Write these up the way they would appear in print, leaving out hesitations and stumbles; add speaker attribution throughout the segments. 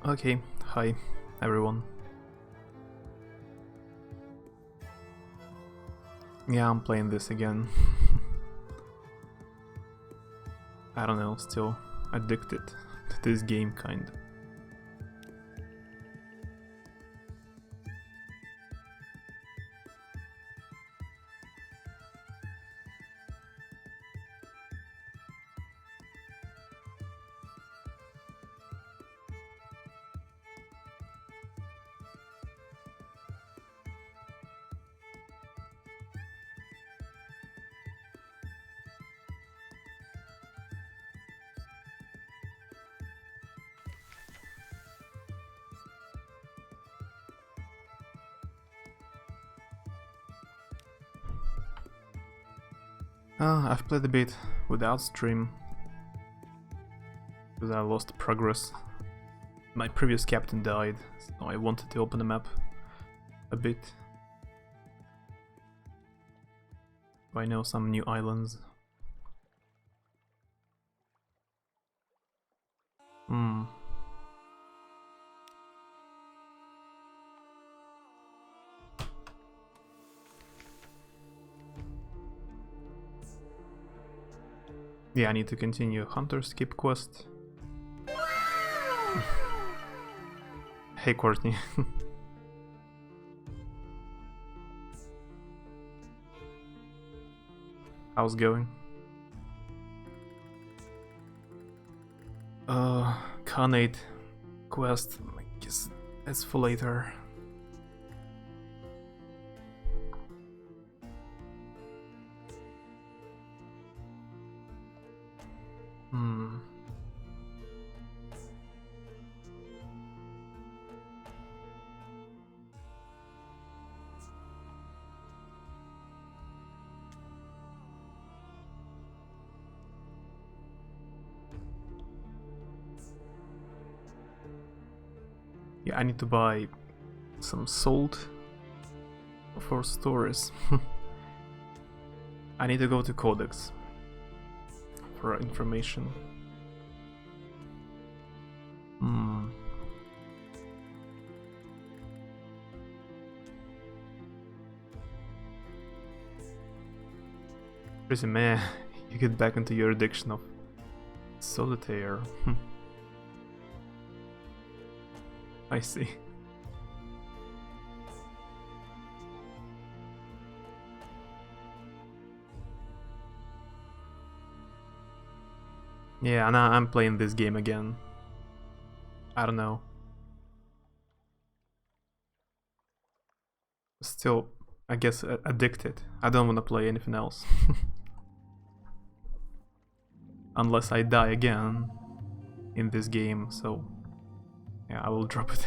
Speaker 1: Okay, hi everyone. Yeah, I'm playing this again. I don't know, still addicted to this game kind. I've played a bit without stream because I lost progress. My previous captain died, so I wanted to open the map a bit. I know some new islands. Yeah, I need to continue Hunter Skip quest. Hey Courtney. How's it going? Khanate quest, I guess that's for later. Yeah, I need to buy some salt for stores. I need to go to Codex for information. Pretty meh, you get back into your addiction of solitaire. I see. Yeah, now I'm playing this game again. I don't know. Still, I guess addicted. I don't want to play anything else. Unless I die again in this game, so yeah, I will drop it.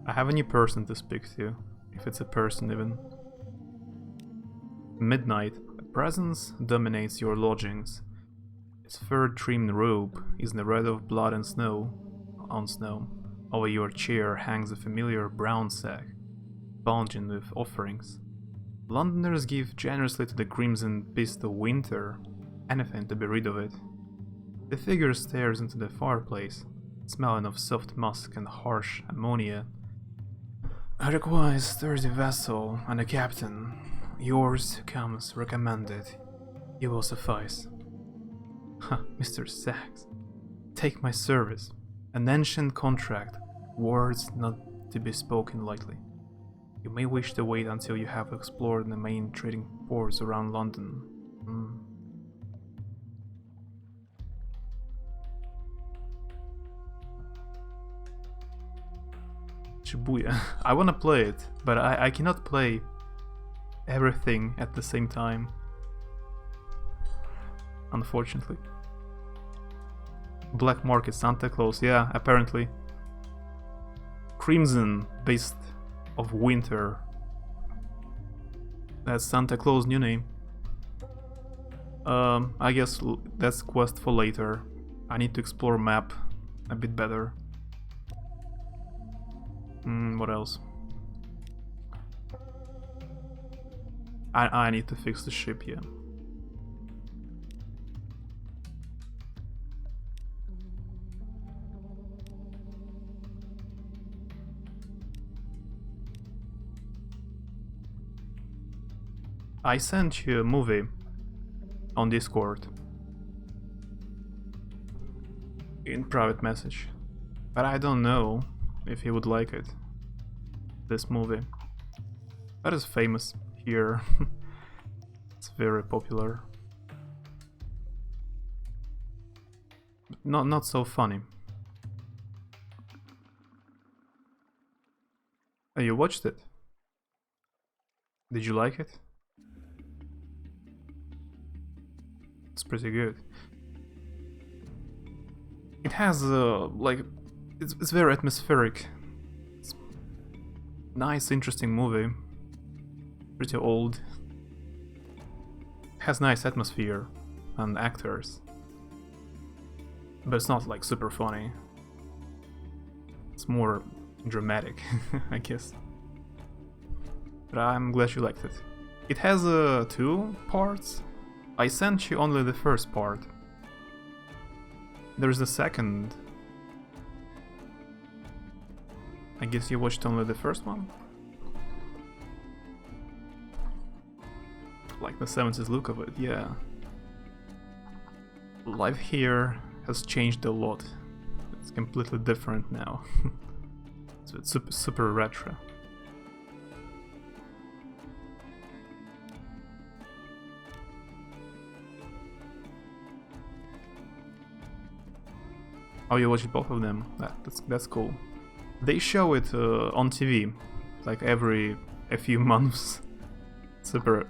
Speaker 1: I have a new person to speak to, if it's a person even. Midnight. A presence dominates your lodgings. Its fur-trimmed robe is in the red of blood and snow. On snow. Over your chair hangs a familiar brown sack, bulging with offerings. Londoners give generously to the crimson beast of winter, anything to be rid of it. The figure stares into the fireplace, smelling of soft musk and harsh ammonia. I require a sturdy vessel and a captain. Yours comes recommended. You will suffice. Ha, Mr. Sachs. Take my service. An ancient contract. Words not to be spoken lightly. You may wish to wait until you have explored the main trading ports around London. Shibuya. I wanna play it, but I cannot play everything at the same time. Unfortunately. Black Market Santa Claus, yeah, apparently. Crimson, Beast of Winter. That's Santa Claus' new name. I guess that's quest for later. I need to explore map a bit better. What else? I need to fix the ship, yeah. I sent you a movie on Discord in private message, but I don't know if you would like it. This movie. That is famous here. It's very popular. Not so funny. Oh, you watched it? Did you like it? It's pretty good. It has like it's very atmospheric. It's nice, interesting movie. Pretty old. Has nice atmosphere and actors, but it's not like super funny. It's more dramatic, I guess. But I'm glad you liked it. It has 2 parts. I sent you only the first part. There's the second. I guess you watched only the first one? Like the 70s look of it, yeah. Life here has changed a lot. It's completely different now. So it's super retro. Oh, you watched both of them? That's cool. They show it on TV, like a few months. Super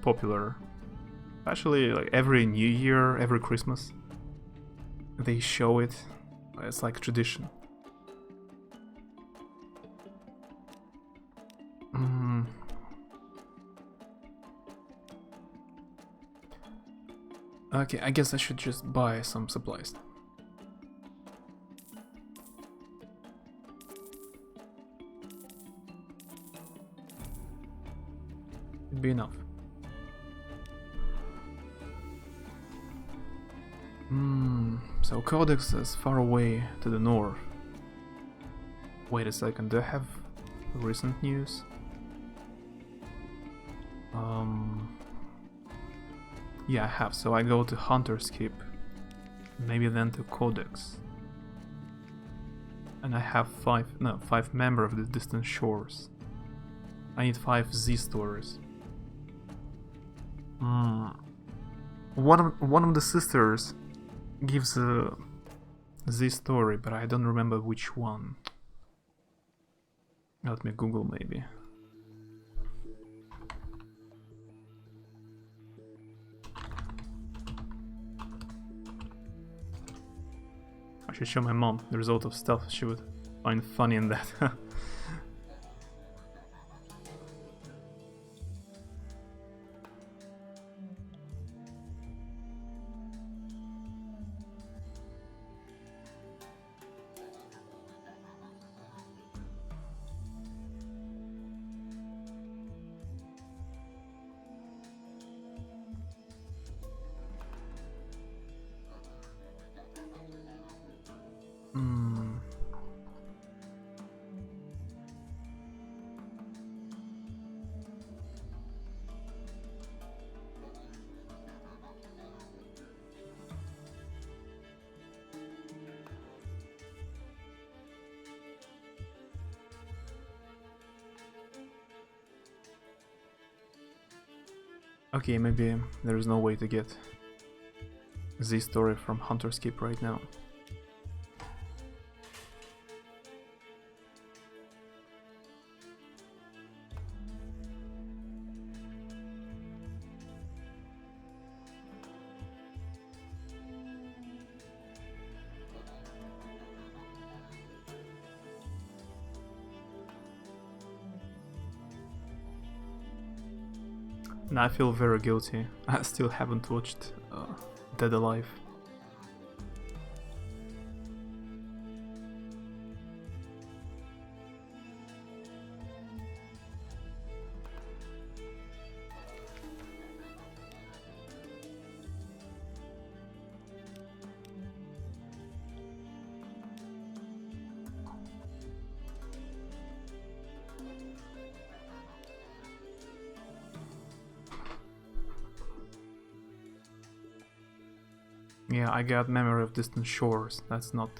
Speaker 1: popular. Actually, like every New Year, every Christmas, they show it. It's like tradition. Okay, I guess I should just buy some supplies. It'd be enough. So Codex is far away to the north. Wait a second, do I have recent news? Yeah, I have, so I go to Hunter's Keep, maybe then to Codex. And I have 5 members of the Distant Shores. I need 5 Z stories. One of the sisters gives a Z story, but I don't remember which one. Let me Google maybe. I should show my mom the result of stuff she would find funny in that. Okay, maybe there is no way to get Z story from Hunter's Keep right now. And I feel very guilty. I still haven't watched Dead Alive. Yeah, I got Memory of Distant Shores. That's not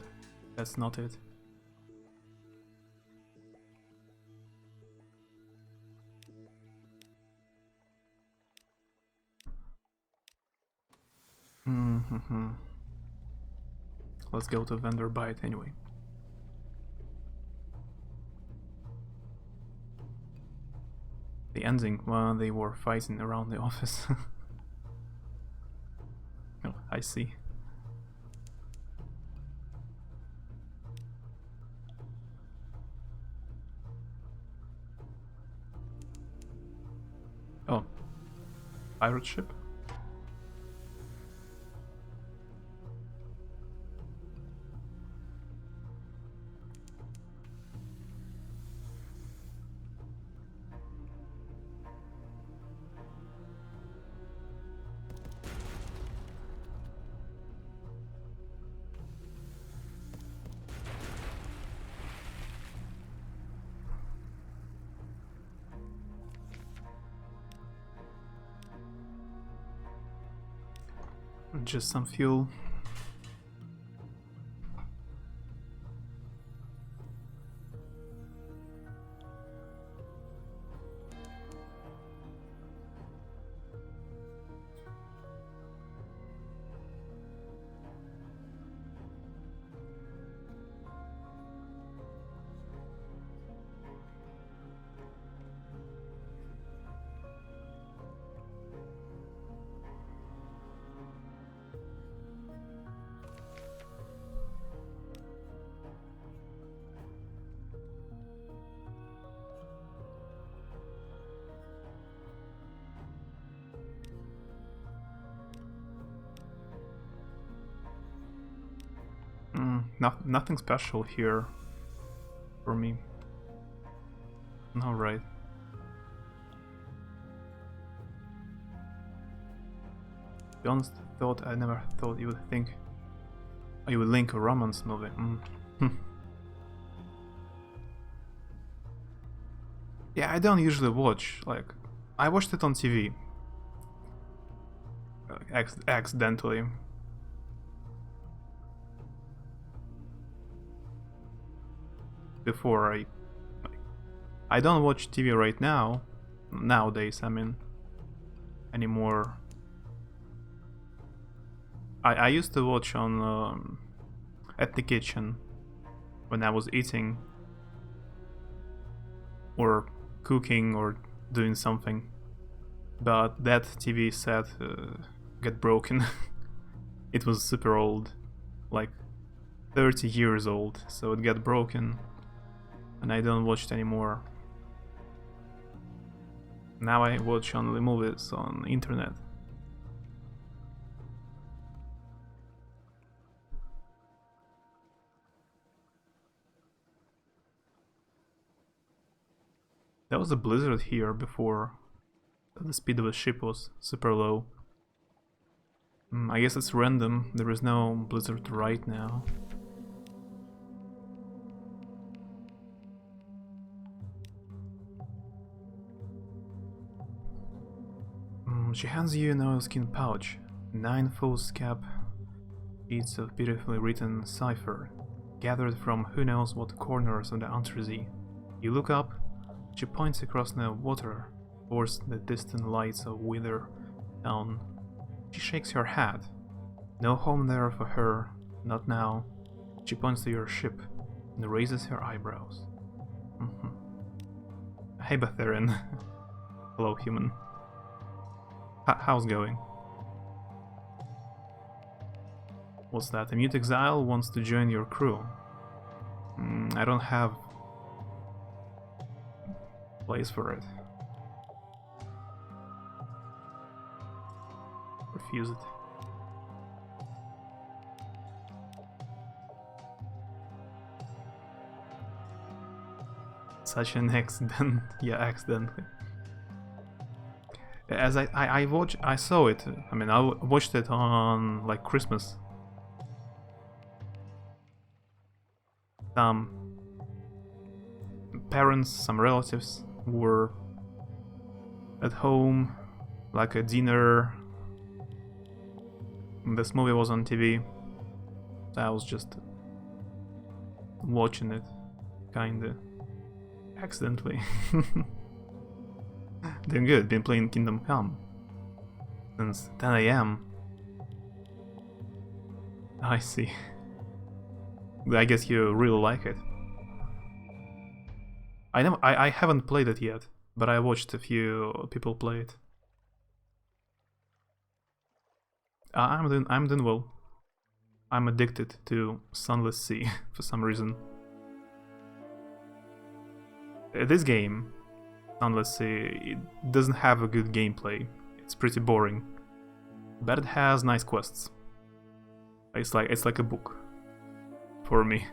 Speaker 1: it. Mm-hmm. Let's go to Vendor Bite anyway. The ending when they were fighting around the office. Oh, I see. Oh, pirate ship? Just some fuel. Nothing special here for me. Alright. To be honest, I never thought you would think. Oh, you would link a romance movie. Yeah, I don't usually watch, like, I watched it on TV. Accidentally. Before I don't watch TV right now, nowadays, I mean, anymore. I used to watch on at the kitchen when I was eating or cooking or doing something, but that TV set got broken. It was super old, like 30 years old, so it got broken and I don't watch it anymore. Now I watch only movies on internet. There was a blizzard here before. The speed of the ship was super low. I guess it's random, there is no blizzard right now. She hands you an oilskin pouch, 9 foolscap sheets of beautifully written cipher, gathered from who knows what corners of the Untersee. You look up, she points across the water towards the distant lights of Wither Town. She shakes her head. No home there for her, not now. She points to your ship and raises her eyebrows. Hey Betharian. Hello human. How's going? What's that? A mute exile wants to join your crew. I don't have place for it. Refuse it. Such an accident. Yeah, accidentally. As I saw it. I mean, I watched it on like Christmas. Some parents, some relatives were at home, like a dinner, This movie was on TV, so I was just watching it, kinda accidentally. Doing good, been playing Kingdom Come since 10 AM. I see. I guess you really like it. I haven't played it yet, but I watched a few people play it. I'm doing well. I'm addicted to Sunless Sea for some reason. This game, Sunless Sea, it doesn't have a good gameplay. It's pretty boring, but it has nice quests. It's like a book for me.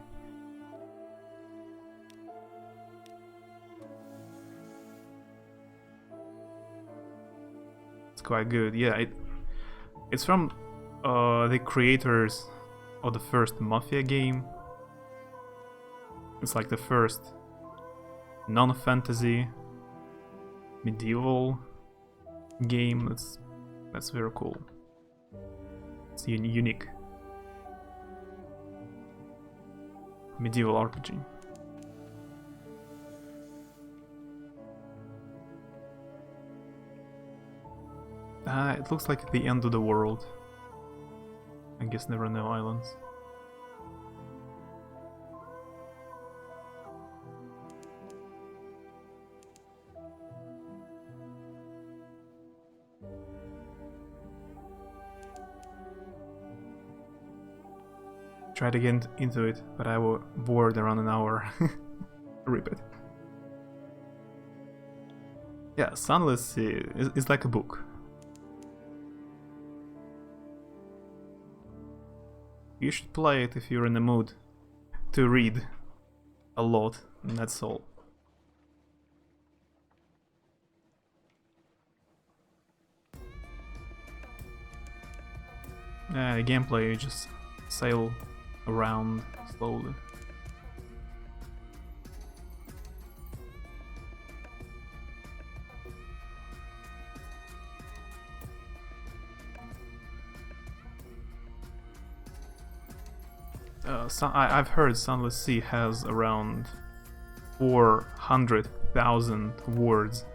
Speaker 1: It's quite good. Yeah, it's from the creators of the first Mafia game. It's like the first non-fantasy medieval game. That's very cool. It's unique. Medieval RPG. It looks like the end of the world. I guess there are no islands. Tried to get into it, but I was bored around an hour. Rip it. Yeah, Sunless Sea is like a book. You should play it if you're in the mood to read a lot, and that's all. The gameplay, you just sail around slowly. I've heard Sunless Sea has around 400,000 words.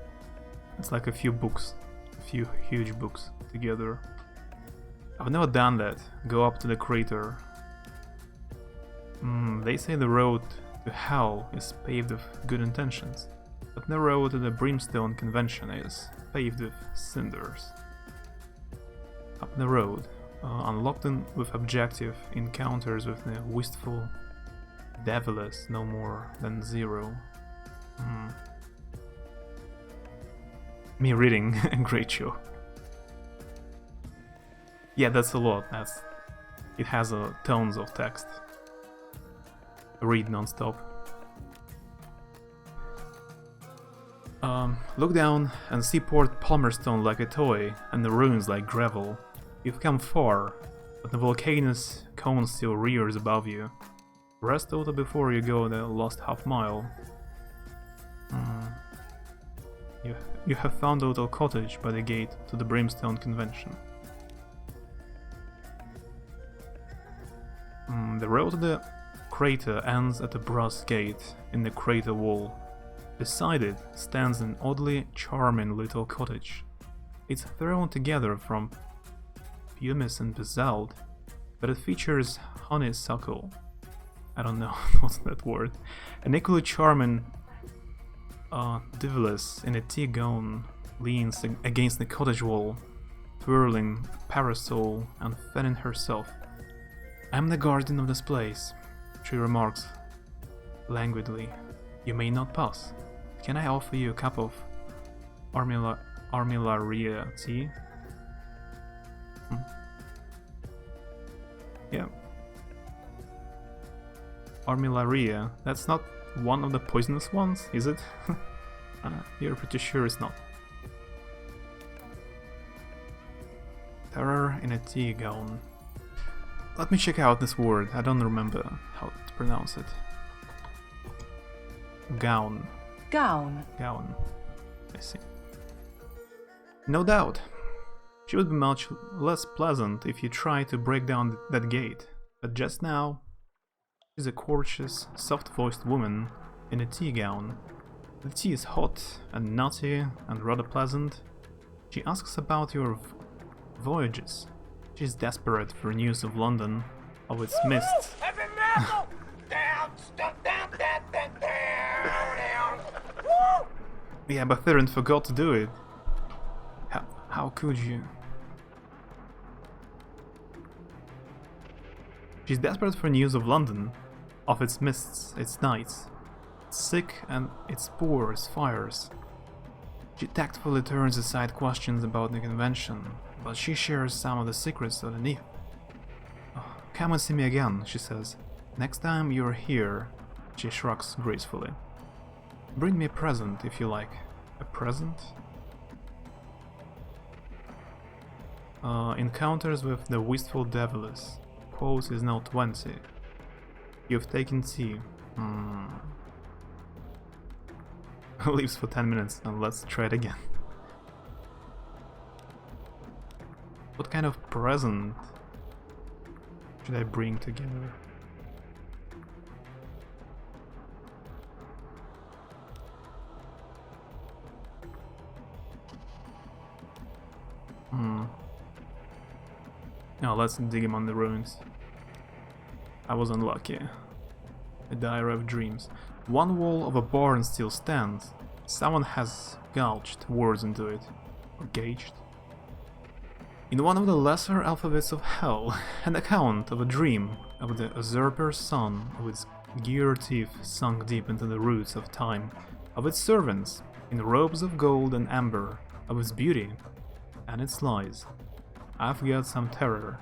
Speaker 1: It's like a few books, a few huge books together. I've never done that. Go up to the crater. They say the road to hell is paved with good intentions, but the road to the Brimstone Convention is paved with cinders. Up the road, unlocked with objective encounters with the wistful, devilish no more than zero. Me reading, a great show. Yeah, that's a lot. It has tons of text. Read non-stop. Look down and see Port Palmerston like a toy, and the ruins like gravel. You've come far, but the volcano's cone still rears above you. Rest a little before you go the last half mile. You have found a little cottage by the gate to the Brimstone Convention. The road to the crater ends at a brass gate in the crater wall. Beside it stands an oddly charming little cottage. It's thrown together from pumice and basalt, but it features honeysuckle. I don't know what's that word. An equally charming devilish in a tea gown leans against the cottage wall, twirling a parasol and fanning herself. "I'm the guardian of this place," she remarks languidly. "You may not pass. Can I offer you a cup of armillaria tea?" Yeah. Armillaria, that's not one of the poisonous ones, is it? You're pretty sure it's not. Terror in a tea gown. Let me check out this word, I don't remember how to pronounce it. Gown. Gown. Gown. I see. No doubt. She would be much less pleasant if you tried to break down that gate, but just now, she's a courteous, soft-voiced woman in a tea gown. The tea is hot and nutty and rather pleasant. She asks about your voyages. She's desperate for news of London, of its mists. Yeah, but Theron forgot to do it. How could you? She's desperate for news of London, of its mists, its nights, its sick and its poor as fires. She tactfully turns aside questions about the convention, but she shares some of the secrets underneath. Oh, come and see me again, she says. Next time you're here, she shrugs gracefully. Bring me a present if you like. A present? Encounters with the wistful devilish. Quote is now 20. You've taken tea. Leaves for 10 minutes, and let's try it again. What kind of present should I bring together? Now let's dig him on the ruins. I was unlucky. A diary of dreams. One wall of a barn still stands. Someone has gouged words into it. Or gauged. In one of the lesser alphabets of hell, an account of a dream of the usurper's son, of its gear teeth sunk deep into the roots of time, of its servants, in robes of gold and amber, of its beauty, and its lies. I've got some terror.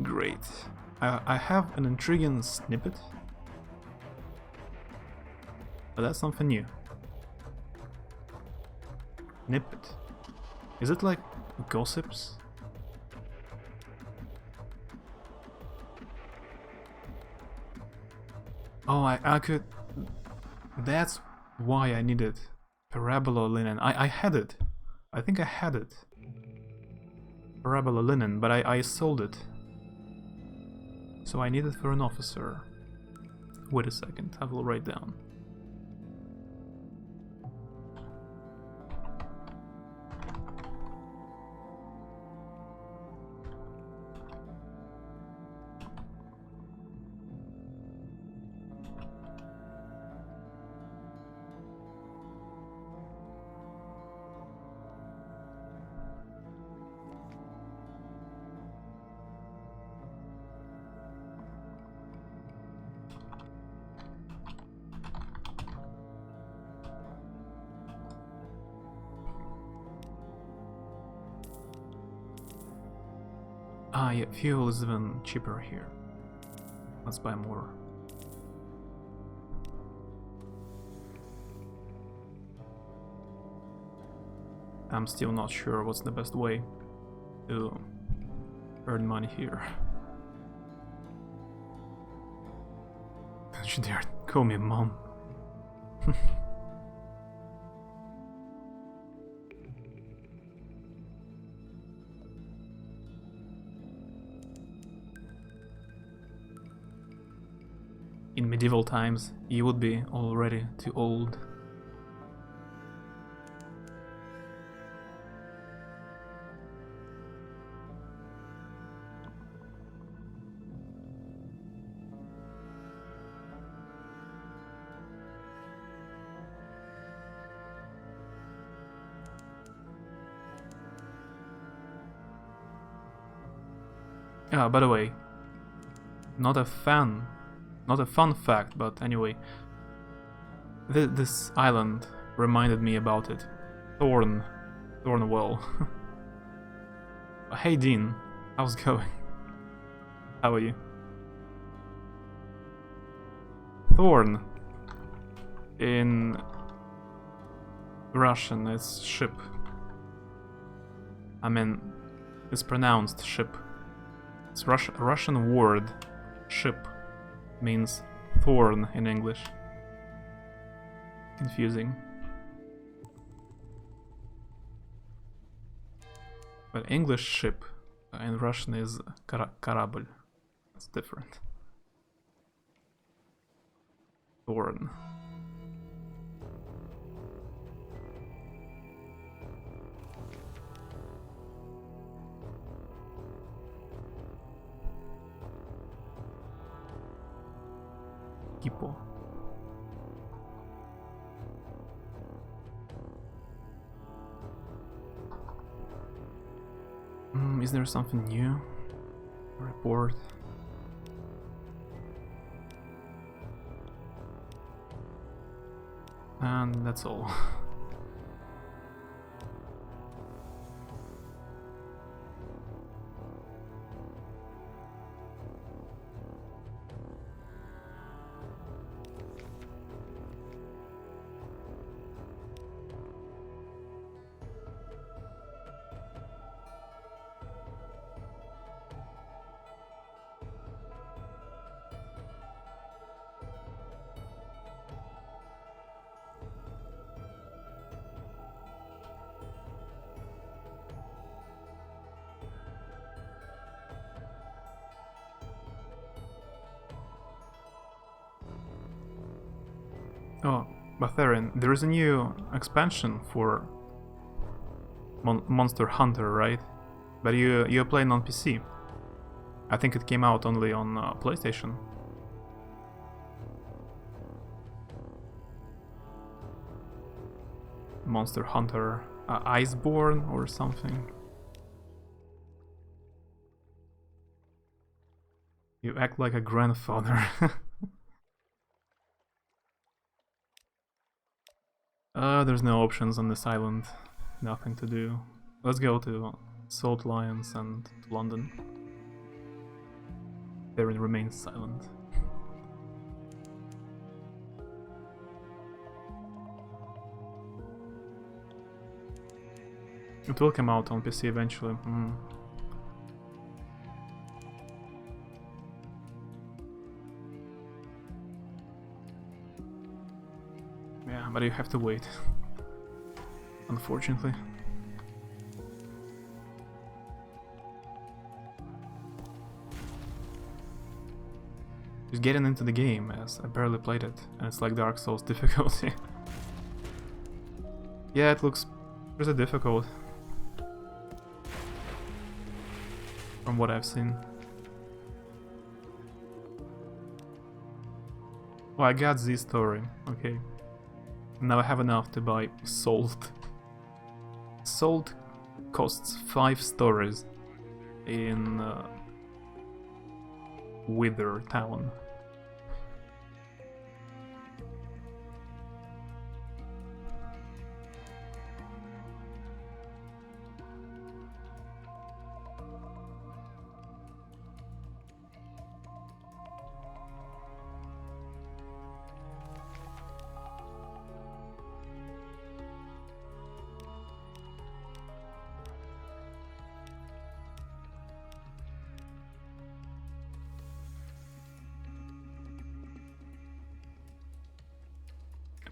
Speaker 1: Great. I have an intriguing snippet. But that's something new. Snippet. Is it like gossips? Oh, I could... That's why I needed parabola linen. I had it. I think I had it. Parabola linen, but I sold it. So I need it for an officer. Wait a second, I will write down. Ah, yeah, fuel is even cheaper here. Let's buy more. I'm still not sure what's the best way to earn money here. She dared call me mom. In medieval times, you would be already too old. Ah, by the way, not a fun fact, but anyway, this island reminded me about it. Thornwell. Hey Dean, how's it going? How are you? Thorn. In Russian, it's ship. I mean, it's pronounced ship. It's Russian word, ship, means thorn in English. Confusing. But English ship in Russian is kорабль. It's different. Thorn. Kipo. Is there something new? Report. And that's all. Oh, Batharian, there is a new expansion for Monster Hunter, right? But you're playing on PC. I think it came out only on PlayStation. Monster Hunter Iceborne or something. You act like a grandfather. There's no options on this island. Nothing to do. Let's go to Salt Lions and to London. There it remains silent. It will come out on PC eventually. Yeah, but you have to wait. Unfortunately. Just getting into the game, as I barely played it, and it's like Dark Souls difficulty. Yeah, it looks pretty difficult. From what I've seen. Oh, I got Z story, okay. Now I have enough to buy Salt. Salt costs 5 stories in Wither Town.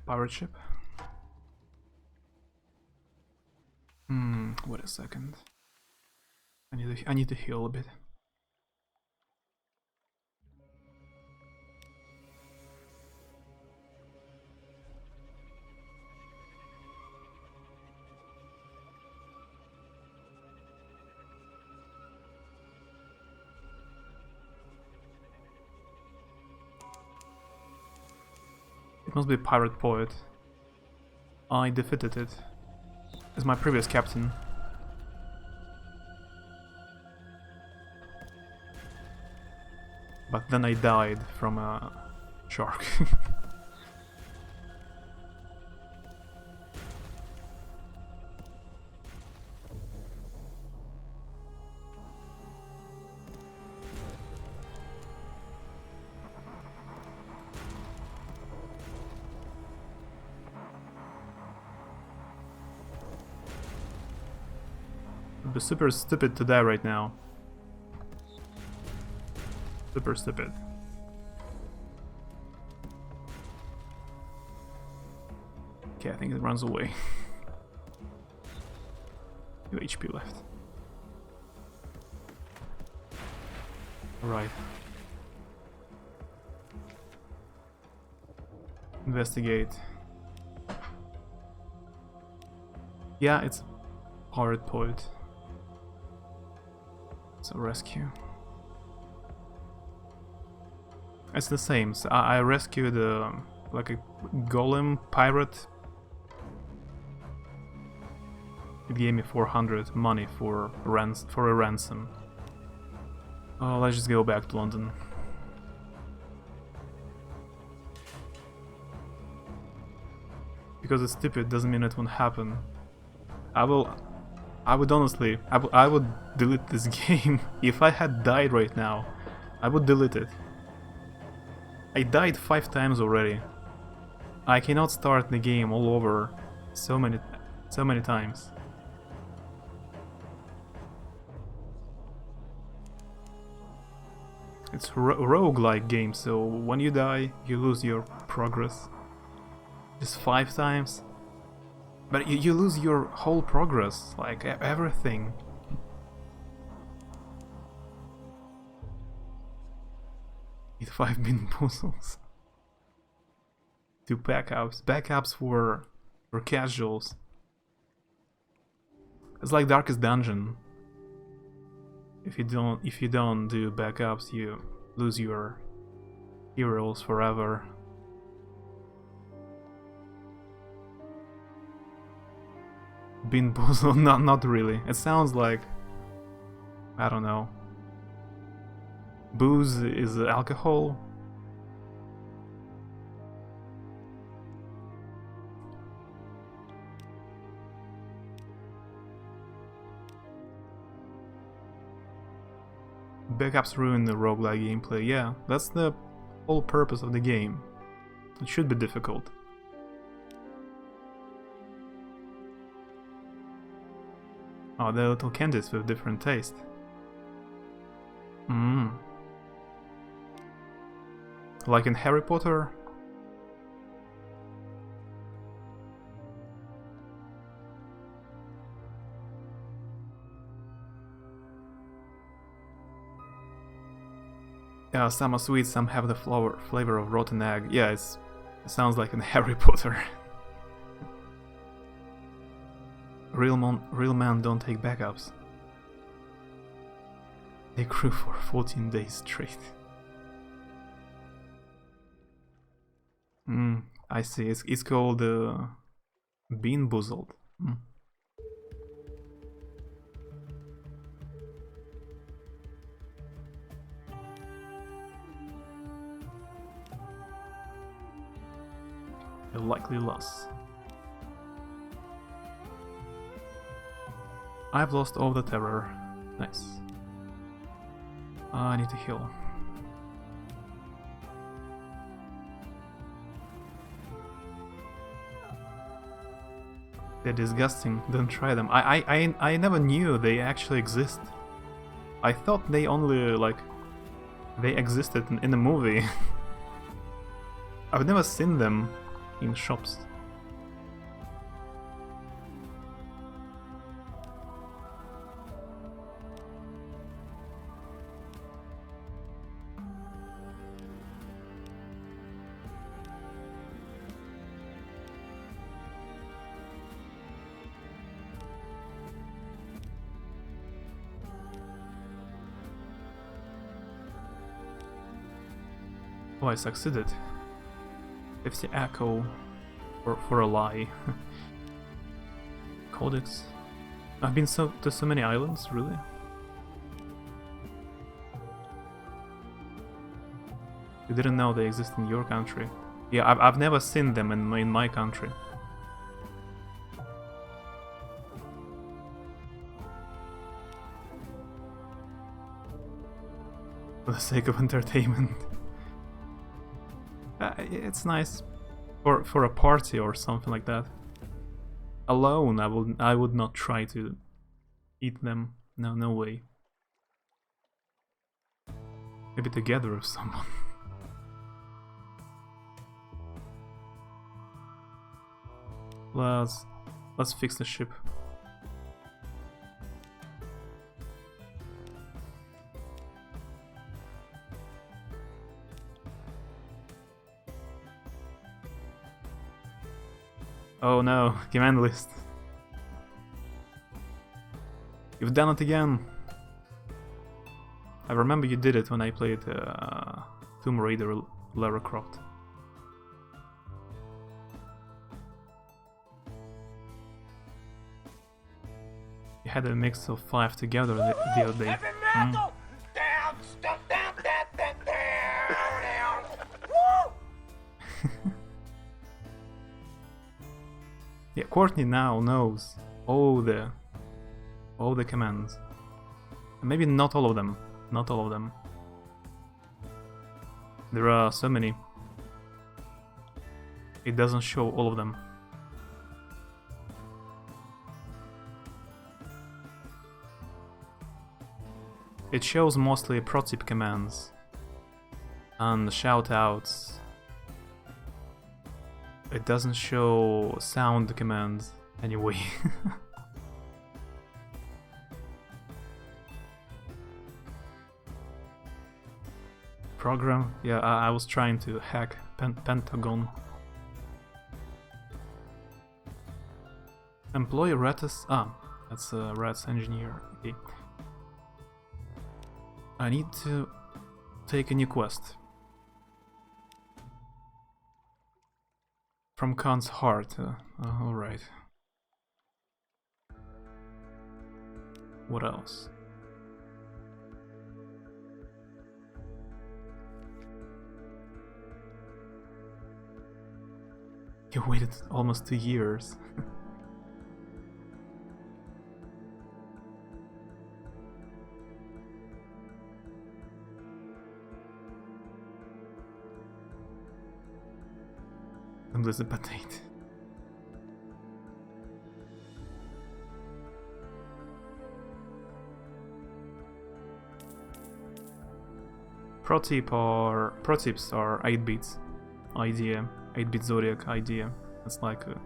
Speaker 1: Pirate ship. Wait a second. I need to heal a bit. It must be a pirate poet. I defeated it. As my previous captain. But then I died from a shark. It'd be super stupid to die right now. Super stupid. Okay, I think it runs away. 2 HP left. Right. Investigate. Yeah, it's pirate poet. So rescue. It's the same. So I rescued like a golem pirate. It gave me 400 money for a ransom. Oh, let's just go back to London. Because it's stupid doesn't mean it won't happen. I would honestly, I would delete this game. If I had died right now, I would delete it. I died 5 times already. I cannot start the game all over so many times. It's a roguelike game, so when you die, you lose your progress. Just 5 times. But you lose your whole progress, like everything. Eat 5 bean puzzles. 2 backups. Backups for casuals. It's like Darkest Dungeon. If you don't do backups, you lose your heroes forever. Bean puzzle? Not really. It sounds like, I don't know. Booze is alcohol. Backups ruin the roguelike gameplay. Yeah, that's the whole purpose of the game. It should be difficult. Oh, the little candies with different taste. Like in Harry Potter? Yeah, some are sweet, some have the flavor of rotten egg. Yeah, it sounds like in Harry Potter. Real men don't take backups. They grew for 14 days straight. I see. It's called Bean Boozled. A likely loss. I've lost all the terror. Nice. I need to heal. They're disgusting. Don't try them. I never knew they actually exist. I thought they only they existed in a movie. I've never seen them in shops. Oh, I succeeded. 50 echo for a lie. Codex. I've been to so many islands, really? You didn't know they exist in your country. Yeah, I've never seen them in my country. For the sake of entertainment. It's nice for a party or something like that. Alone, I would not try to eat them. No way. Maybe together with someone. Let's fix the ship. Oh no, command list. You've done it again. I remember you did it when I played Tomb Raider Lara Croft. You had a mix of 5 together the other day. Yeah, Courtney now knows all the commands. Maybe not all of them. Not all of them. There are so many. It doesn't show all of them. It shows mostly pro-tip commands and shoutouts. It doesn't show sound commands anyway. Program? Yeah, I was trying to hack Pentagon. Employee Ratus? Ah, that's Rat's engineer. Okay. I need to take a new quest. From Khan's heart. Alright. What else? You waited almost 2 years. And there's a potato. Pro tips are 8 bits idea, 8-bit Zodiac idea. It's like a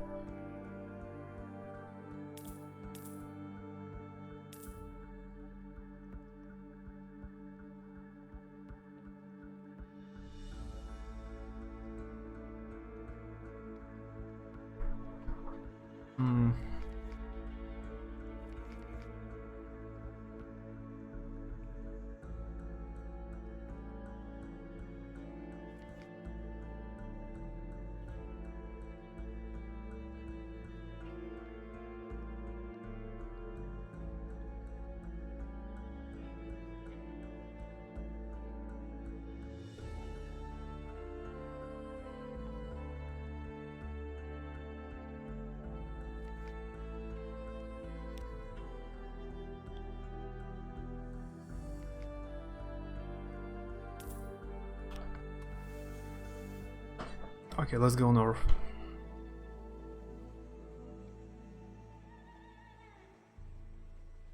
Speaker 1: okay, let's go north.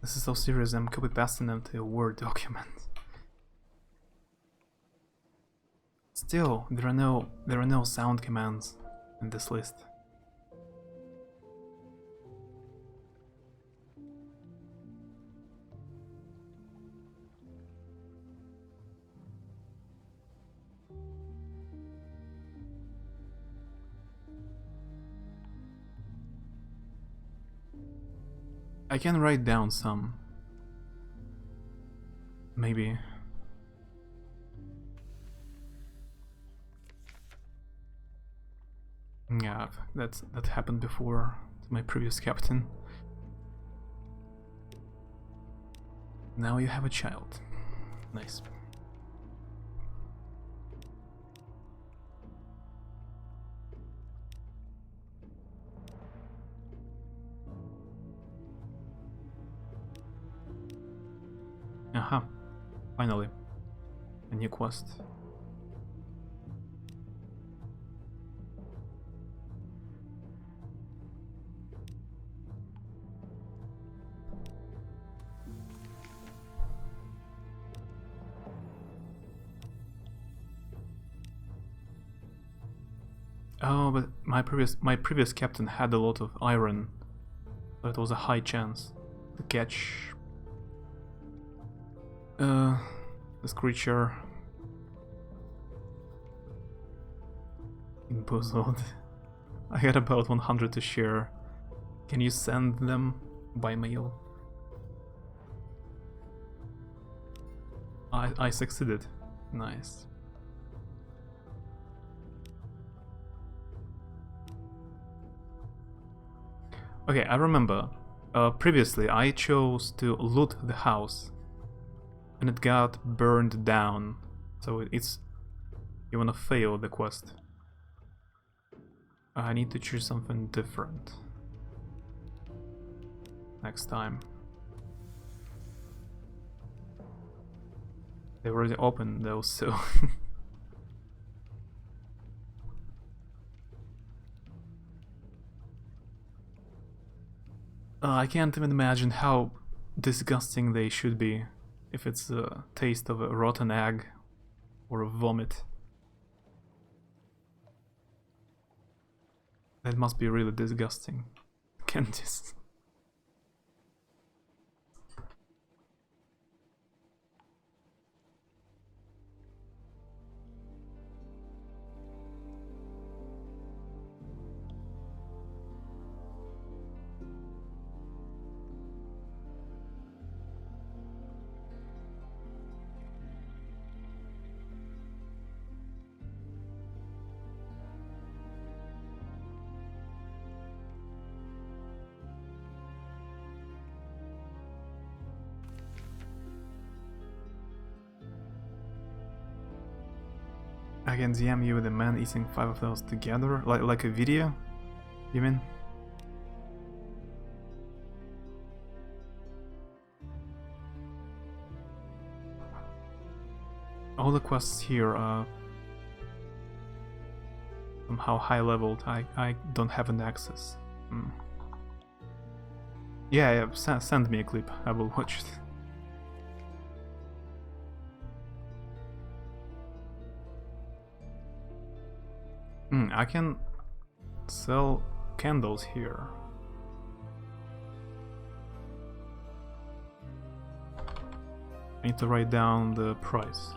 Speaker 1: This is so serious, I'm copy-pasting them to a Word document. Still, there are no sound commands in this list. I can write down some. Maybe. Yeah, that happened before to my previous captain. Now you have a child. Nice. Aha, finally, a new quest. Oh, but my previous captain had a lot of iron, so it was a high chance to catch this creature in Puzzled. I had about 100 to share. Can you send them by mail? I succeeded. Nice. Okay, I remember. Previously, I chose to loot the house, and it got burned down. So it's... you wanna fail the quest. I need to choose something different next time. They already opened those, so... I can't even imagine how disgusting they should be if it's a taste of a rotten egg or a vomit. That must be really disgusting. Candies. I can DM you with a man eating 5 of those together? Like a video? You mean? All the quests here are somehow high leveled. I don't have an access. Yeah, send me a clip. I will watch it. I can sell candles here. I need to write down the price.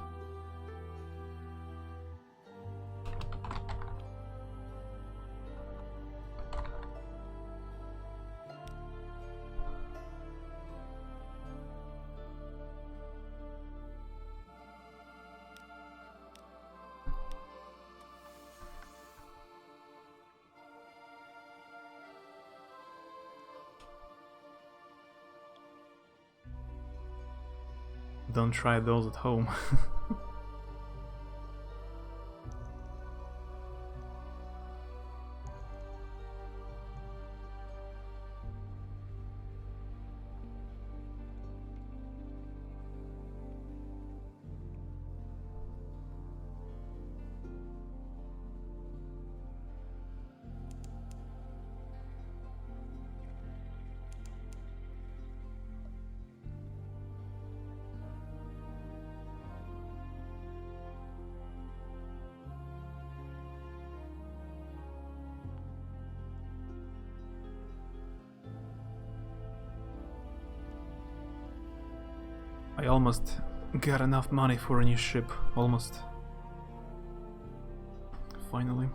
Speaker 1: Don't try those at home. I almost got enough money for a new ship. Almost. Finally.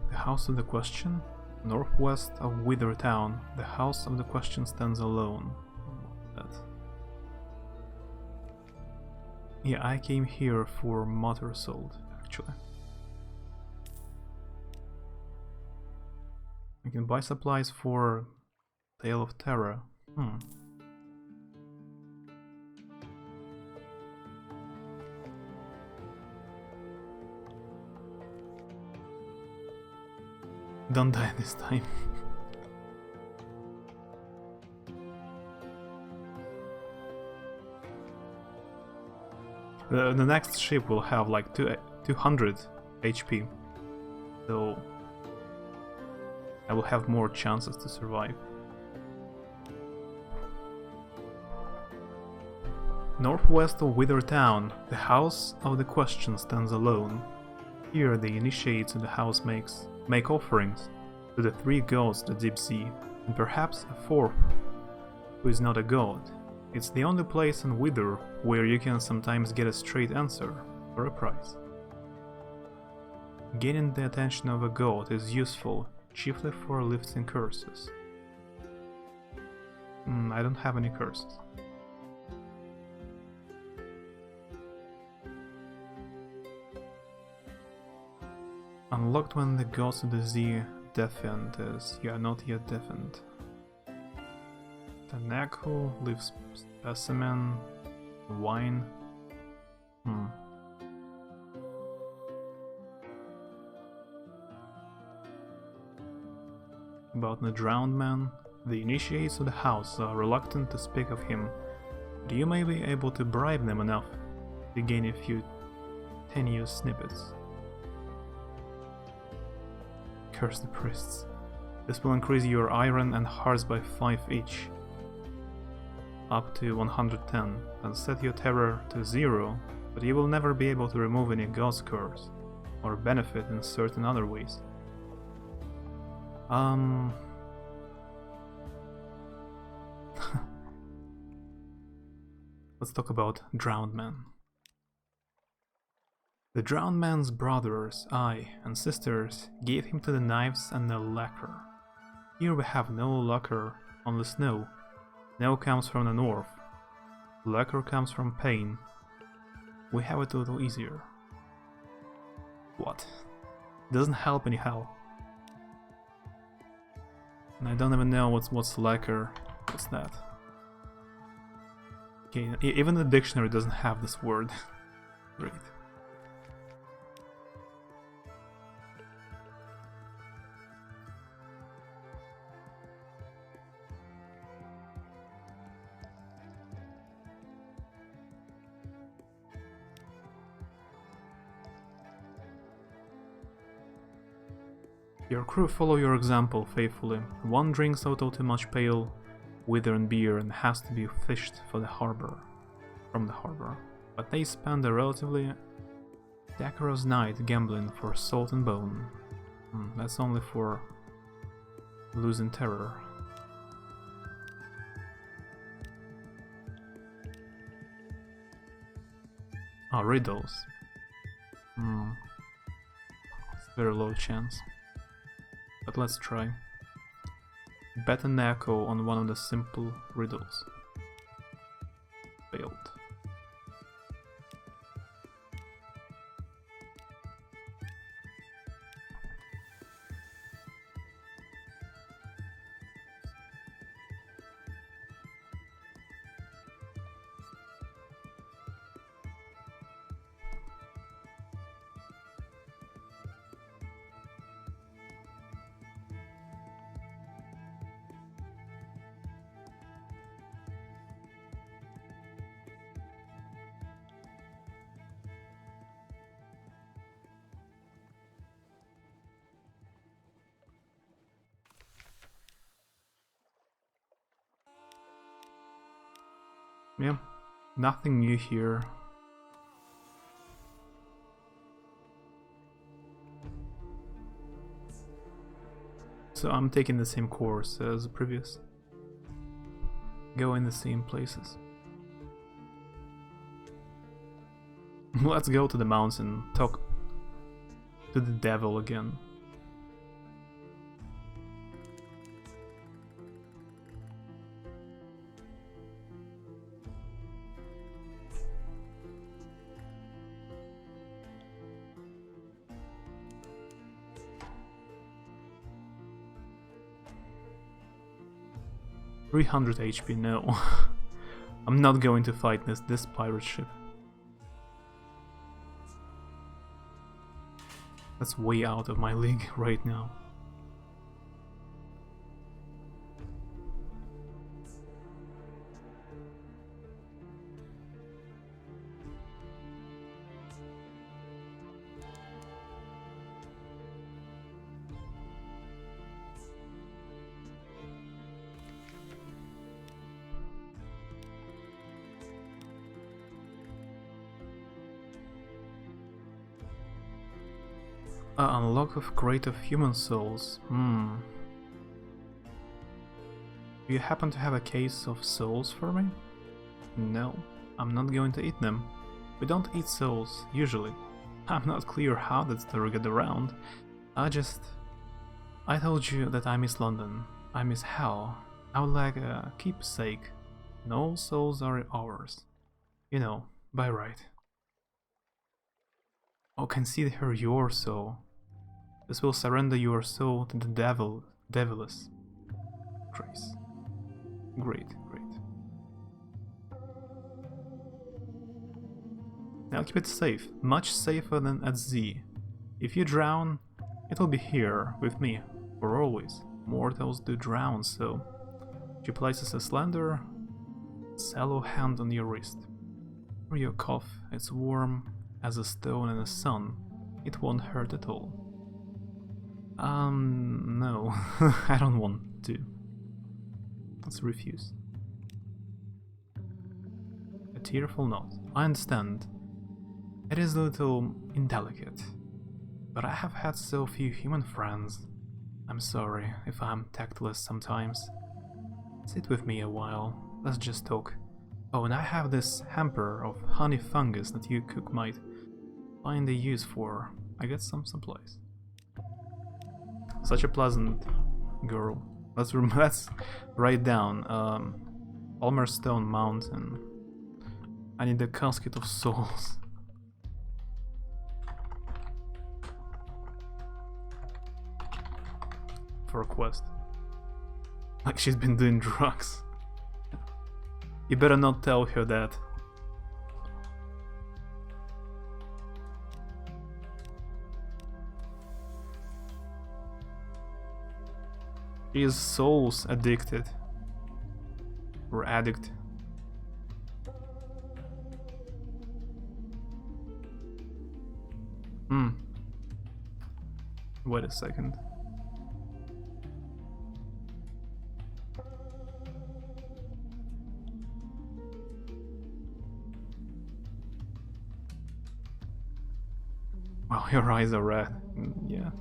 Speaker 1: The House of the Question? Northwest of Wither Town. The House of the Question stands alone. That. Yeah, I came here for Mother Soul, actually. I can buy supplies for Tale of Terror. Don't die this time. The next ship will have like 200 HP, so I will have more chances to survive. Northwest of Wither Town, the House of the Question stands alone. Here the initiates of the house make offerings to the 3 gods of the deep sea. and perhaps a fourth, who is not a god. It's the only place on Wither where you can sometimes get a straight answer for a price. Gaining the attention of a god is useful, chiefly for lifting curses. I don't have any curses. Unlocked when the gods of the sea deafened, as you are not yet deafened. Tanaku leaves specimen, wine. About the drowned man, the initiates of the house are reluctant to speak of him, but you may be able to bribe them enough to gain a few tenuous snippets. Curse the priests. This will increase your iron and hearts by 5 each, up to 110, and set your terror to 0, but you will never be able to remove any god's curse, or benefit in certain other ways. Let's talk about Drowned Man. The Drowned Man's brothers, and sisters gave him to the knives and the lacquer. Here we have no lacquer, only snow. Snow comes from the north. Lacquer comes from pain. We have it a little easier. What? Doesn't help anyhow. And I don't even know what's lacquer. What's that? Okay, even the dictionary doesn't have this word. Great. Your crew follow your example faithfully. One drinks out too much pale, withering beer and has to be fished from the harbor. But they spend a relatively decorous night gambling for salt and bone. That's only for losing terror. Riddles. It's very low chance. But let's try. Bet an echo on one of the simple riddles. Failed. Yeah, nothing new here. So I'm taking the same course as the previous. Go in the same places. Let's go to the mountain, talk to the devil again. $300 HP, no. I'm not going to fight this pirate ship. That's way out of my league right now. Unlock of crate of human souls. Do you happen to have a case of souls for me? No, I'm not going to eat them. We don't eat souls, usually. I'm not clear how that story got around. I told you that I miss London. I miss hell. I would like a keepsake. And all souls are ours. You know, by right. Oh, consider your soul. This will surrender your soul to the devilish grace. Great, great. Now keep it safe, much safer than at Z. If you drown, it will be here, with me, for always. Mortals do drown, so... She places a slender, sallow hand on your wrist. For your cough, it's warm as a stone in the sun. It won't hurt at all. No, I don't want to. Let's refuse. A tearful nod. I understand. It is a little indelicate. But I have had so few human friends. I'm sorry if I'm tactless sometimes. Sit with me a while. Let's just talk. Oh, and I have this hamper of honey fungus that you cook might find a use for. I got some supplies. Such a pleasant girl. Let's write down Palmerstone Mountain. I need the casket of souls. For a quest. Like she's been doing drugs. You better not tell her that. She is souls addicted. Or addict. Wait a second. Wow, your eyes are red. Yeah.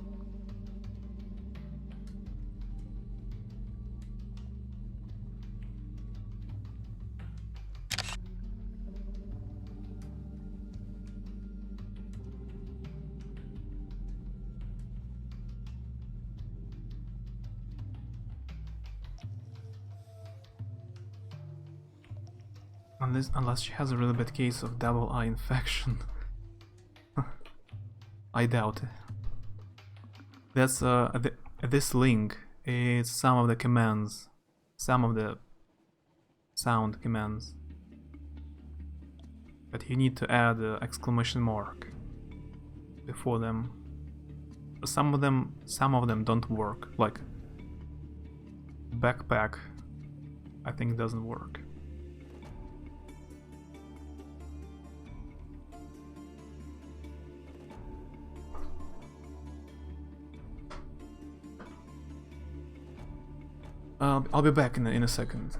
Speaker 1: Unless she has a really bad case of double eye infection. I doubt it. That's this link is some of the commands, some of the sound commands. But you need to add an exclamation mark before them. Some of them don't work. Like backpack, I think doesn't work. I'll be back in a second.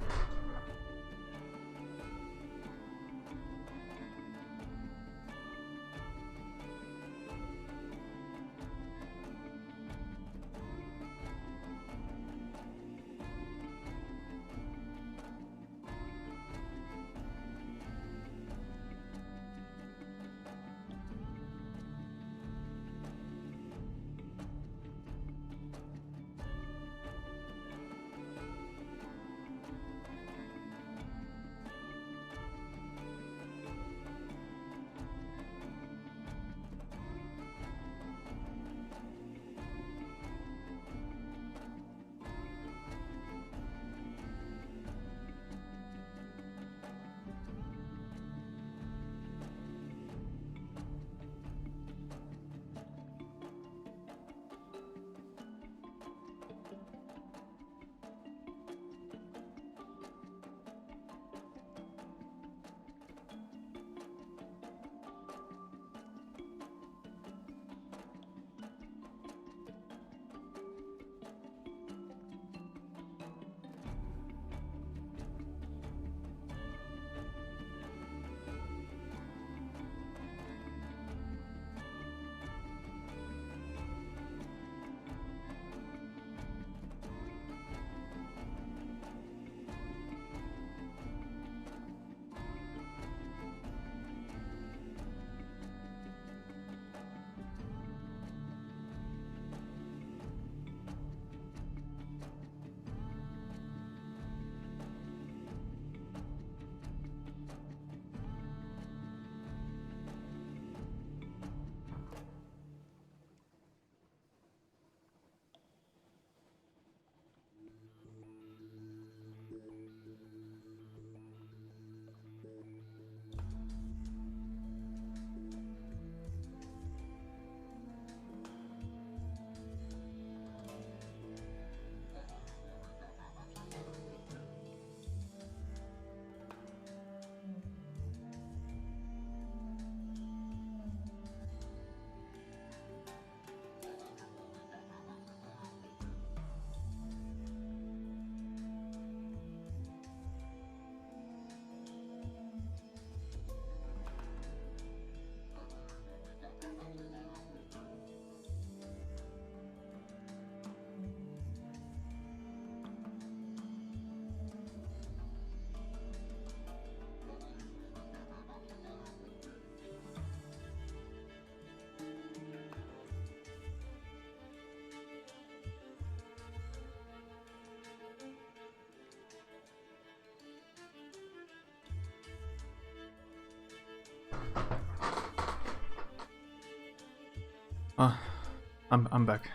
Speaker 1: I'm back.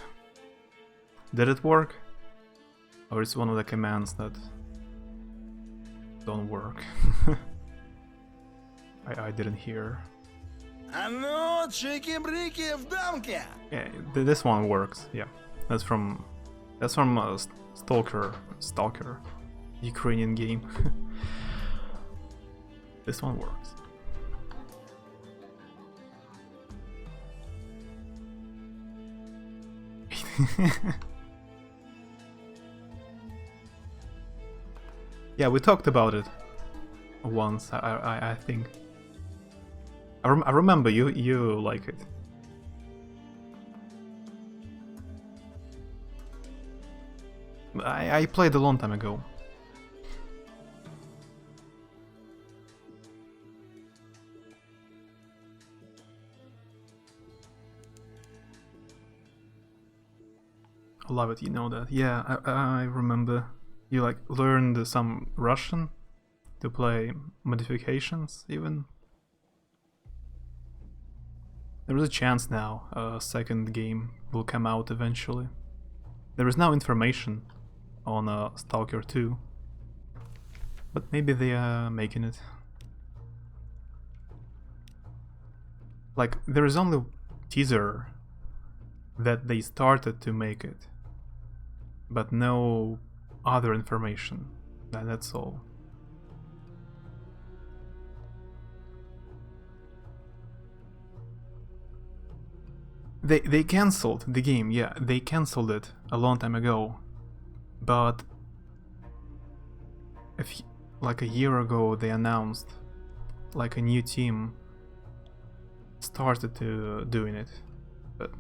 Speaker 1: Did it work? Or is one of the commands that don't work? I didn't hear.
Speaker 2: Ну, чики-брики в дамке!
Speaker 1: Yeah, this one works. Yeah, that's from Stalker, Ukrainian game. This one works. Yeah, we talked about it once. I think. I remember you like it. I played a long time ago. I love it, you know that. Yeah, I remember you like learned some Russian to play modifications even. There is a chance now a second game will come out eventually. There is no information on Stalker 2, but maybe they are making it. Like, there is only teaser that they started to make it, but no other information. That's all. They cancelled the game, yeah, they cancelled it a long time ago. But like a year ago they announced like a new team started to doing it. But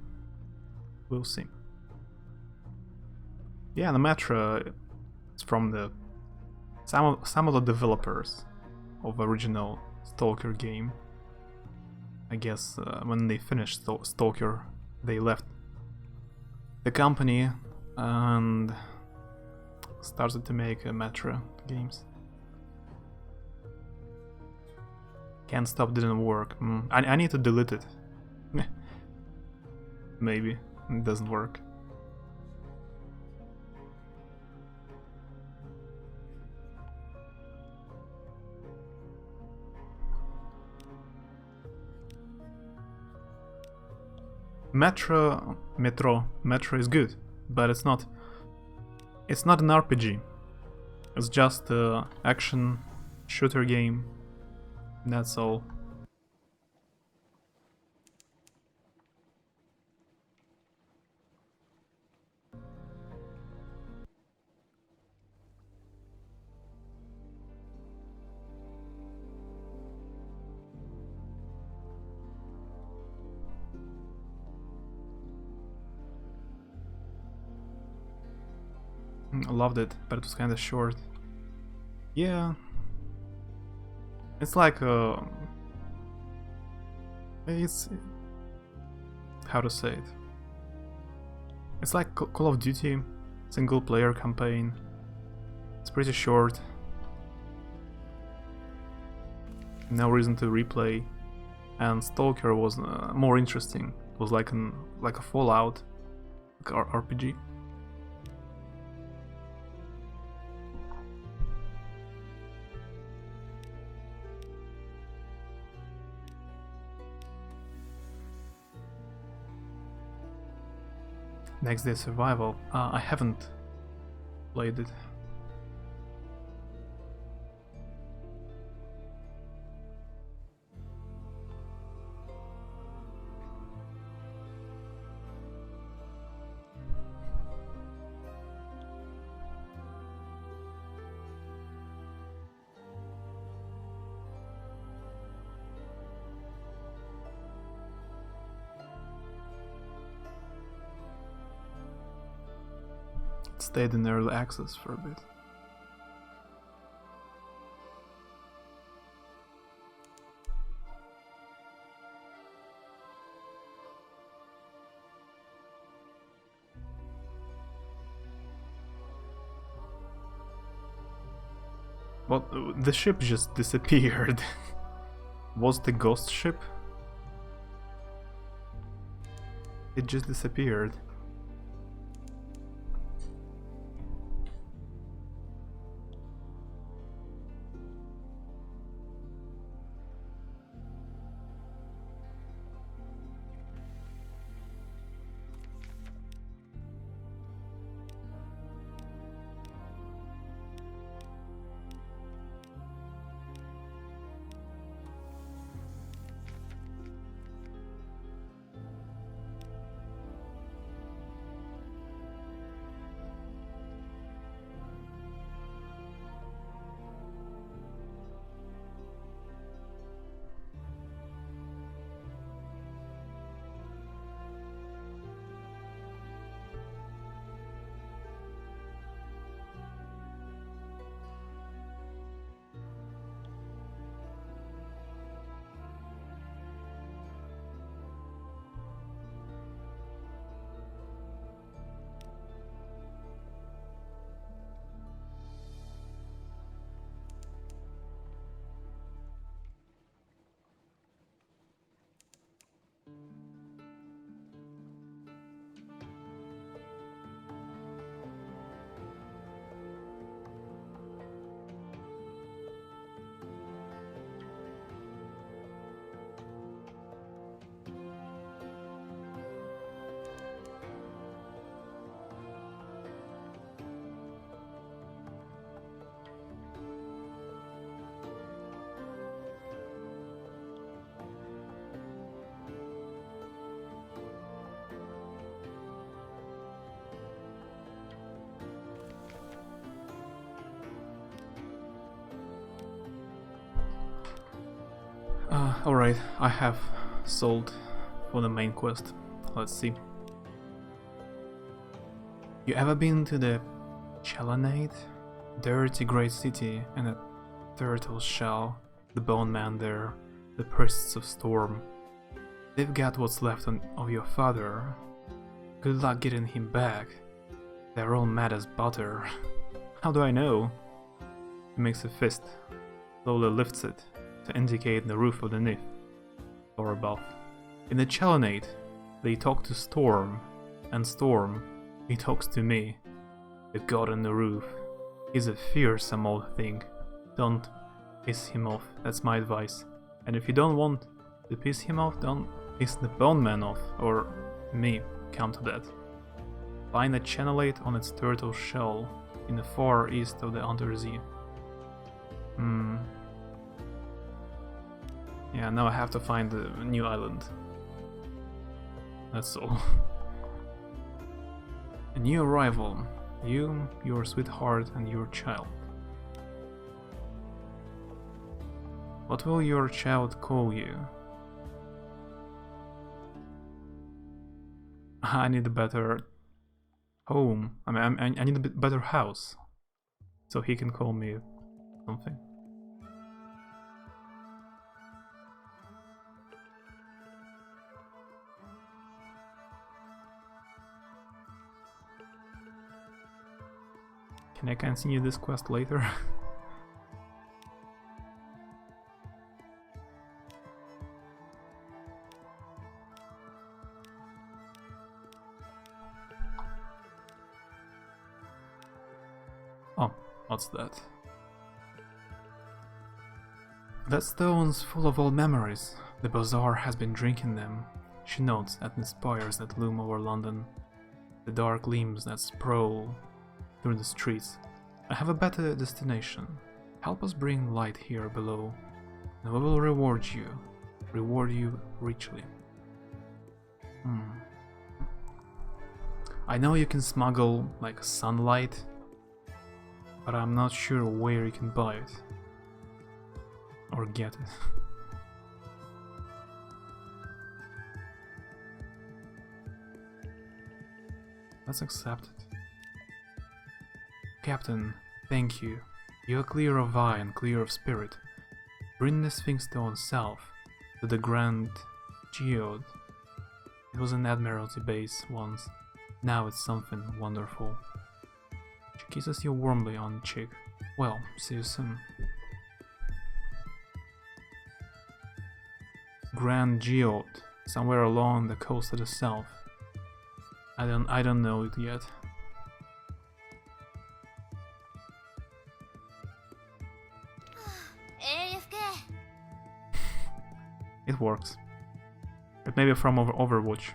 Speaker 1: we'll see. Yeah, the Metro is from the some of the developers of original Stalker game. I guess when they finished Stalker, they left the company and started to make Metro games. Can't Stop didn't work. I need to delete it. Maybe it doesn't work. Metro is good, but it's not an RPG. It's just an action shooter game. That's all. I loved it, but it was kind of short. Yeah. It's like it's... how to say it? It's like Call of Duty, single player campaign. It's pretty short. No reason to replay. And Stalker was more interesting. It was like a Fallout, like RPG. Next Day Survival. I haven't played it. Stayed in early access for a bit. Well, the ship just disappeared. Was the ghost ship? It just disappeared. Alright, I have sold for the main quest. Let's see. You ever been to the Chelonate? Dirty great city and a turtle shell, the bone man there, the priests of storm. They've got what's left of your father. Good luck getting him back. They're all mad as butter. How do I know? He makes a fist, slowly lifts it to indicate the roof underneath or above. In the Chelonate, they talk to Storm, and Storm, he talks to me, the god on the roof. He's a fearsome old thing. Don't piss him off, that's my advice. And if you don't want to piss him off, don't piss the bone man off, or me, come to that. Find the Chelonate on its turtle shell in the far east of the Undersea. Yeah, now I have to find a new island. That's all. A new arrival. You, your sweetheart, and your child. What will your child call you? I need a better home. I need a bit better house. So he can call me something. Can I continue this quest later? Oh, what's that? That stone's full of old memories. The bazaar has been drinking them. She nods at the spires that loom over London, the dark gleams that sprawl through the streets. I have a better destination. Help us bring light here below, and we will reward you richly. I know you can smuggle like sunlight, but I'm not sure where you can buy it or get it. Let's accept it. Captain, thank you. You are clear of eye and clear of spirit. Bring the Sphinx stone south to the Grand Geode. It was an Admiralty base once. Now it's something wonderful. She kisses you warmly on the cheek. Well, see you soon. Grand Geode, somewhere along the coast to the south. I don't know it yet. It works. It may be from Overwatch.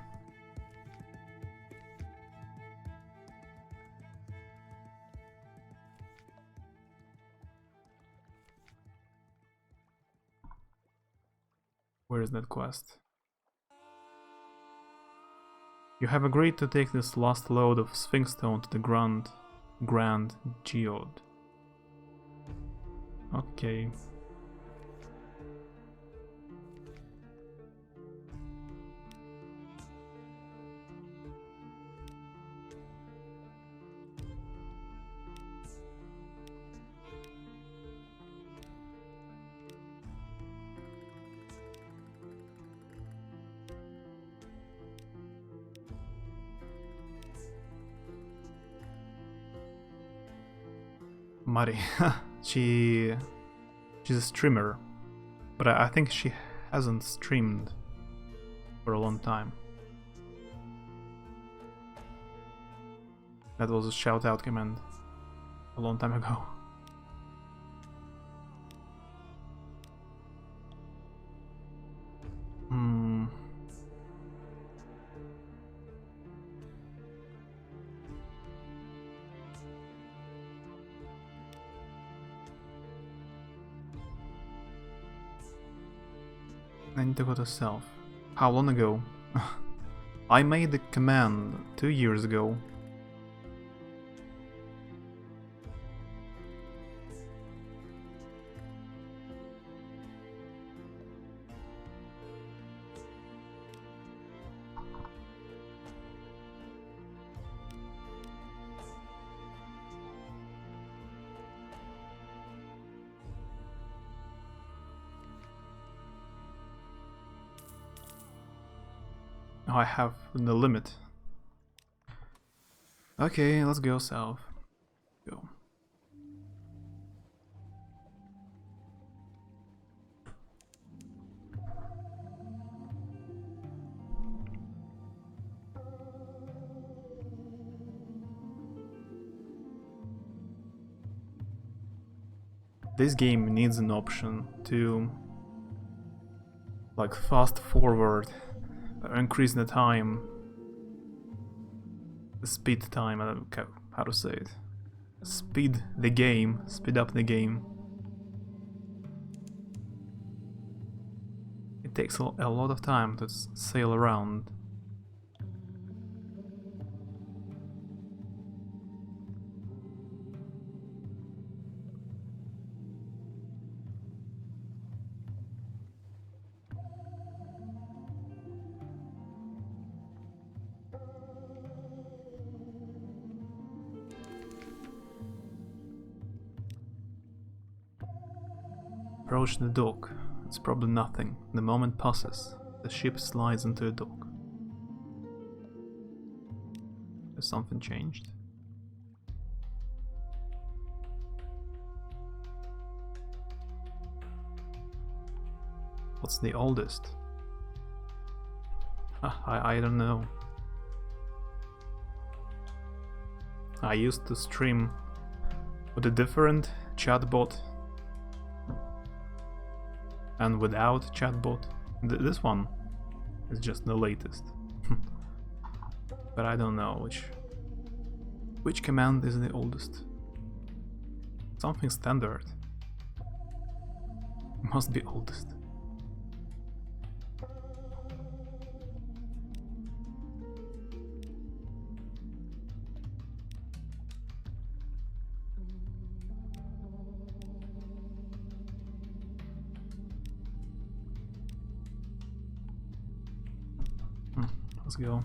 Speaker 1: Where is that quest? You have agreed to take this last load of Sphinx Stone to the Grand Geode. Okay. Mari, she's a streamer, but I think she hasn't streamed for a long time. That was a shout out command a long time ago. I need to go to self. How long ago? I made the command 2 years ago. I have the limit. Okay, let's go south. Go. This game needs an option to like fast forward, increase the time, the speed time, I don't know how to say it. Speed up the game. It takes a lot of time to sail around. Approach the dock. It's probably nothing. The moment passes. The ship slides into a dock. Has something changed? What's the oldest? I don't know. I used to stream with a different chatbot and without chatbot. This one is just the latest. But I don't know which command is the oldest. Something standard must be oldest. Let's go.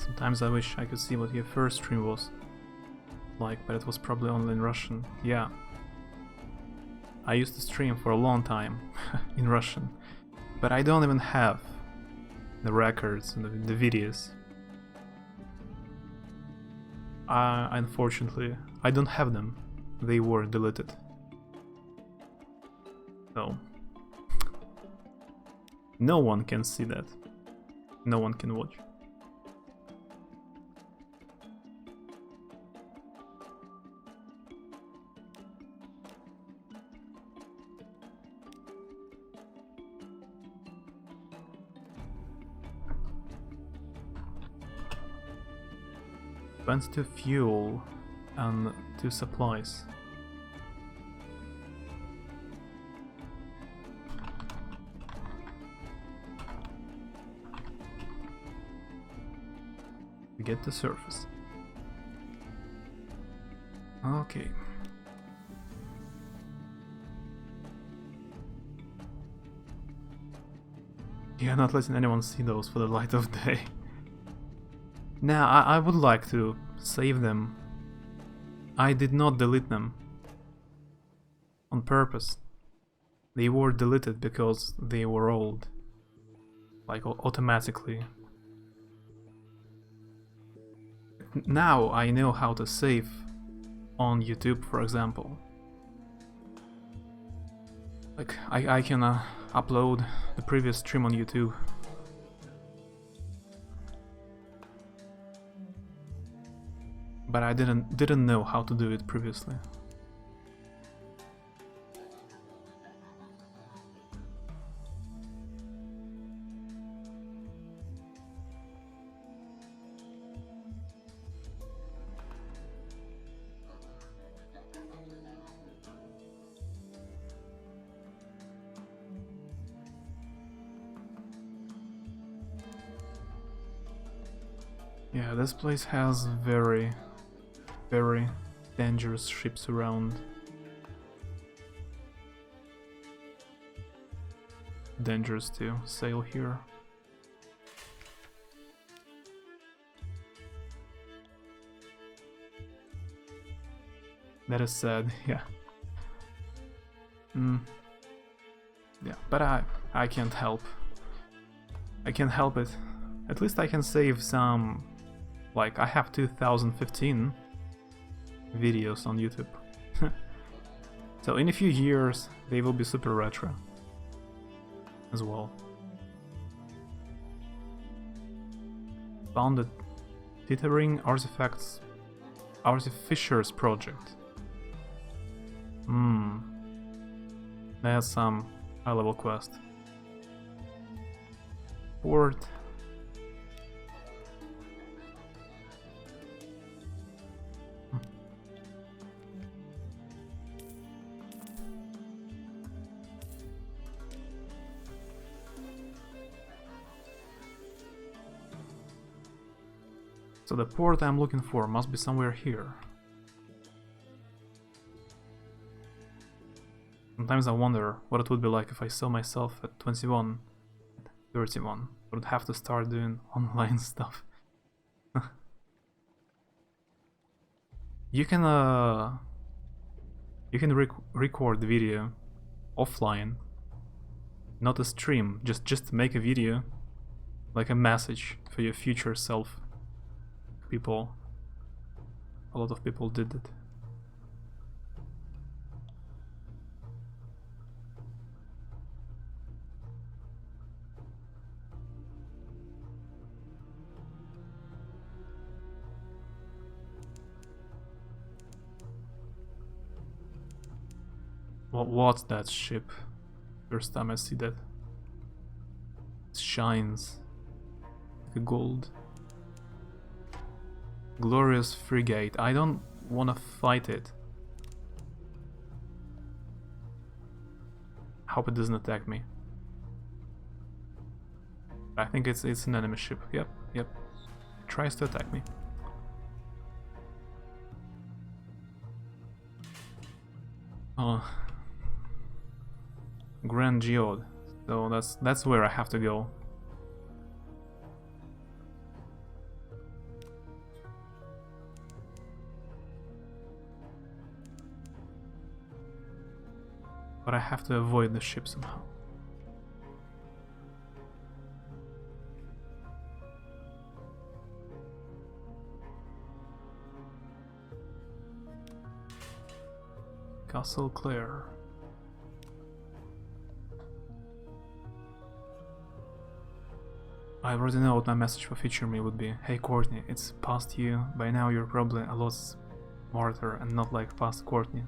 Speaker 1: Sometimes I wish I could see what your first stream was like, but it was probably only in Russian. Yeah. I used to stream for a long time in Russian, but I don't even have the records and the videos. Unfortunately, I don't have them. They were deleted. So, no one can see that. No one can watch. Spends to fuel and to supplies. To get the surface. Okay. You're not letting anyone see those for the light of day. Now, I would like to save them. I did not delete them on purpose. They were deleted because they were old. Like automatically. Now I know how to save on YouTube, for example. Like I can upload the previous stream on YouTube. But I didn't know how to do it previously. Yeah, this place has very dangerous ships around. Dangerous to sail here. That is sad, yeah. Yeah, but I can't help. I can't help it. At least I can save some. Like, I have 2015 videos on YouTube. So in a few years they will be super retro as well. Found the Tethering Artifacts Artificers project. That's some high level quest. Port. So the port I'm looking for must be somewhere here. Sometimes I wonder what it would be like if I saw myself at 21, 31. I would have to start doing online stuff. You can record the video offline, not a stream. Just make a video, like a message for your future self. A lot of people did it. What's that ship? First time I see that. It shines like a gold. Glorious frigate. I don't wanna fight it. Hope it doesn't attack me. I think it's an enemy ship. Yep. It tries to attack me. Oh. Grand Geode. So that's where I have to go. but I have to avoid the ship somehow. Castle Clare. I already know what my message for future me would be. Hey Courtney, it's past you. By now you're probably a lot smarter and not like past Courtney.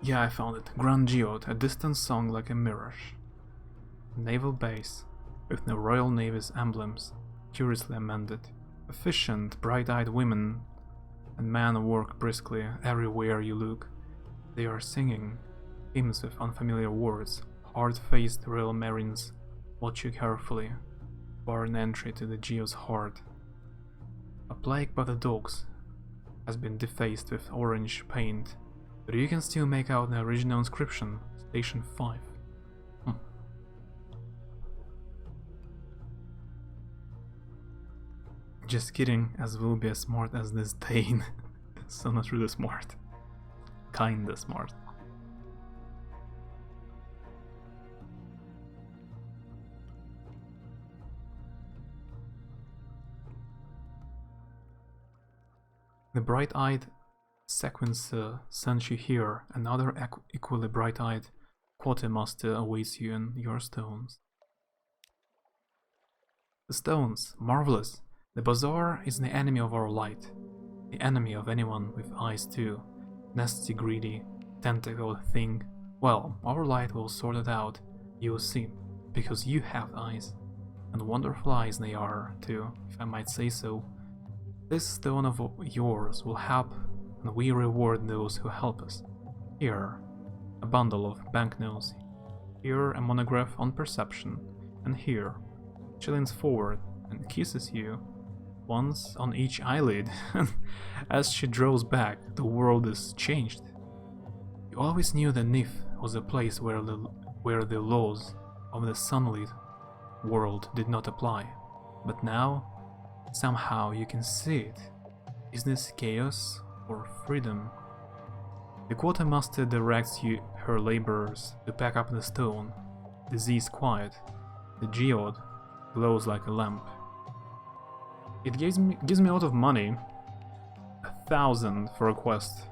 Speaker 1: Yeah, I found it. Grand Geode, a distant song like a mirage. Naval base, with no Royal Navy's emblems, curiously amended. Efficient, bright-eyed women and men work briskly everywhere you look. They are singing hymns with unfamiliar words. Hard-faced Royal Marines watch you carefully, bar an entry to the Geo's heart. A plague by the dogs has been defaced with orange paint, but you can still make out the original inscription, Station 5. Just kidding, as will be as smart as this Dane. So not really smart. Kinda smart. The bright-eyed sequencer sends you here. Another equally bright-eyed quartermaster awaits you in your stones. The stones, marvelous! The bazaar is the enemy of our light. The enemy of anyone with eyes too. Nasty, greedy, tentacled thing. Well, our light will sort it out. You will see. Because you have eyes. And wonderful eyes they are, too, if I might say so. This stone of yours will help, and we reward those who help us. Here, a bundle of banknotes. Here, a monograph on perception. And here, she leans forward and kisses you, once on each eyelid. As she draws back, the world is changed. You always knew that Nif was a place where the laws of the sunlit world did not apply. But now, somehow you can see it. Is this chaos or freedom? The quartermaster directs her laborers to pack up the stone. The Z is quiet. The geode glows like a lamp. It gives me a lot of money. 1,000 for a quest.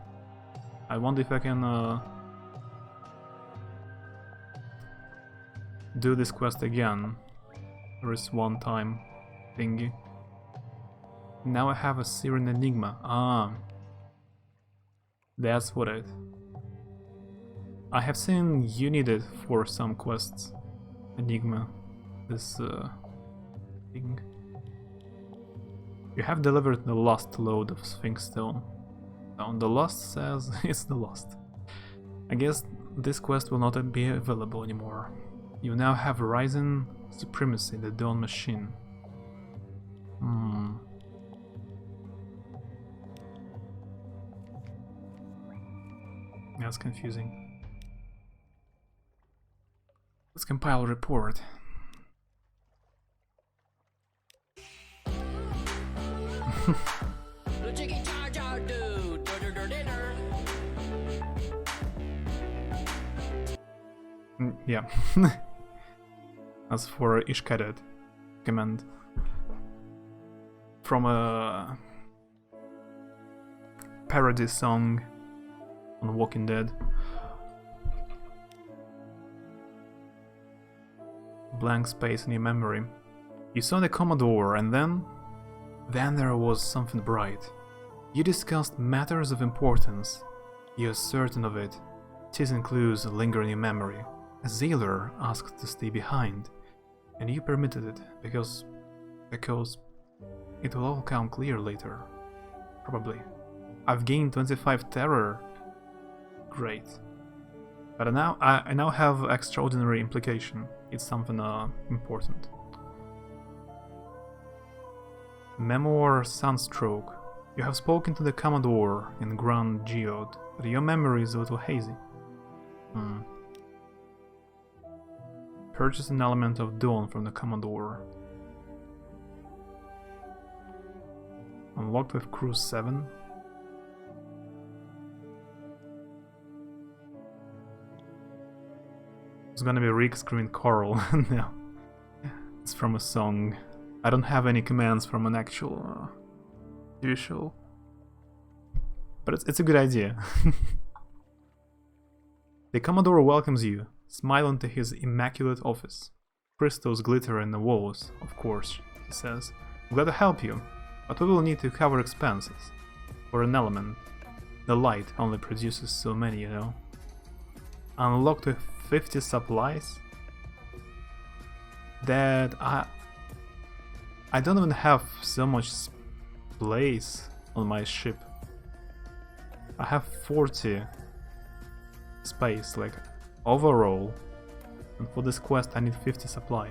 Speaker 1: I wonder if I can do this quest again. There is one time thingy. Now I have a Syrian Enigma. Ah, that's what it. I have seen you need it for some quests. Enigma. This thing. You have delivered the last load of Sphinx Stone. Now, the last says it's the last. I guess this quest will not be available anymore. You now have Ryzen Supremacy, the Dawn Machine. That's confusing. Let's compile a report. Yeah. As for Ishkadet command from a parody song on Walking Dead. Blank space in your memory. You saw the Commodore and then there was something bright. You discussed matters of importance. You're certain of it. Teasing clues linger in your memory. A sailor asked to stay behind, and you permitted it because it will all come clear later. Probably. I've gained 25 terror. Great. But I now have extraordinary implication. It's something important. Memoir Sunstroke. You have spoken to the Commodore in Grand Geode, but your memory is a little hazy. Purchase an element of dawn from the Commodore. Unlocked with Crew 7. It's gonna be Rick screaming Coral. No. It's from a song. I don't have any commands from an actual TV show. But it's a good idea. The Commodore welcomes you. Smile into his immaculate office. Crystals glitter in the walls, of course, he says. I'm glad to help you, but we will need to cover expenses. For an element, the light only produces so many, you know. Unlocked with 50 supplies? That I don't even have so much place on my ship. I have 40 space, like, overall. And for this quest I need 50 supply.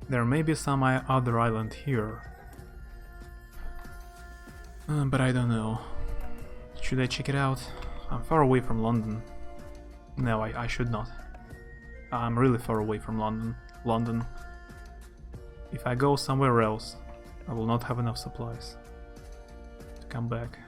Speaker 1: There may be some other island here. But I don't know. Should I check it out? I'm far away from London. No, I should not. I'm really far away from London. If I go somewhere else, I will not have enough supplies to come back.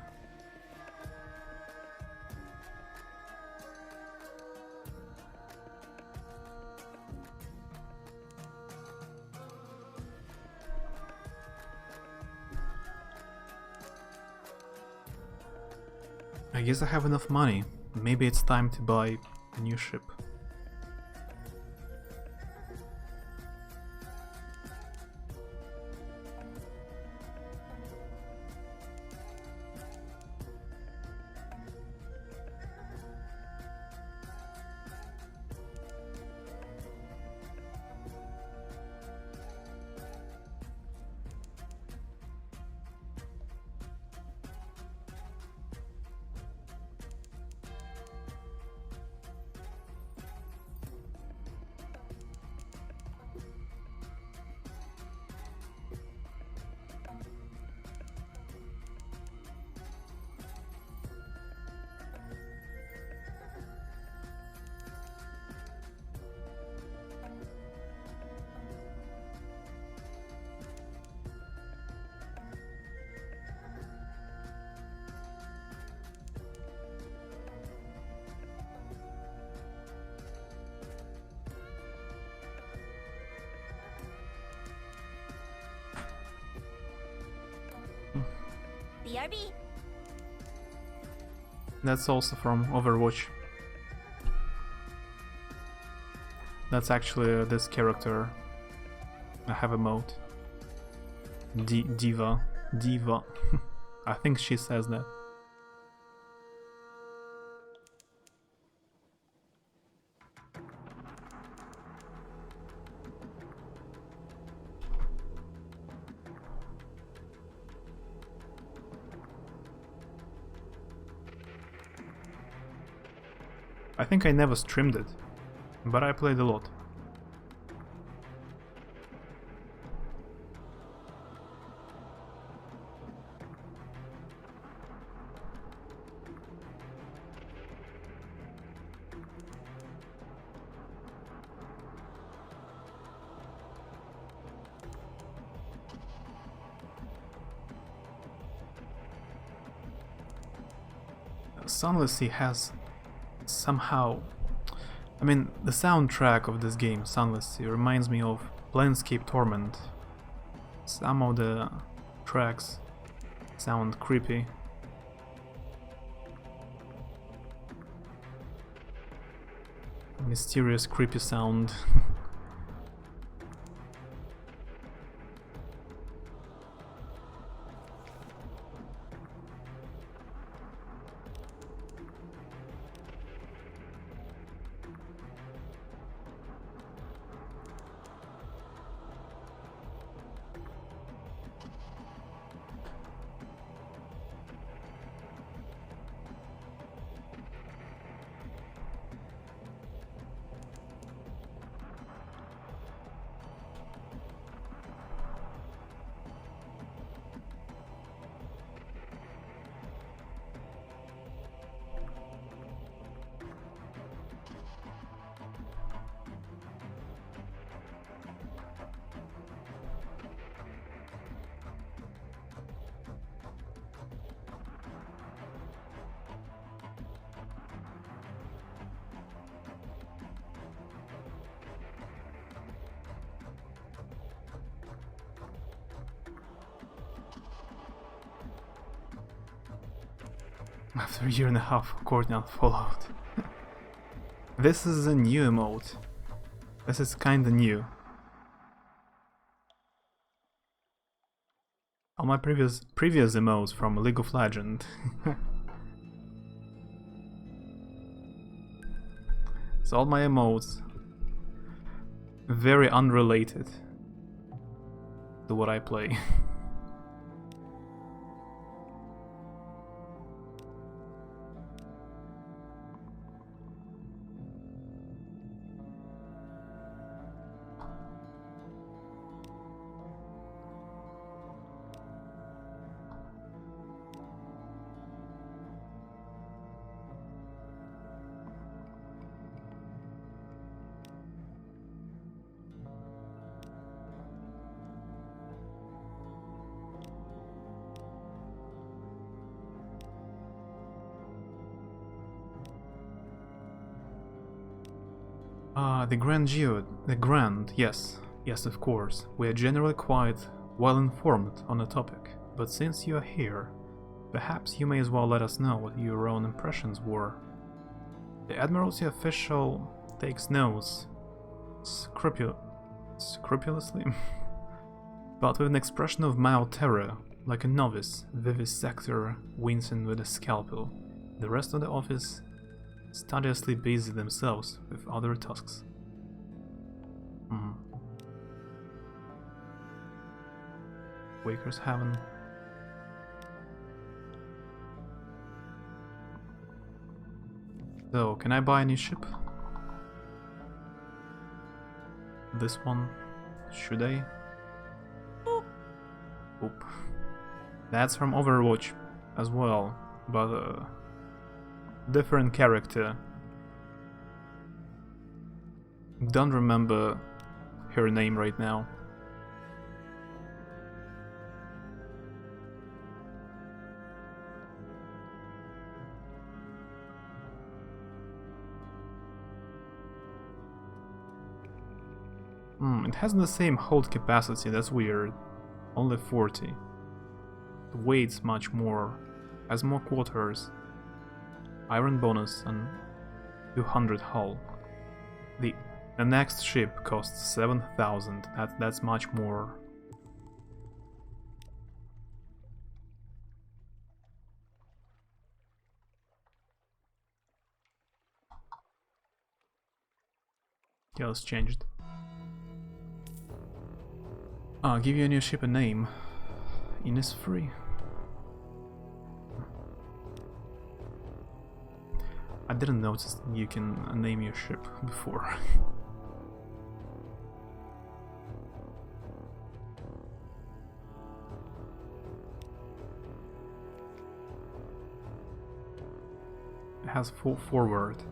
Speaker 1: I guess I have enough money. Maybe it's time to buy a new ship.
Speaker 3: BRB.
Speaker 1: That's also from Overwatch. That's actually this character. I have a mode. Diva. I think she says that. I think I never streamed it, but I played a lot. Sunless Sea has somehow... I mean, the soundtrack of this game, Sunless Sea, reminds me of Planescape Torment. Some of the tracks sound creepy. Mysterious, creepy sound. After a year and a half of coordinate fallout. This is a new emote. This is kinda new. All my previous emotes from League of Legends. So all my emotes very unrelated to what I play. The Grand, yes. Yes, of course. We are generally quite well informed on the topic, but since you are here, perhaps you may as well let us know what your own impressions were. The Admiralty official takes notes scrupulously, but with an expression of mild terror, like a novice vivisector wincing with a scalpel. The rest of the office studiously busy themselves with other tasks. Waker's Haven. So, can I buy a new ship? This one? Should I? Oop. That's from Overwatch as well, but different character. Don't remember her name right now. It has the same hold capacity, that's weird. Only 40. The weight's much more. Has more quarters. Iron bonus and 200 hull. The next ship costs 7,000. That's much more. Yeah, let's change it. Give your new ship a name. Innisfree. I didn't notice you can name your ship before. It has full forward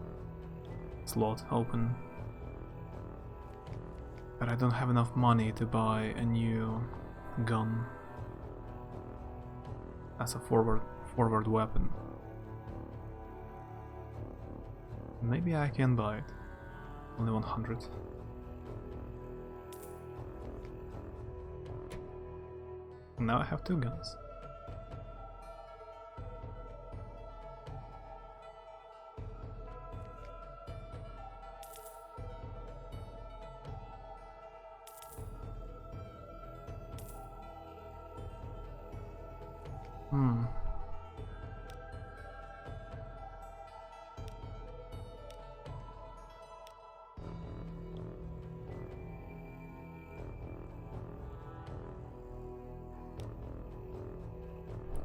Speaker 1: slot open. But I don't have enough money to buy a new gun as a forward weapon. Maybe I can buy it. Only 100. And now I have 2 guns.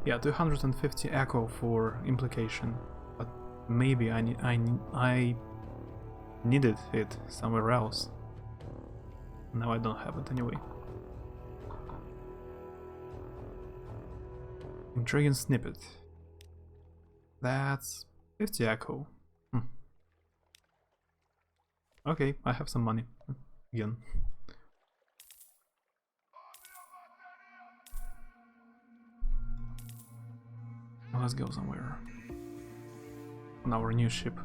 Speaker 1: Yeah, 250 echo for implication, but maybe I needed it somewhere else. Now I don't have it anyway. Intriguing snippet. That's 50 echo. Okay, I have some money again. Let's go somewhere. On our new ship.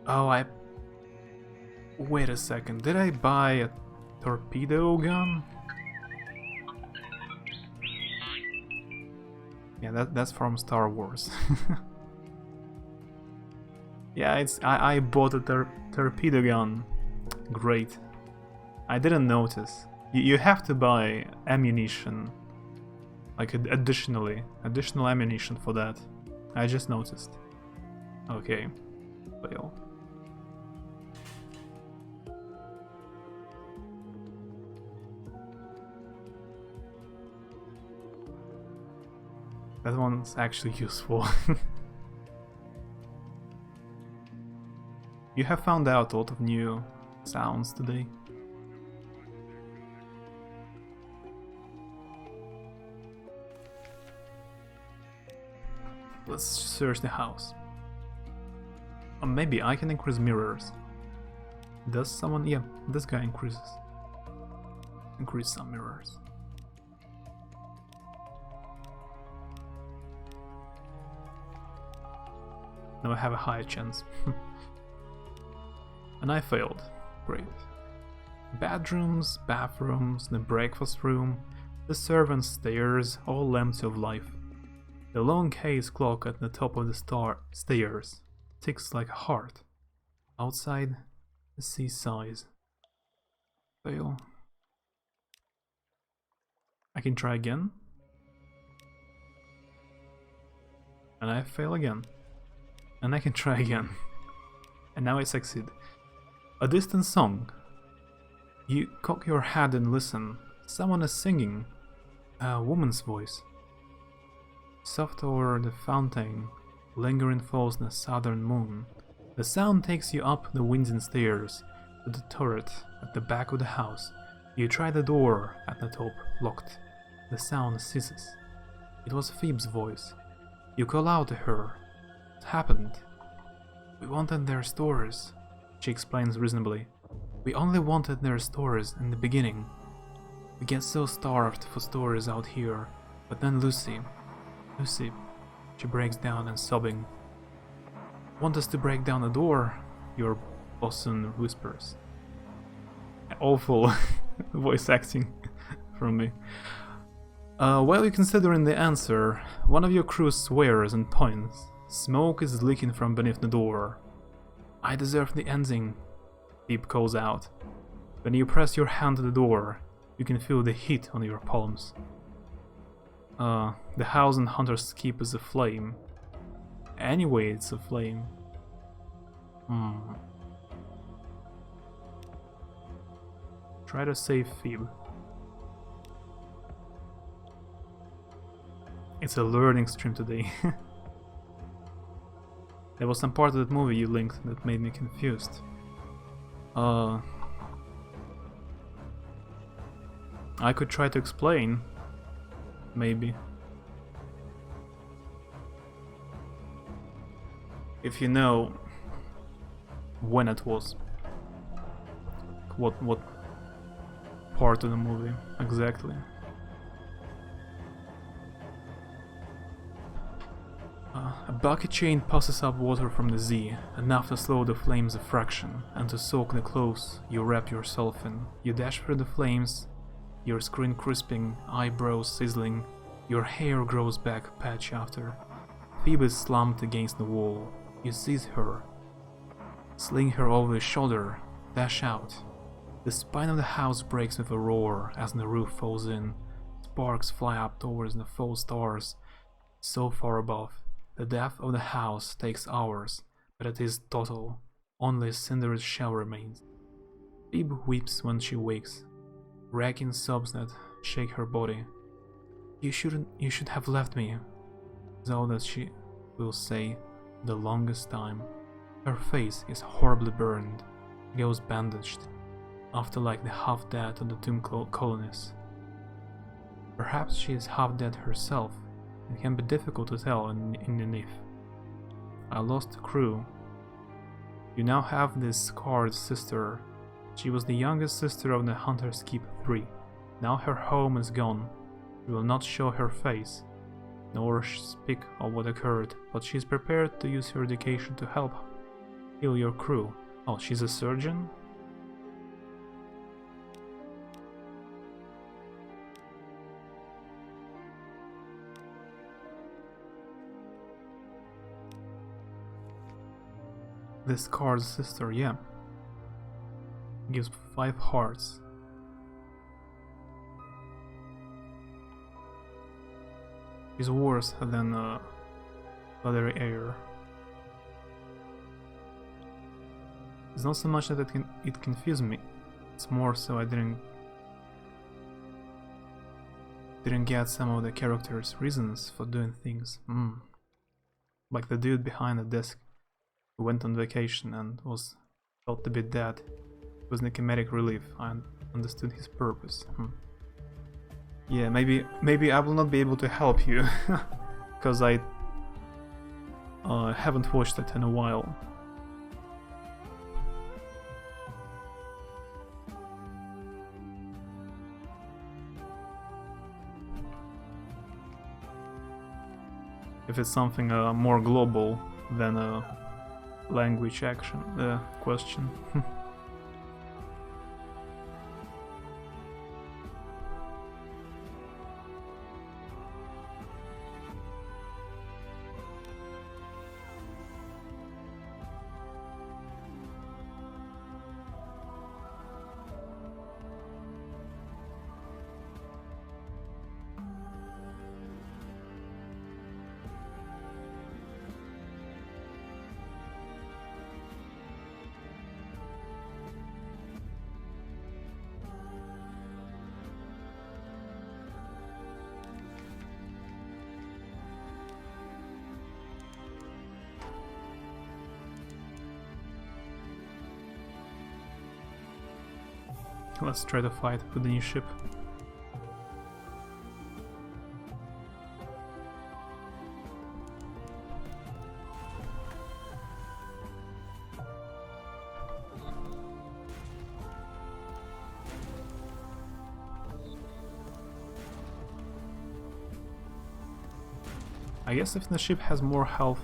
Speaker 1: Oh, wait a second. Did I buy Torpedo gun? Yeah, that's from Star Wars. Yeah, I bought a torpedo gun. Great. I didn't notice. You have to buy ammunition. Like additional ammunition for that. I just noticed. Okay. Fail. That one's actually useful. You have found out a lot of new sounds today. Let's search the house. Or maybe I can increase mirrors. Does someone... yeah, this guy increases. Increase some mirrors. Now I have a higher chance. And I failed. Great. Bedrooms, bathrooms, the breakfast room, the servants' stairs, all empty of life. The long case clock at the top of the stairs ticks like a heart. Outside, the sea sighs. Fail. I can try again. And I fail again. And I can try again. And now I succeed. A distant song. You cock your head and listen. Someone is singing. A woman's voice. Soft over the fountain, lingering falls the southern moon. The sound takes you up the winding stairs to the turret at the back of the house. You try the door at the top, locked. The sound ceases. It was Phoebe's voice. You call out to her. What happened? We wanted their stories, she explains reasonably. We only wanted their stories in the beginning. We get so starved for stories out here. But then Lucy, she breaks down and sobbing. Want us to break down the door? Your bosun whispers. Awful voice acting from me. While you're considering the answer, one of your crew swears and points. Smoke is leaking from beneath the door. I deserve the ending, Phoebe calls out. When you press your hand to the door, you can feel the heat on your palms. The house in Hunter's Keep is aflame. Anyway, it's aflame. Try to save Phoebe. It's a learning stream today. There was some part of that movie you linked that made me confused. I could try to explain. Maybe. If you know when it was. What part of the movie exactly. A bucket chain passes up water from the sea, enough to slow the flames a fraction, and to soak the clothes you wrap yourself in. You dash through the flames, your skin crisping, eyebrows sizzling, your hair grows back patch after. Phoebe is slumped against the wall. You seize her, sling her over the shoulder, dash out. The spine of the house breaks with a roar as the roof falls in. Sparks fly up towards the false stars, so far above. The death of the house takes hours, but it is total. Only a cindered shell remains. Phoebe weeps when she wakes, racking sobs that shake her body. You should have left me, is all that she will say the longest time. Her face is horribly burned, goes bandaged, after like the half-dead of the tomb colonists. Perhaps she is half-dead herself. It can be difficult to tell in an if. I lost the crew. You now have this scarred sister. She was the youngest sister of the Hunter's Keep 3. Now her home is gone. You will not show her face, nor speak of what occurred, but she is prepared to use her education to help heal your crew. Oh, she's a surgeon? This card's sister, yeah. Gives 5 hearts. Is worse than Leathery Air. It's not so much that it confused me. It's more so I didn't get some of the characters' reasons for doing things. Like the dude behind the desk who went on vacation and was thought to be dead. It was a comedic relief. I understood his purpose. Yeah, maybe I will not be able to help you, because I haven't watched it in a while. If it's something more global than a language question. Let's try to fight with the new ship. I guess if the ship has more health,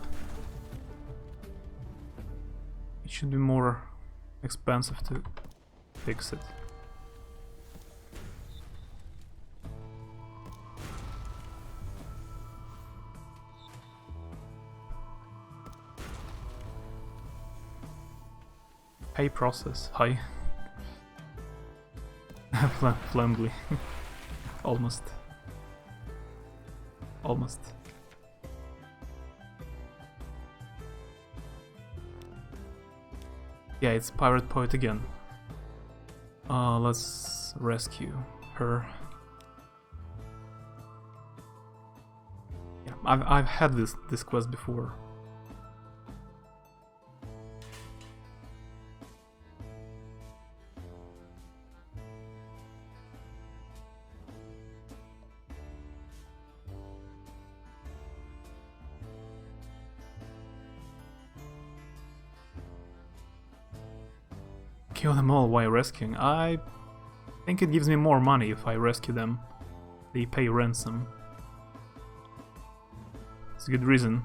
Speaker 1: it should be more expensive to fix it. Pay process, hi. Flambly. Almost. Yeah, it's Pirate Poet again. Let's rescue her. Yeah, I've had this quest before. Kill them all while rescuing. I think it gives me more money if I rescue them. They pay ransom. It's a good reason.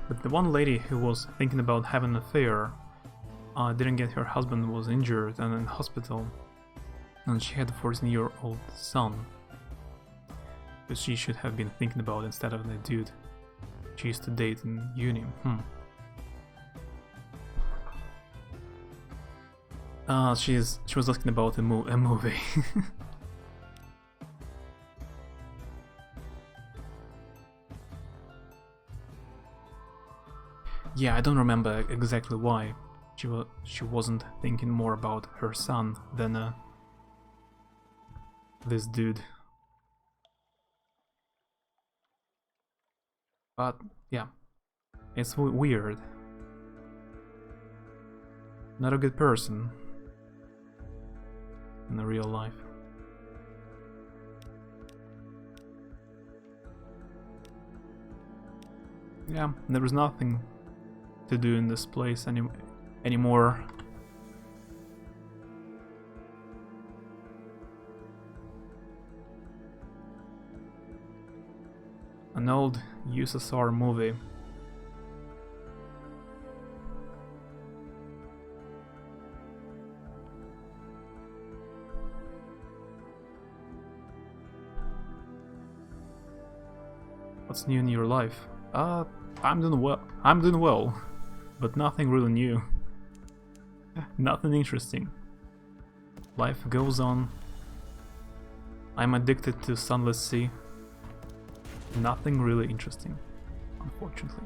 Speaker 1: But the one lady who was thinking about having an affair didn't get her husband was injured and in hospital, and she had a 14-year-old son, which she should have been thinking about instead of the dude she used to date in uni. She was asking about a movie. Yeah, I don't remember exactly why. She wasn't thinking more about her son than this dude. But yeah, it's weird. Not a good person in the real life. Yeah, there was nothing to do in this place anymore. An old USSR movie. What's new in your life? I'm doing well. I'm doing well, but nothing really new. Nothing interesting. Life goes on. I'm addicted to Sunless Sea. Nothing really interesting, unfortunately.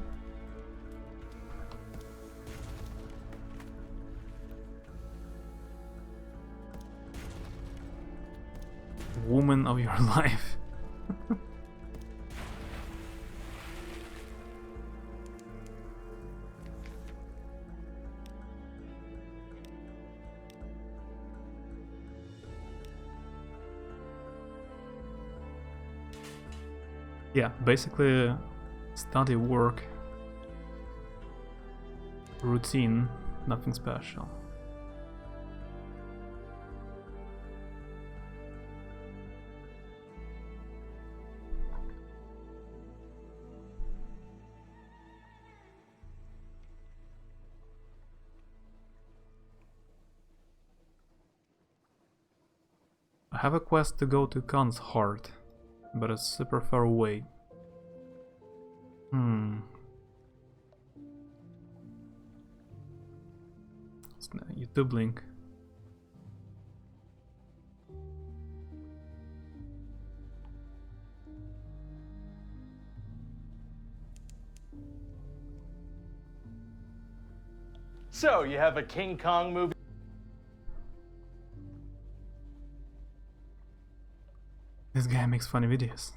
Speaker 1: Woman of your life. Yeah, basically study, work, routine, nothing special. I have a quest to go to Khan's Heart, but it's super far away. It's a YouTube link.
Speaker 3: So, you have a King Kong movie?
Speaker 1: This guy makes funny videos.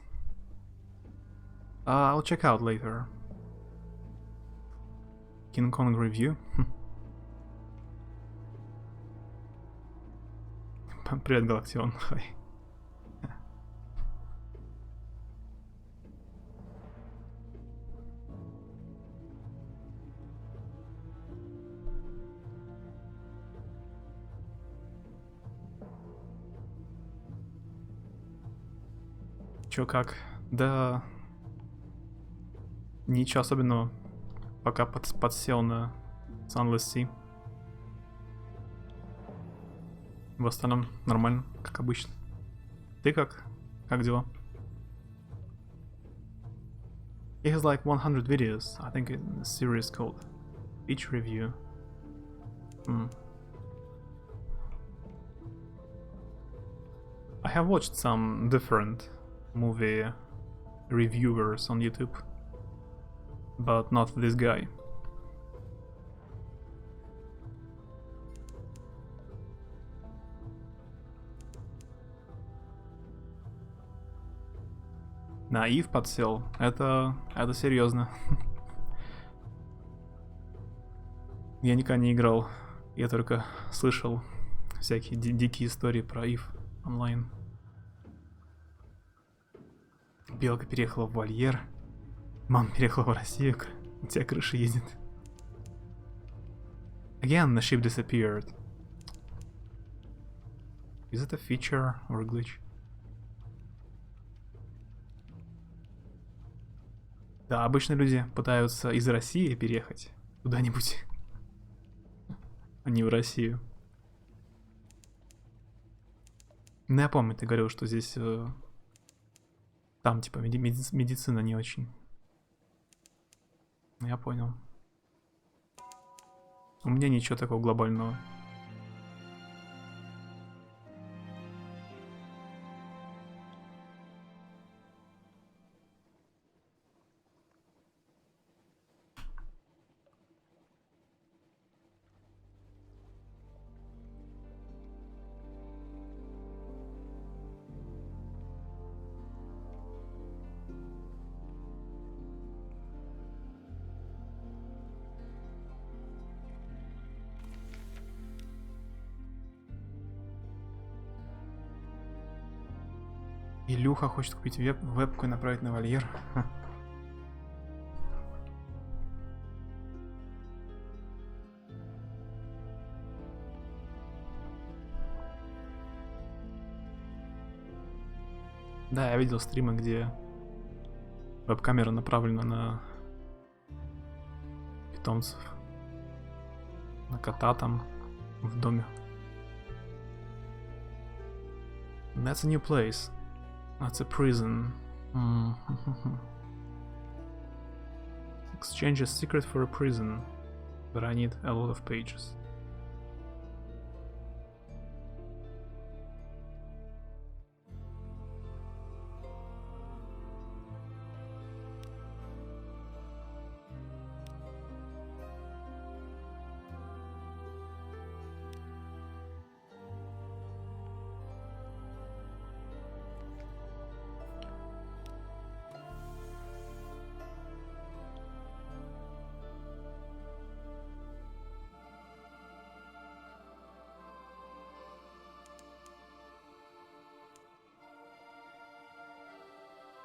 Speaker 1: I'll check out later. King Kong review? Привет, Галактион. Hi. Чё как? Да... Ничего особенного. Пока подсел на Sunless Sea. В остальном нормально, как обычно. Ты как? Как дела? He has like 100 videos, I think, in a series called Each Review. I have watched some different movie reviewers on YouTube, but not this guy. Наив подсел. Это серьезно. Я никогда не играл. Я только слышал всякие дикие истории про Ив онлайн. Белка переехала в вольер. Мама переехала в Россию. У тебя крыша едет. Again, the ship disappeared. Is it a feature or a glitch? Да, обычно люди пытаются из России переехать куда-нибудь, а не в Россию. Ну, я помню, ты говорил, что здесь... там, типа, медицина не очень. Я понял. У меня ничего такого глобального. Илюха хочет купить вебку и направить на вольер. Да, я видел стримы, где веб-камера направлена на питомцев. На кота там в доме. That's a new place. That's a prison. Exchange a secret for a prison, but I need a lot of pages.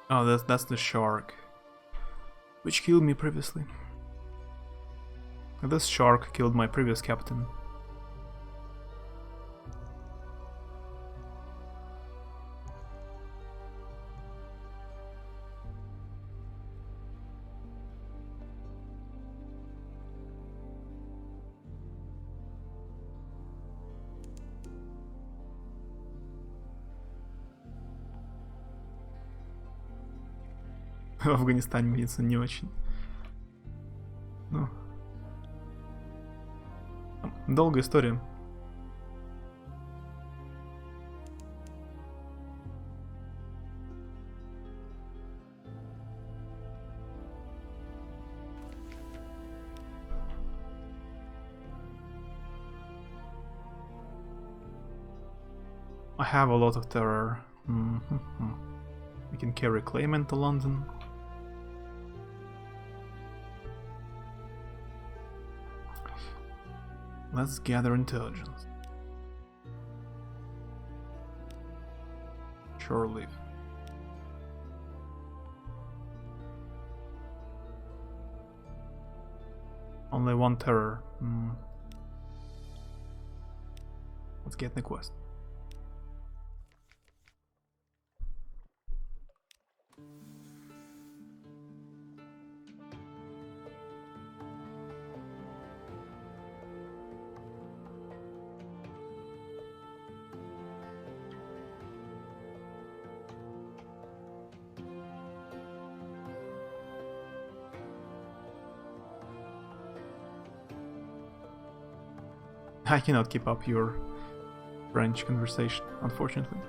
Speaker 1: Oh, that's the shark, which killed me previously. This shark killed my previous captain. В Афганистане медицина не очень. Ну. Долгая история. I have a lot of terror. We can carry claimant to London. Let's gather intelligence. Shore leave. Only one terror. Let's get the quest. I cannot keep up your French conversation, unfortunately.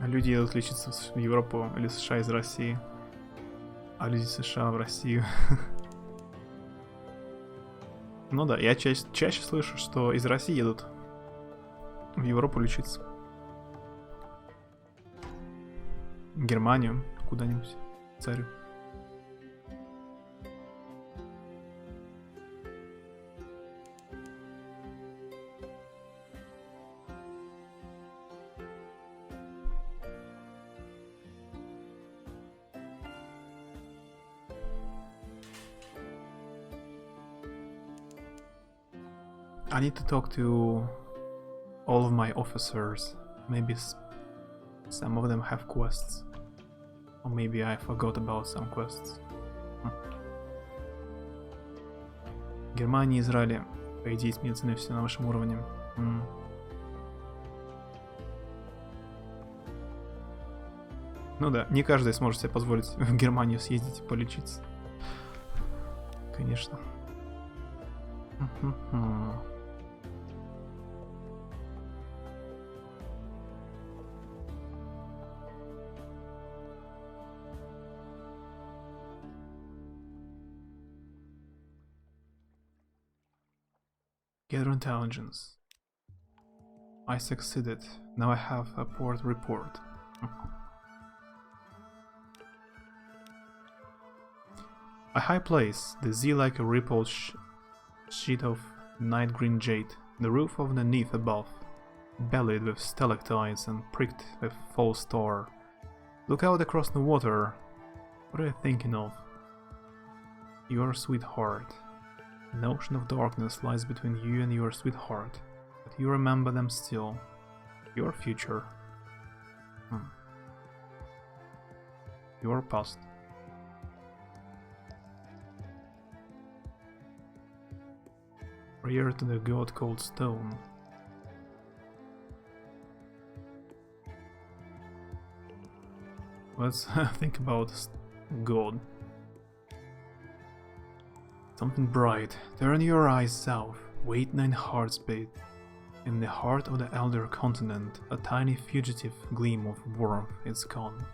Speaker 1: Люди едут лечиться в Европу или США из России, а люди из США в Россию. Ну да, я чаще слышу, что из России едут в Европу лечиться. В Германию, куда-нибудь, царю. I need to talk to all of my officers. Maybe some of them have quests. Or maybe I forgot about some quests. Германия и Израиль. По идее, с медициной все на вашем уровне. Ну да, не каждый сможет себе позволить в Германию съездить и полечиться. Конечно. Gather intelligence. I succeeded. Now I have a port report. A high place, the sea like a rippled sheet of night green jade, the roof of the Neath above, bellied with stalactites and pricked with false star. Look out across the water. What are you thinking of? Your sweetheart. An ocean of darkness lies between you and your sweetheart, but you remember them still. Your future. Your past. Prayer to the god called Stone. Let's think about God. Something bright. Turn your eyes south. Wait 9 hearts beat. In the heart of the elder continent, a tiny fugitive gleam of warmth is gone.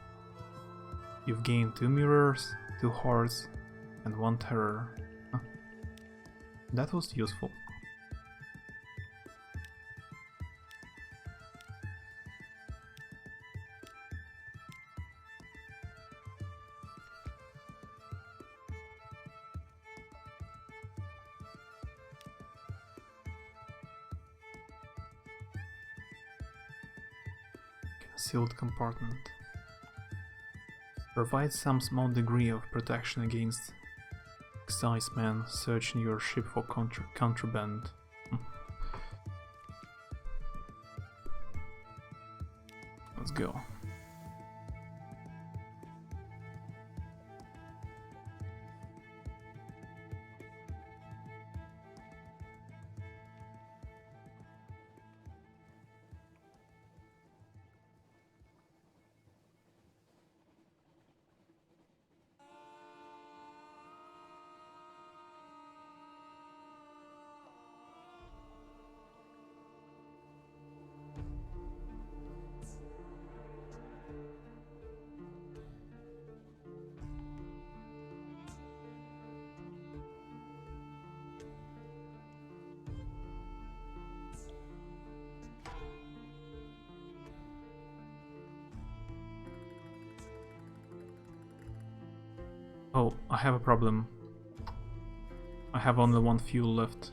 Speaker 1: You've gained 2 mirrors, 2 hearts, and 1 terror. Huh. That was useful. Sealed compartment. Provides some small degree of protection against excisemen searching your ship for contraband. Let's go. Oh, I have a problem. I have only 1 fuel left.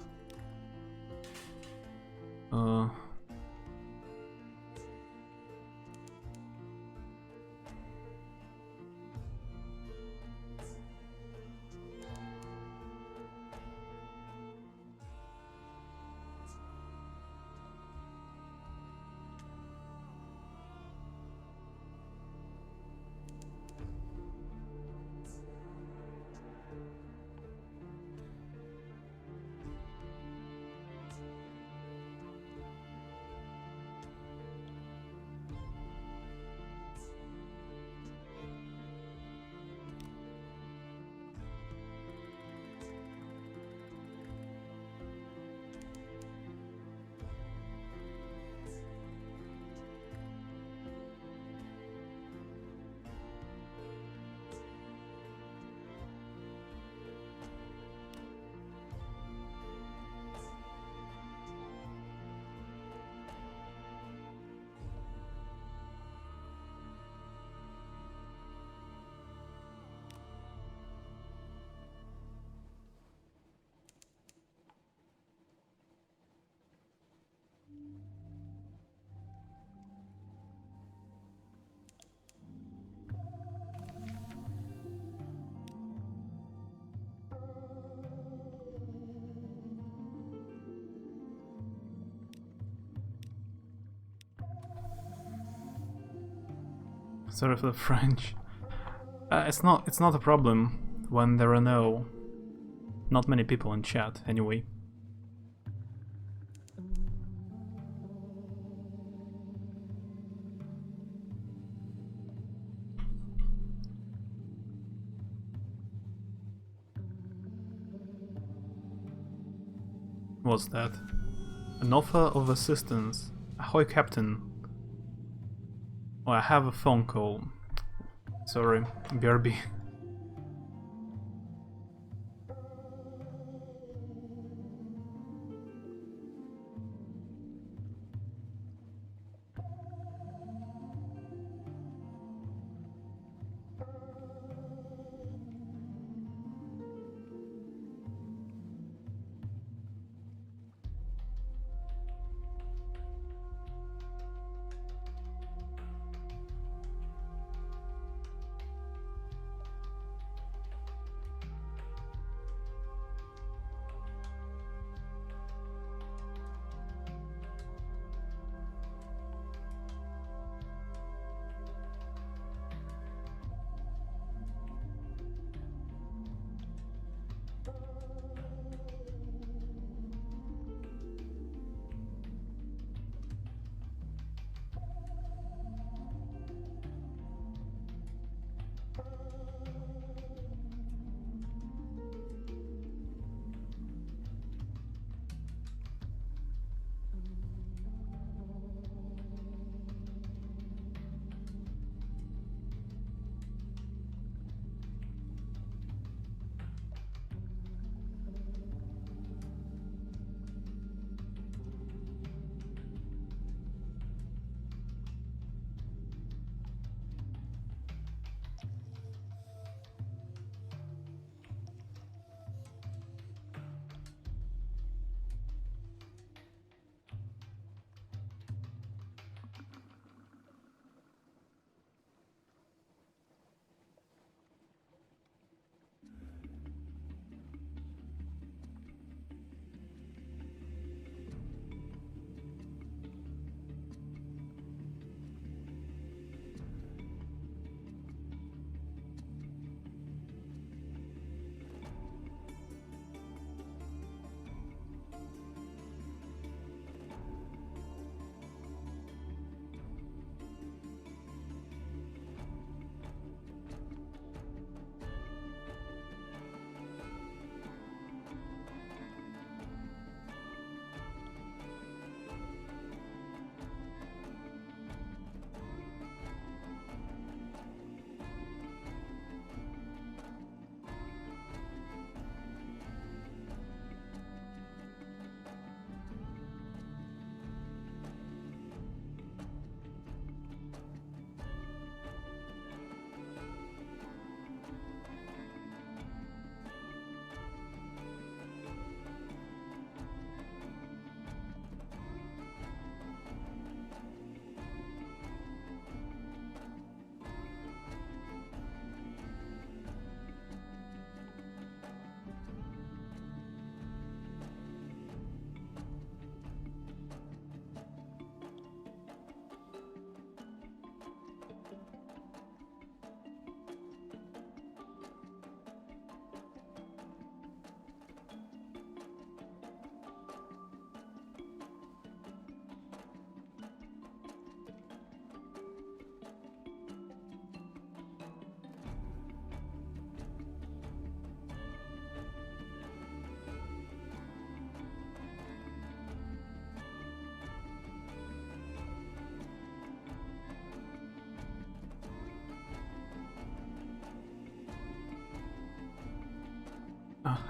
Speaker 1: Sorry for the French. It's not a problem when there are not many people in chat anyway. What's that? An offer of assistance. Ahoy, Captain. Oh, I have a phone call. Sorry, BRB.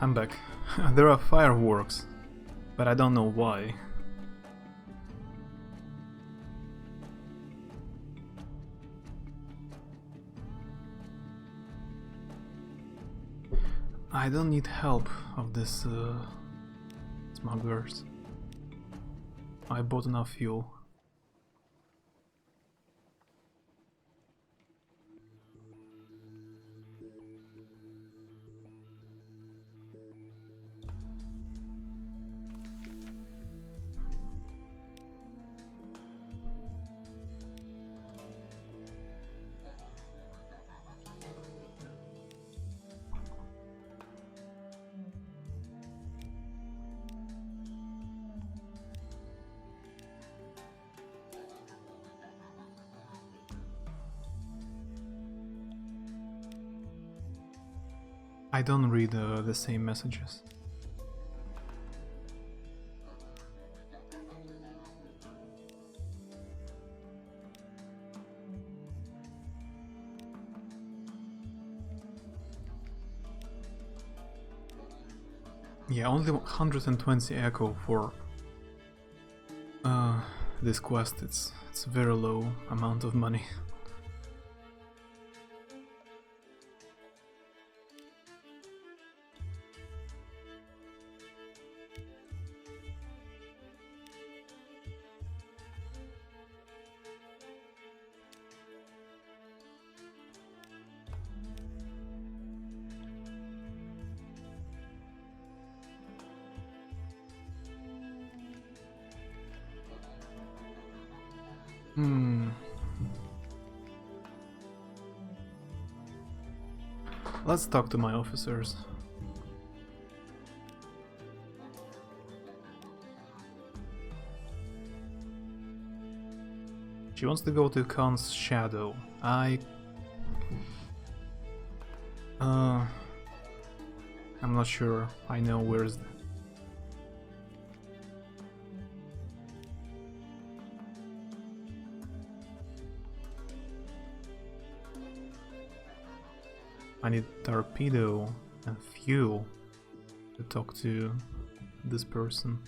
Speaker 1: I'm back. There are fireworks, but I don't know why. I don't need help of these smugglers. I bought enough fuel. I don't read the same messages. Yeah, only 120 echo for this quest. It's a very low amount of money. Let's talk to my officers. She wants to go to Khan's shadow. I'm not sure. I know where's the... I need torpedo and fuel to talk to this person.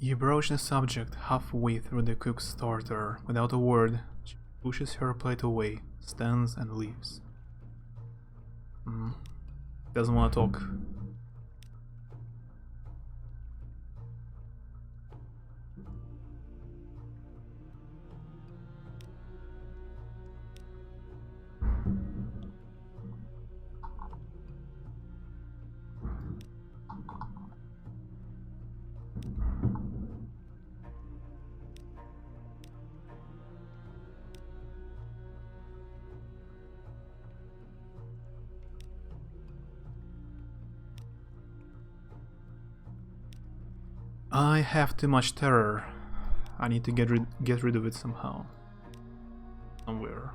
Speaker 1: You broach the subject halfway through the cook's starter. Without a word, she pushes her plate away, stands and leaves. Doesn't want to talk. I have too much terror. I need to get rid of it somehow. Somewhere.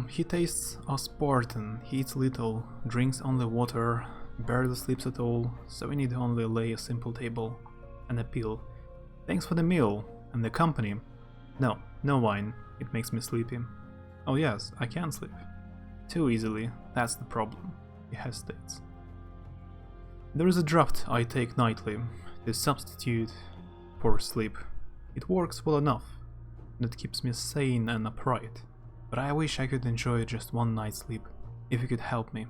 Speaker 1: He tastes a Spartan, he eats little, drinks only water, barely sleeps at all, so we need only lay a simple table and a pill. Thanks for the meal and the company. No, no wine, it makes me sleepy. Oh yes, I can sleep. Too easily, that's the problem. He hesitates. There is a draught I take nightly, to substitute for sleep. It works well enough, and it keeps me sane and upright. But but I wish I could enjoy just one night's sleep, if you could help me.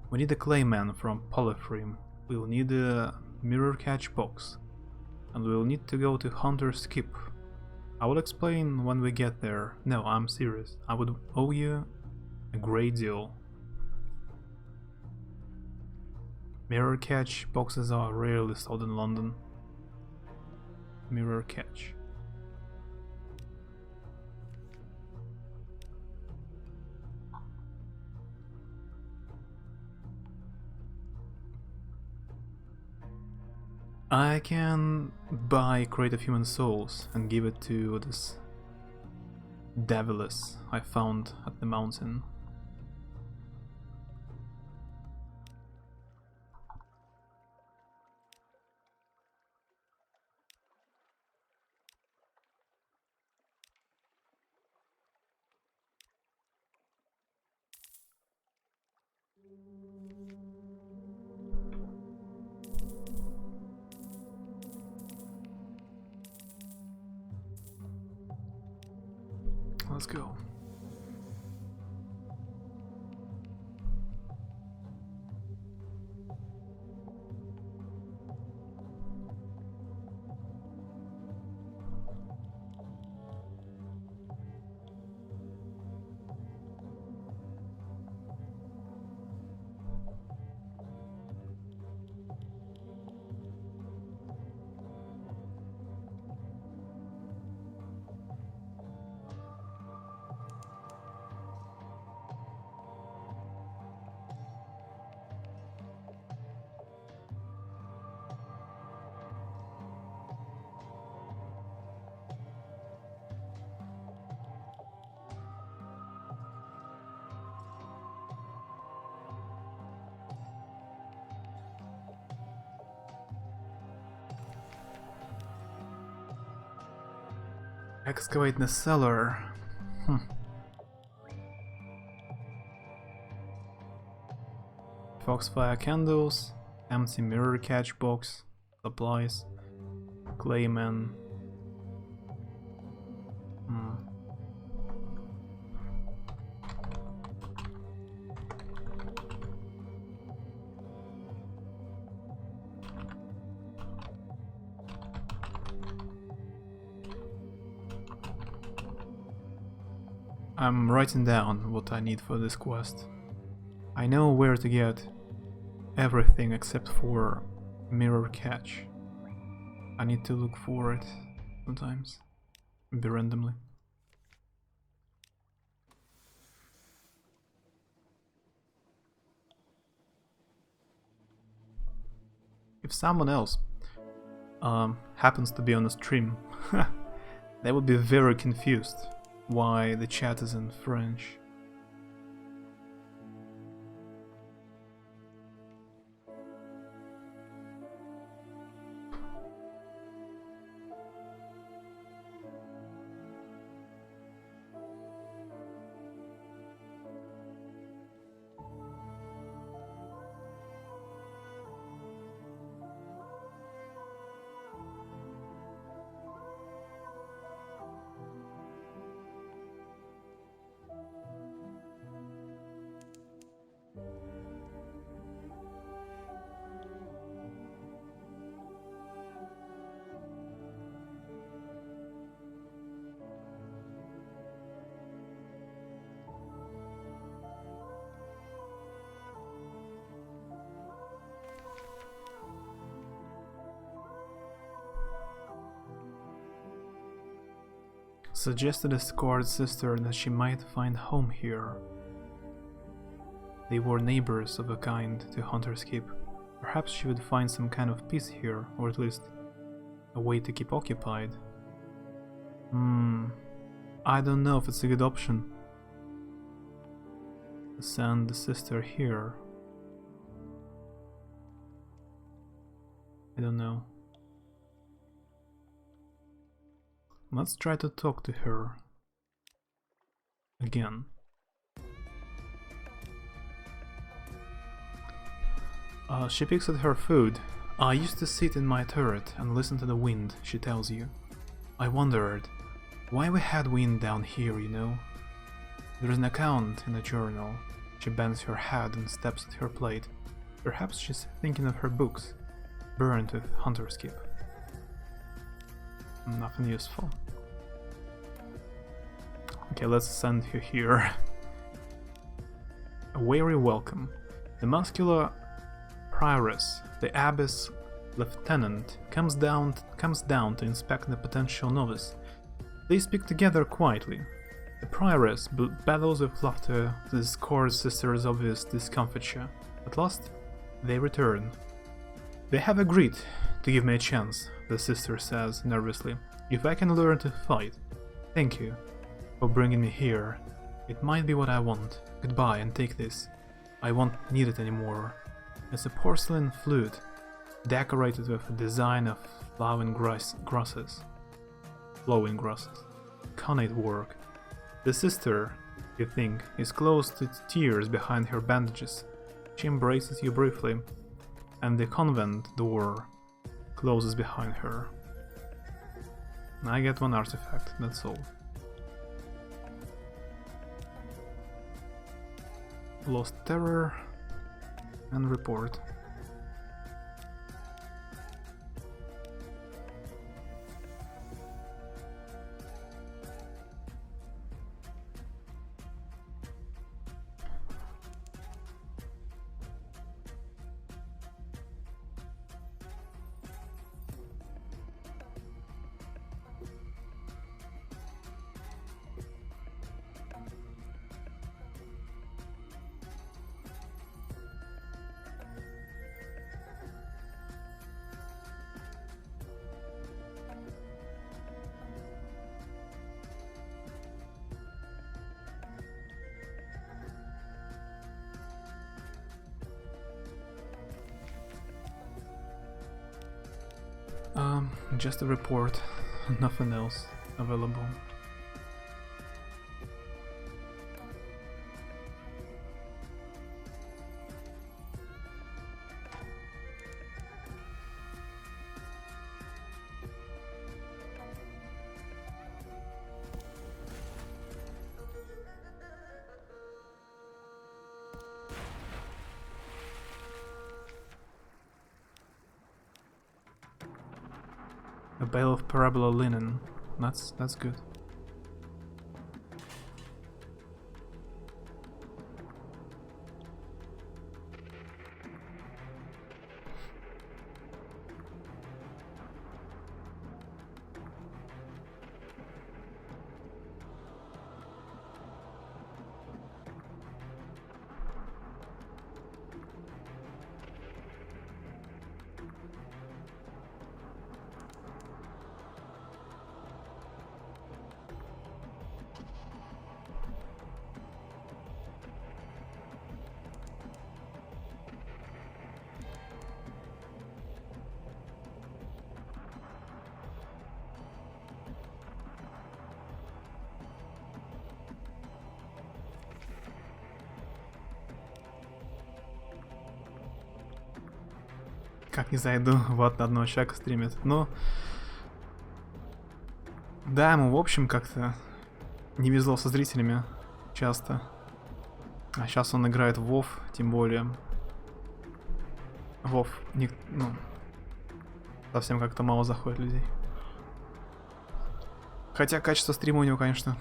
Speaker 1: We need a clayman from Polyphrim, we'll need a mirror catch box, and we'll need to go to Hunter's Keep. I will explain when we get there. No, I'm serious, I would owe you a great deal. Mirror catch boxes are rarely sold in London. Mirror catch. I can buy Crate of Human Souls and give it to this Devilis I found at the mountain. Let's go. Excavate in the cellar. Foxfire candles, empty mirror catch box, supplies, clayman. I'm writing down what I need for this quest. I know where to get everything except for mirror catch. I need to look for it sometimes, maybe randomly. If someone else happens to be on a stream, they would be very confused why the chat is in French. Suggested a scarred sister that she might find home here. They were neighbors of a kind to Hunter's Keep. Perhaps she would find some kind of peace here, or at least a way to keep occupied. I don't know if it's a good option to send the sister here. I don't know. Let's try to talk to her again. She picks at her food. I used to sit in my turret and listen to the wind, she tells you. I wondered why we had wind down here, you know? There is an account in the journal. She bends her head and steps at her plate. Perhaps she's thinking of her books, burned with hunter's keep. Nothing useful. Okay, let's send her here. A wary welcome. The muscular prioress, the abbess lieutenant, comes down to inspect the potential novice. They speak together quietly. The prioress bellows with laughter to discord sister's obvious discomfiture. At last, they return. They have agreed to give me a chance, the sister says nervously, if I can learn to fight. Thank you for bringing me here. It might be what I want. Goodbye, and take this. I won't need it anymore. It's a porcelain flute, decorated with a design of flowing grasses. Connate work. The sister, you think, is close to tears behind her bandages. She embraces you briefly, and the convent door closes behind her. I get one artifact, that's all. Lost terror and report. Just a report, nothing else available. A bale of parabola linen. That's good. Как не зайду, вот на одного человека стримит. Ну, да, ему в общем как-то не везло со зрителями часто. А сейчас он играет в WoW, тем более. WoW, ну, совсем как-то мало заходит людей. Хотя качество стрима у него, конечно,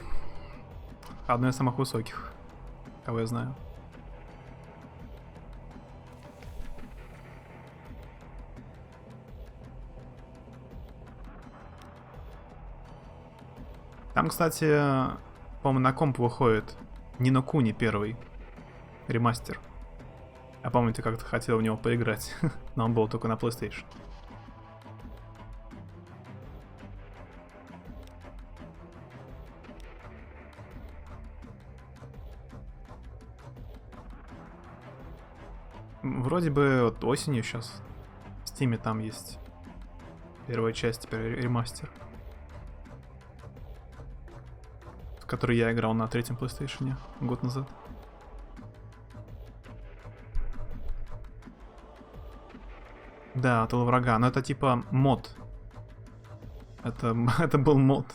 Speaker 1: одно из самых высоких, кого я знаю. Там, кстати, по-моему, на комп выходит Ни но Куни первый ремастер. Я помните, как-то хотел в него поиграть, но он был только на PlayStation. Вроде бы вот осенью сейчас в Steam там есть первая часть, теперь ремастер, в который я играл на третьем PlayStation год назад. Да, тыл врага, но это типа мод. Это был мод,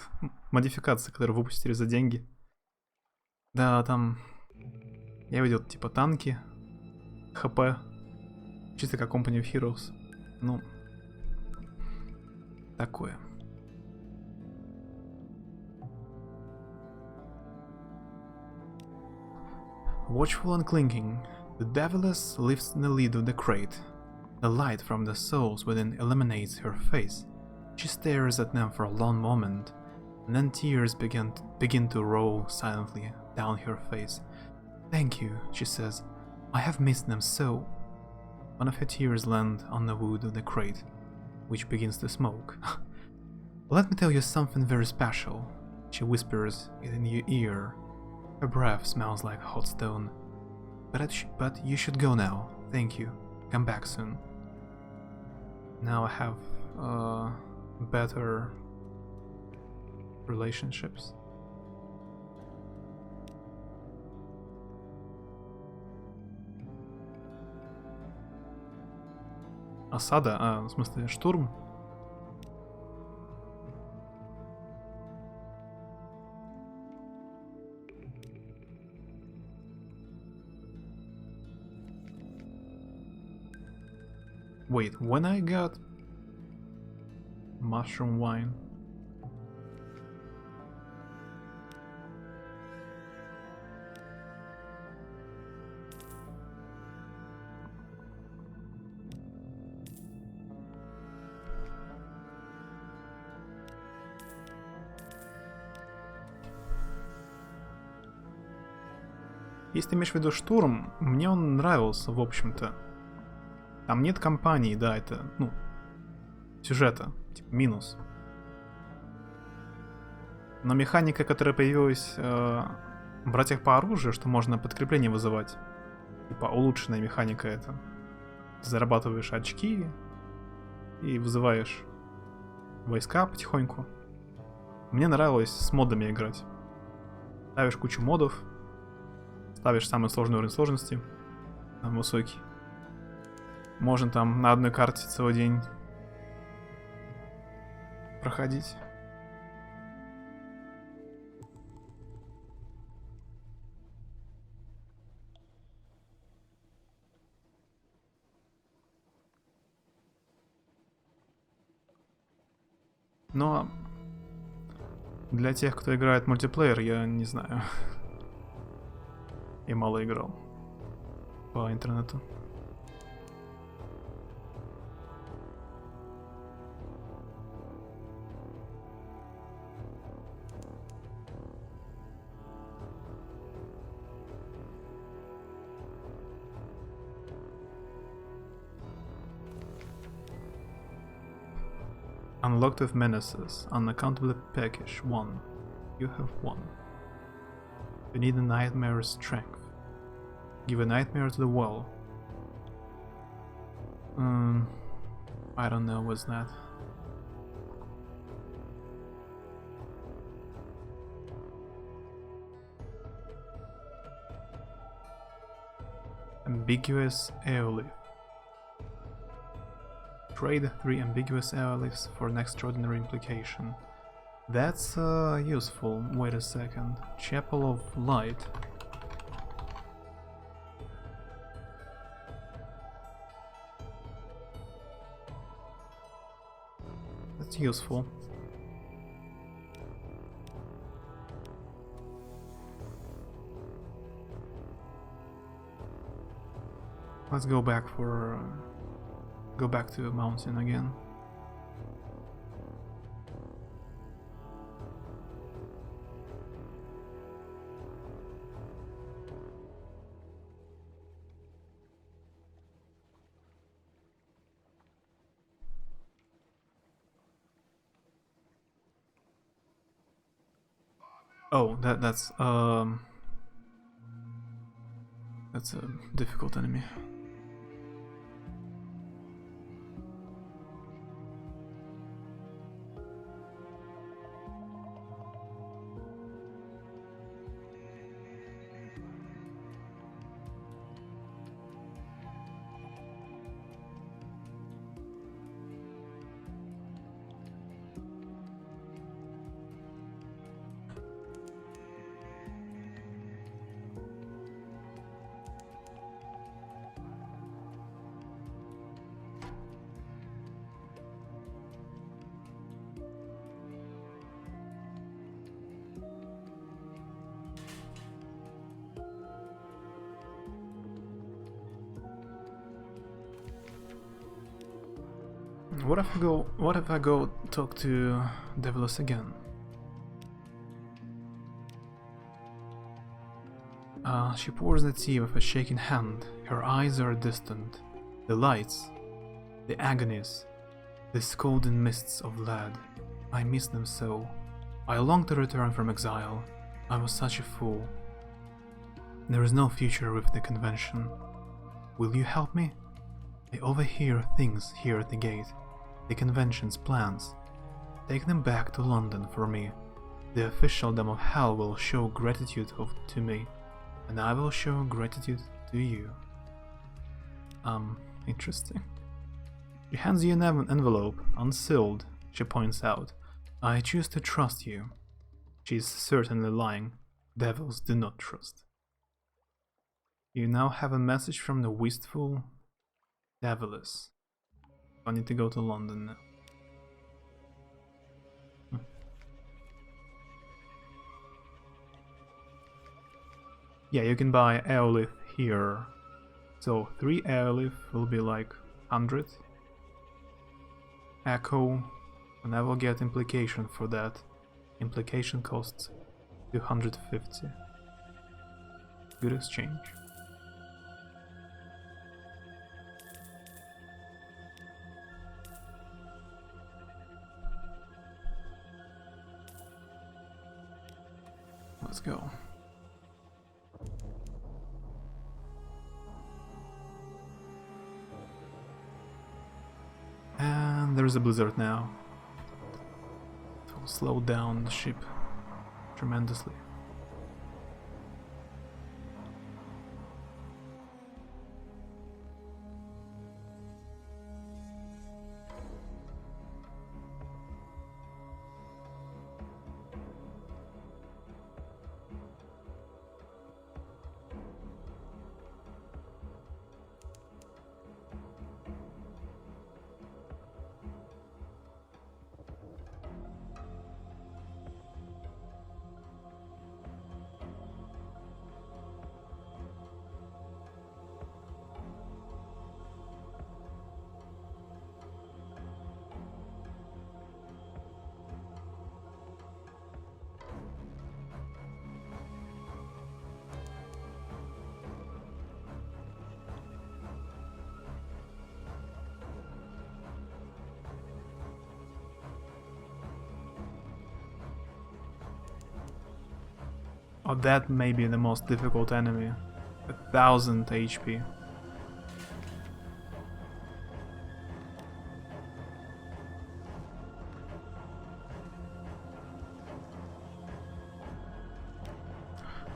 Speaker 1: модификация, которую выпустили за деньги. Да, там я видел типа танки, ХП, чисто как Company of Heroes. Ну, такое. Watchful and clinking, the Deviless lifts the lid of the crate. The light from the souls within illuminates her face. She stares at them for a long moment, and then tears begin to roll silently down her face. Thank you, she says. I have missed them so. One of her tears land on the wood of the crate, which begins to smoke. Let me tell you something very special, she whispers in your ear. Her breath smells like hot stone. But you should go now. Thank you. Come back soon. Now I have better relationships. Осада? В смысле штурм? Wait, when I got mushroom wine? Если ты имеешь в виду штурм, мне он нравился, в общем-то. Там нет компании, да, это, ну, сюжета, типа, минус. Но механика, которая появилась в «Братьях по оружию», что можно подкрепление вызывать, типа, улучшенная механика это. Ты зарабатываешь очки и вызываешь войска потихоньку. Мне нравилось с модами играть. Ставишь кучу модов, ставишь самый сложный уровень сложности, там высокий. Можно там на одной карте целый день проходить. Но для тех, кто играет в мультиплеер, я не знаю. Я мало играл по интернету. Unlocked with menaces, unaccountable package 1. You have won. You need a nightmare's strength. Give a nightmare to the well. I don't know what's that. Ambiguous airlift. Trade 3 ambiguous airlifts for an extraordinary implication. That's useful. Wait a second. Chapel of Light. That's useful. Let's go back for go back to the mountain again. Oh, that's a difficult enemy. What if I go talk to Devilus again? She pours the tea with a shaking hand. Her eyes are distant. The lights, the agonies, the scalding mists of lead. I miss them so. I long to return from exile. I was such a fool. There is no future with the convention. Will you help me? I overhear things here at the gate. The convention's plans. Take them back to London for me. The officialdom of hell will show gratitude to me, and I will show gratitude to you. Interesting. She hands you an envelope, unsealed, she points out. I choose to trust you. She is certainly lying. Devils do not trust. You now have a message from the wistful Devilus. I need to go to London now. Yeah, you can buy Aerolith here. So 3 Aerolith will be like 100. Echo, and I will get implication for that. Implication costs 250. Good exchange. Let's go. And there's a blizzard now. It will slow down the ship tremendously. Oh, that may be the most difficult enemy. 1000 HP.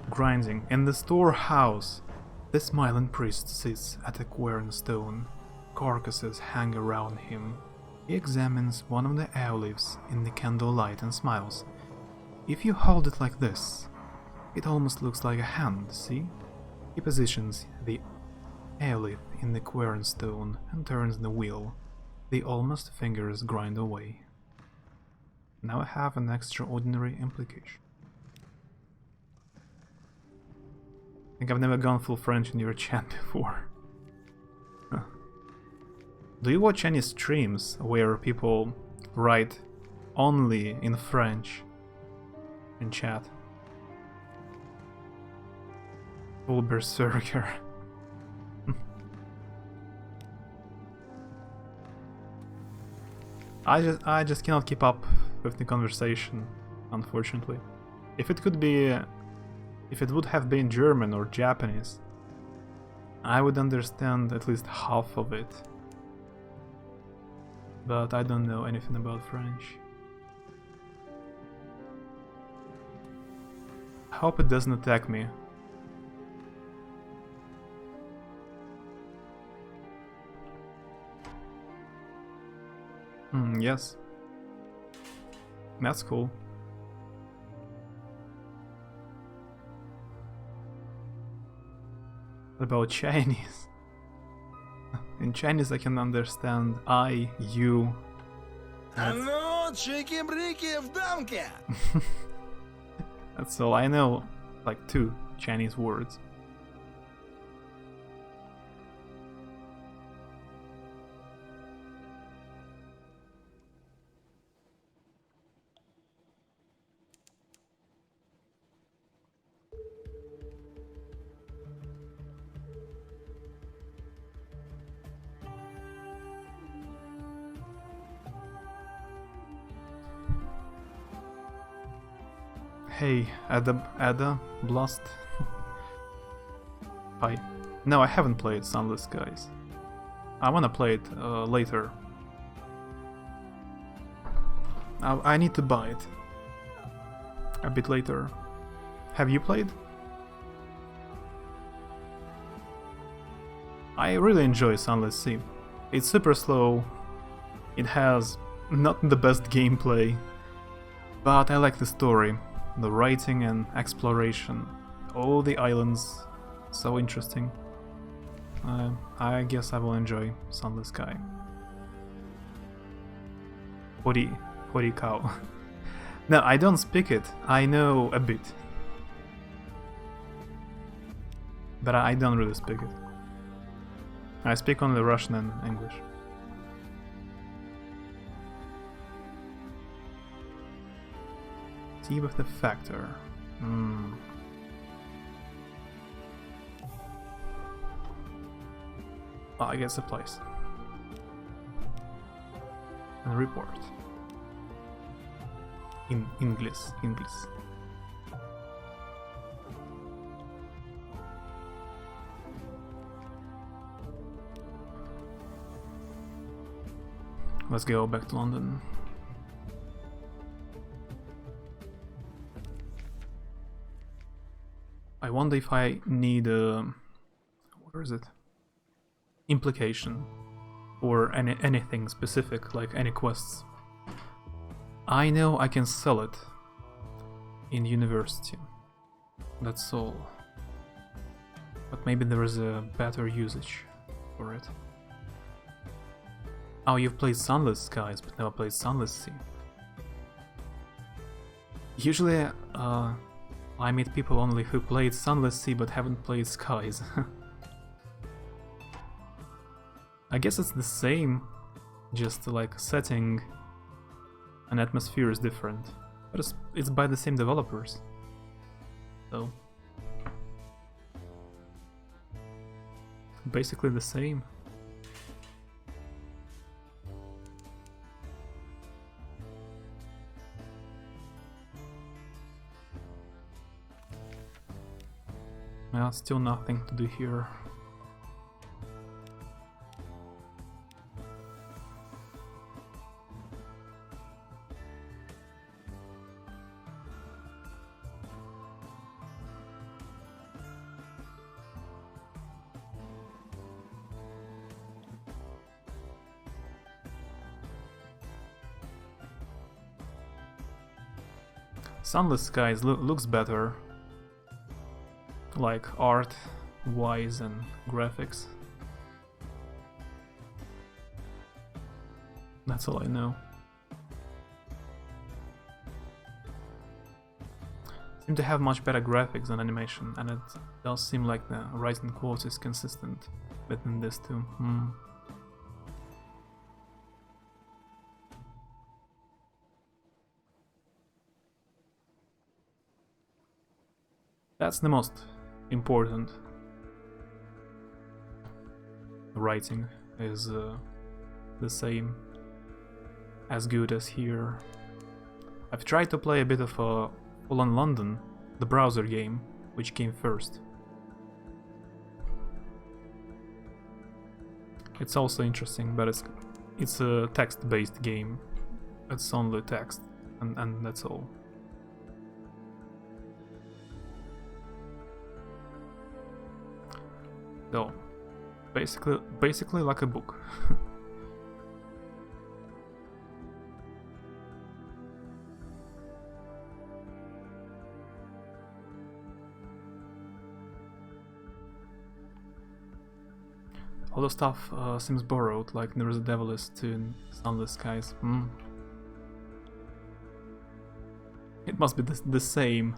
Speaker 1: Grinding. In the storehouse, the smiling priest sits at a quern stone. Carcasses hang around him. He examines one of the airleaves in the candlelight and smiles. If you hold it like this, it almost looks like a hand, see? He positions the airleaf in the quern stone and turns the wheel. The almost fingers grind away. Now I have an extraordinary implication. I think I've never gone full French in your chat before. Huh. Do you watch any streams where people write only in French in chat? Full berserker. I just cannot keep up with the conversation, unfortunately. If it would have been German or Japanese, I would understand at least half of it. But I don't know anything about French. I hope it doesn't attack me. Yes. That's cool. What about Chinese? In Chinese I can understand I, you.
Speaker 2: Ну, чики-брики в дамке!
Speaker 1: That's all I know. Like 2 Chinese words. Hey, Ada, Blast. Hi. No, I haven't played Sunless Skies. I wanna play it later. I need to buy it a bit later. Have you played? I really enjoy Sunless Sea. It's super slow, it has not the best gameplay, but I like the story, the writing and exploration. All the islands, so interesting. I guess I will enjoy Sunless Sky. Hori cow. No, I don't speak it, I know a bit. But I don't really speak it. I speak only Russian and English. Tea with the factor. Oh, I guess a place. And report. In English. Let's go back to London. I wonder if I need where is it? Implication or anything specific, like any quests. I know I can sell it in university. That's all. But maybe there is a better usage for it. Oh, you've played Sunless Skies, but never played Sunless Sea. Usually, I meet people only who played Sunless Sea but haven't played Skies. I guess it's the same, just like setting and atmosphere is different. But it's by the same developers. So... basically the same. Yeah, still nothing to do here. Sunless Skies looks better. Like art wise and graphics. That's all I know. Seem to have much better graphics and animation, and it does seem like the writing quality is consistent within this too. That's the most important. The writing is the same, as good as here. I've tried to play a bit of Fallen London, the browser game, which came first. It's also interesting, but it's a text-based game. It's only text, and that's all. So, basically like a book. All the stuff seems borrowed, like there is a Devilist in Sunless Skies. It must be the same.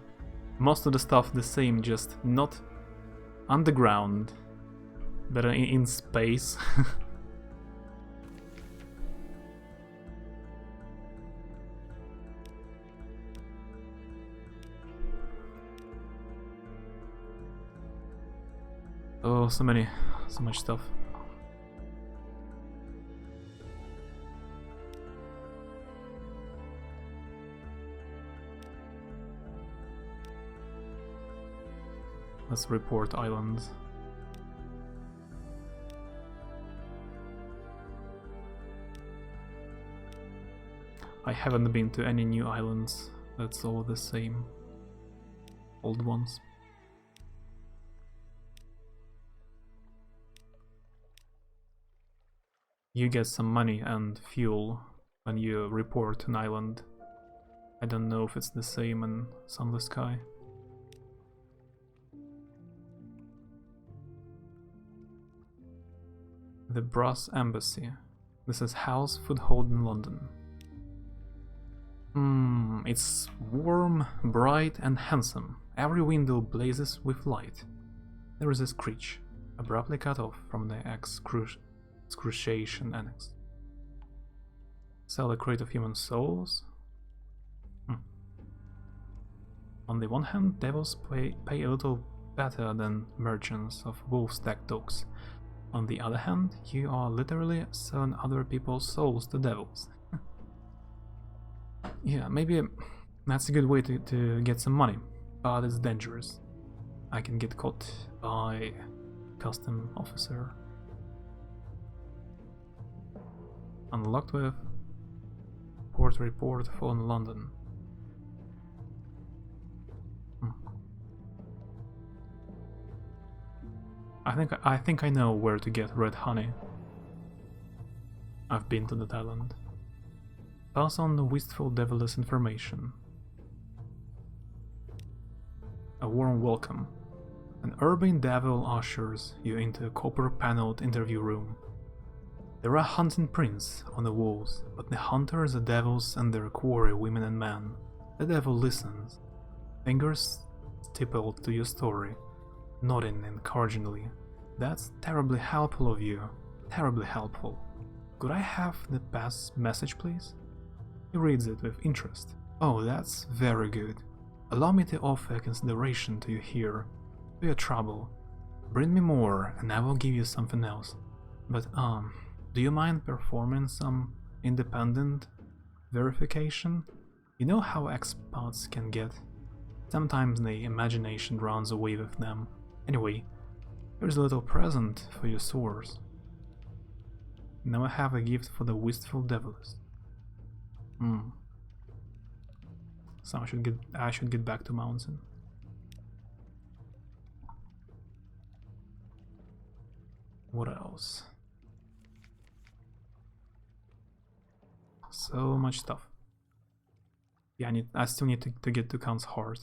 Speaker 1: Most of the stuff the same, just not underground, but in space. Oh, so much stuff. Let's report islands. I haven't been to any new islands. That's all the same. Old ones. You get some money and fuel when you report an island. I don't know if it's the same in Sunless Sky. The Brass Embassy. This is House Foothold in London. It's warm, bright and handsome. Every window blazes with light. There is a screech, abruptly cut off from the excruciation annex. Sell a crate of human souls? On the one hand, devils pay a little better than merchants of wolf-stack dogs. On the other hand, you are literally selling other people's souls to devils. Yeah, maybe that's a good way to get some money, but it's dangerous. I can get caught by custom officer. Unlocked with port report phone London. I think I know where to get red honey. I've been to that island. Pass on the wistful devilish information. A warm welcome. An urban devil ushers you into a copper-paneled interview room. There are hunting prints on the walls, but the hunters are devils and their quarry women and men. The devil listens, fingers stippled to your story, nodding encouragingly. That's terribly helpful of you. Terribly helpful. Could I have the past message, please? He reads it with interest. Oh, that's very good. Allow me to offer a consideration to you here. For your trouble. Bring me more, and I will give you something else. But, do you mind performing some independent verification? You know how expats can get? Sometimes the imagination runs away with them. Anyway, here's a little present for your sores. Now I have a gift for the wistful devils. So I should get back to mountain. What else? So much stuff. Yeah, I still need to get to Khan's heart.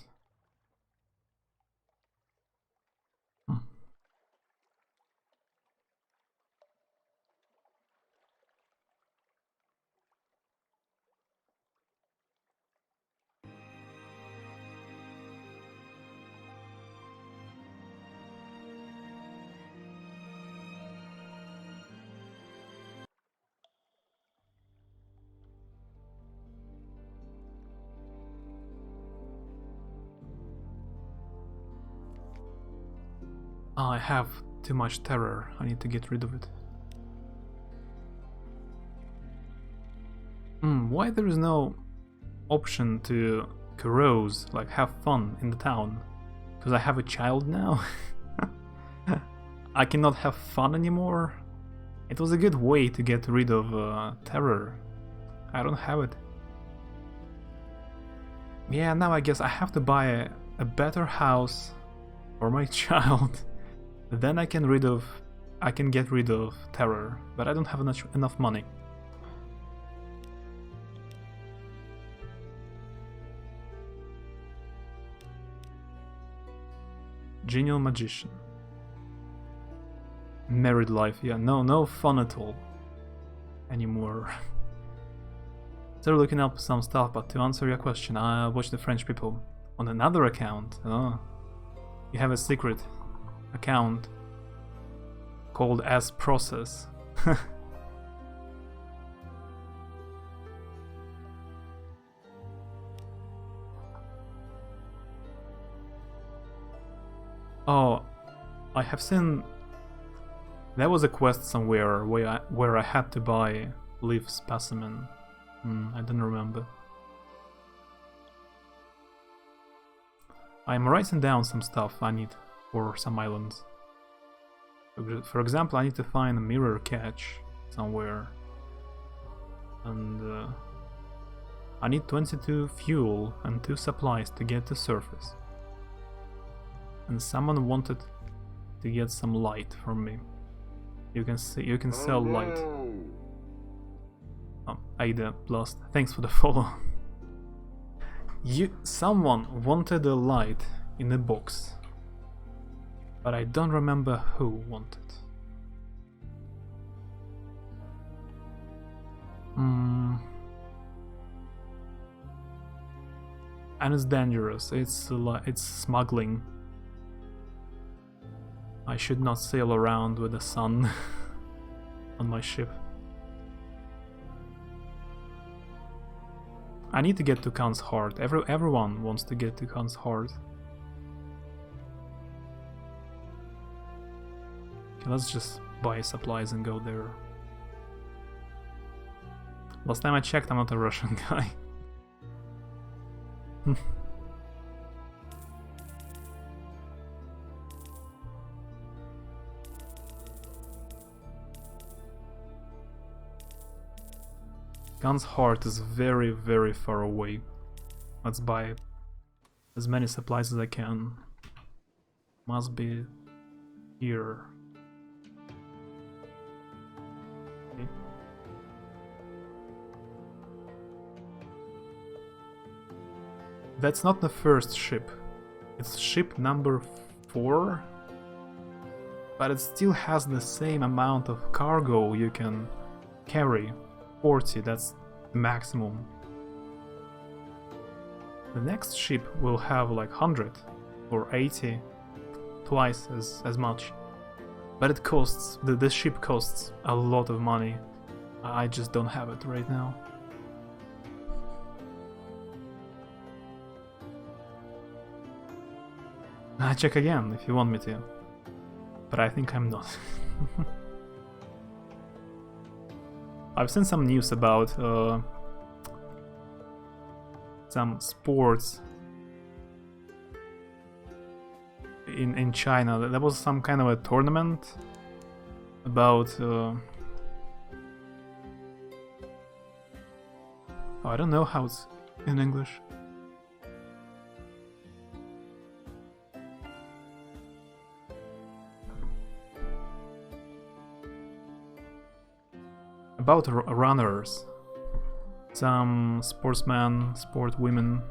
Speaker 1: I have too much terror. I need to get rid of it. Why there is no option to carouse, like have fun in the town? Because I have a child now? I cannot have fun anymore? It was a good way to get rid of terror. I don't have it. Yeah, now I guess I have to buy a better house for my child. Then I can get rid of terror, but I don't have enough money. Genial magician. Married life, yeah, no fun at all anymore. Still looking up some stuff, but to answer your question, I watch the French people on another account. Oh, you have a secret account called as process. Oh, I have seen there was a quest somewhere where I had to buy leaf specimen. I don't remember. I'm writing down some stuff I need for some islands. For example, I need to find a mirror catch somewhere. And I need 22 fuel and 2 supplies to get to surface. And someone wanted to get some light from me. You can see, you can sell light. Oh, Ada Blast, thanks for the follow. Someone wanted a light in a box, but I don't remember who wanted. And it's dangerous. It's smuggling. I should not sail around with the sun on my ship. I need to get to Khan's Heart. Everyone wants to get to Khan's Heart. Okay, let's just buy supplies and go there. Last time I checked, I'm not a Russian guy. Khan's Heart is very, very far away. Let's buy as many supplies as I can. Must be here. Okay. That's not the first ship. It's ship number 4. But it still has the same amount of cargo you can carry. 40, that's maximum. The next ship will have like 100 or 80, twice as much. But it costs, this ship costs a lot of money. I just don't have it right now. I check again if you want me to. But I think I'm not. I've seen some news about some sports in China. There was some kind of a tournament about I don't know how it's in English. About runners, some sportsmen, sport women.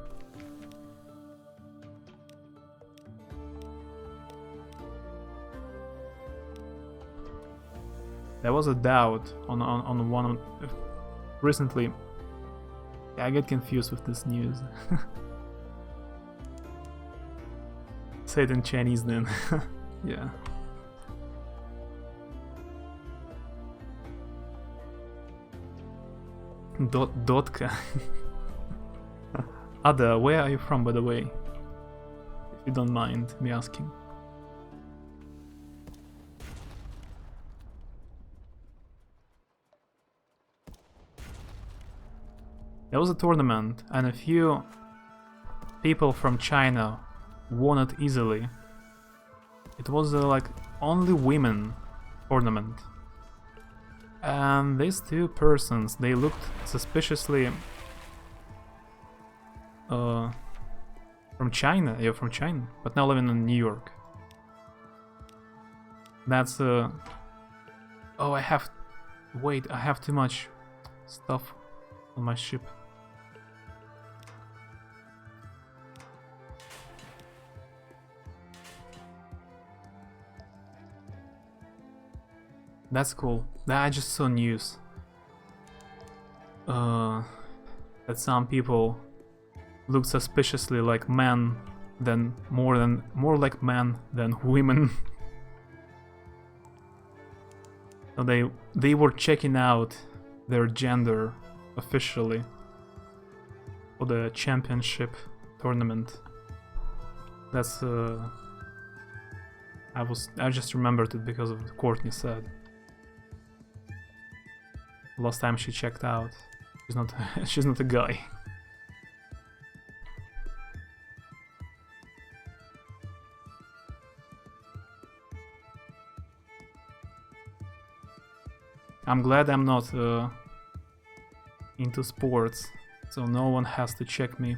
Speaker 1: There was a doubt on one of, recently. I get confused with this news. Say it in Chinese then. Yeah. Dotka. Ada, where are you from, by the way? If you don't mind me asking. There was a tournament, and a few people from China won it easily. It was like only women tournament. And these 2 persons, they looked suspiciously from China, yeah, from China, but now living in New York. That's oh, I have too much stuff on my ship. That's cool. I just saw news that some people look suspiciously like men, more like men than women. So they were checking out their gender officially for the championship tournament. That's I just remembered it because of what Courtney said. Last time she checked out, she's not a guy. I'm glad I'm not into sports, so no one has to check me.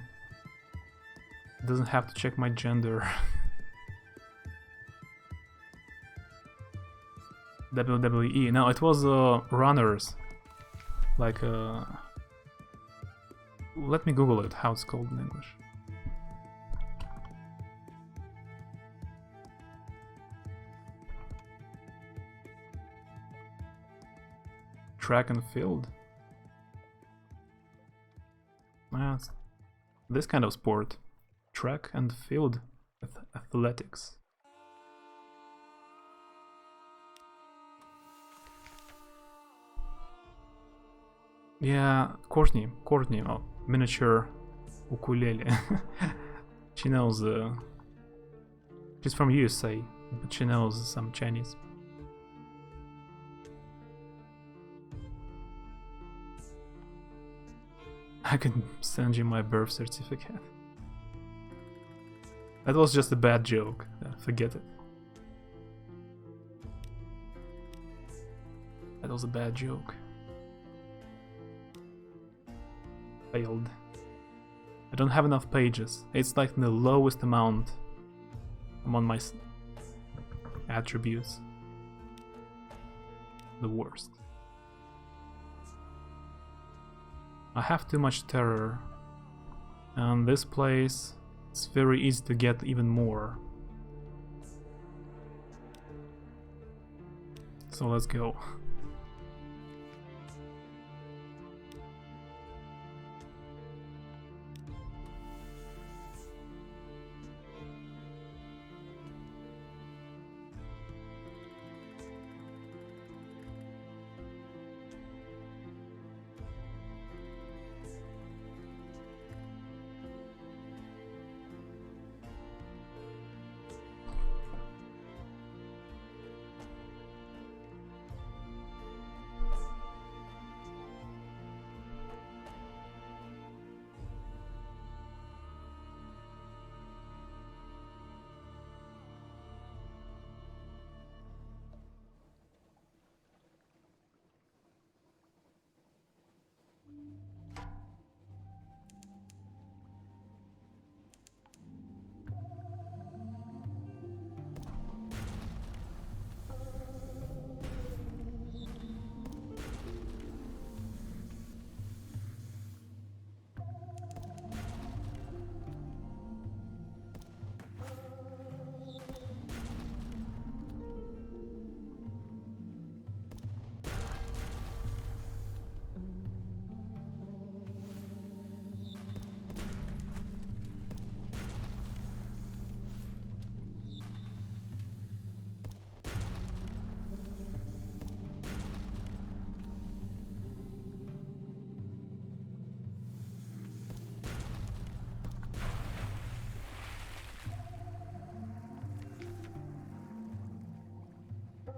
Speaker 1: Doesn't have to check my gender. WWE. No, it was runners. Like let me Google it, how it's called in English. Track and field. That's this kind of sport. Track and field athletics. Yeah, Courtney, oh, miniature ukulele. She knows, she's from USA, but she knows some Chinese. I can send you my birth certificate. That was just a bad joke, forget it. That was a bad joke. Failed. I don't have enough pages. It's like the lowest amount among my attributes. The worst. I have too much terror. And this place, it's very easy to get even more. So let's go.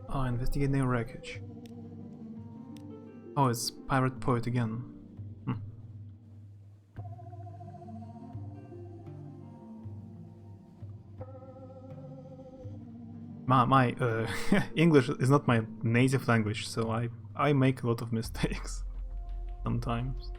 Speaker 1: Oh, investigating wreckage. Oh, it's Pirate Poet again. My English is not my native language, so I make a lot of mistakes sometimes.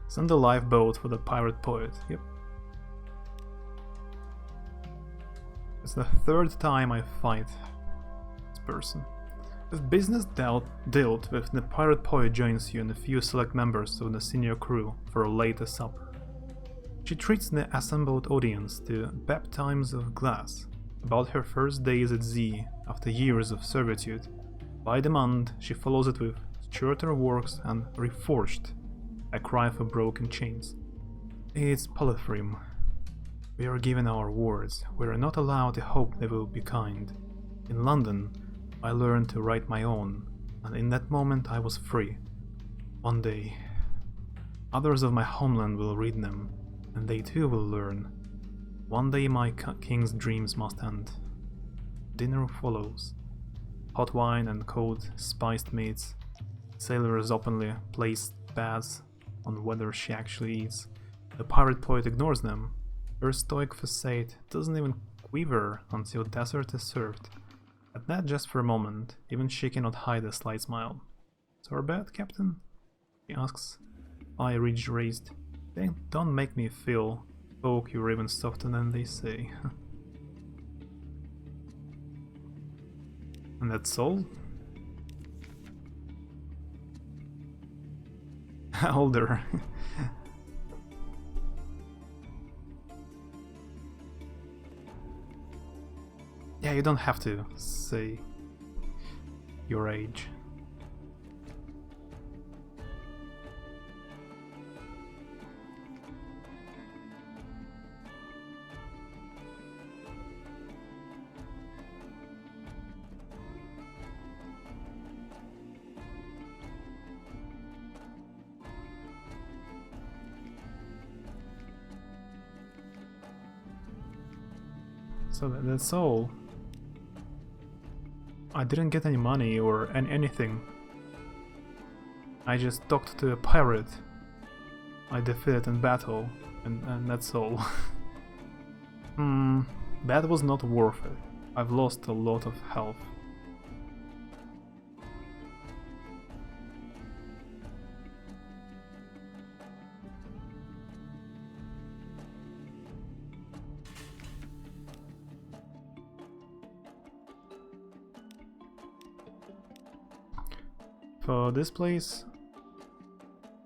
Speaker 1: Send a lifeboat for the Pirate Poet. Yep. It's the third time I fight this person. With business dealt with, the Pirate Poet joins you and a few select members of the senior crew for a later supper. She treats the assembled audience to baptisms of glass about her first days at Z after years of servitude. By demand, she follows it with shorter works and reforged, a cry for broken chains. It's polypheme. We are given our words. We are not allowed to hope they will be kind. In London, I learned to write my own, and in that moment I was free. One day, others of my homeland will read them, and they too will learn. One day my king's dreams must end. Dinner follows. Hot wine and cold, spiced meats. Sailors openly place bets on whether she actually eats. The Pirate Poet ignores them, Her stoic facade doesn't even quiver until dessert is served. At that just for a moment, even she cannot hide a slight smile. "So our bad, Captain?" he asks, eye ridge raised. Don't make me feel folk you're even softer than they say." And that's all? Older. Yeah, you don't have to say your age. So that's all. I didn't get any money or anything. I just talked to a pirate I defeated in battle, and that's all. That was not worth it. I've lost a lot of health. For this place,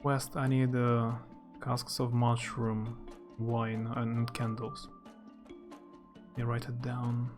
Speaker 1: west, I need casks of mushroom, wine, and candles. Let me write it down.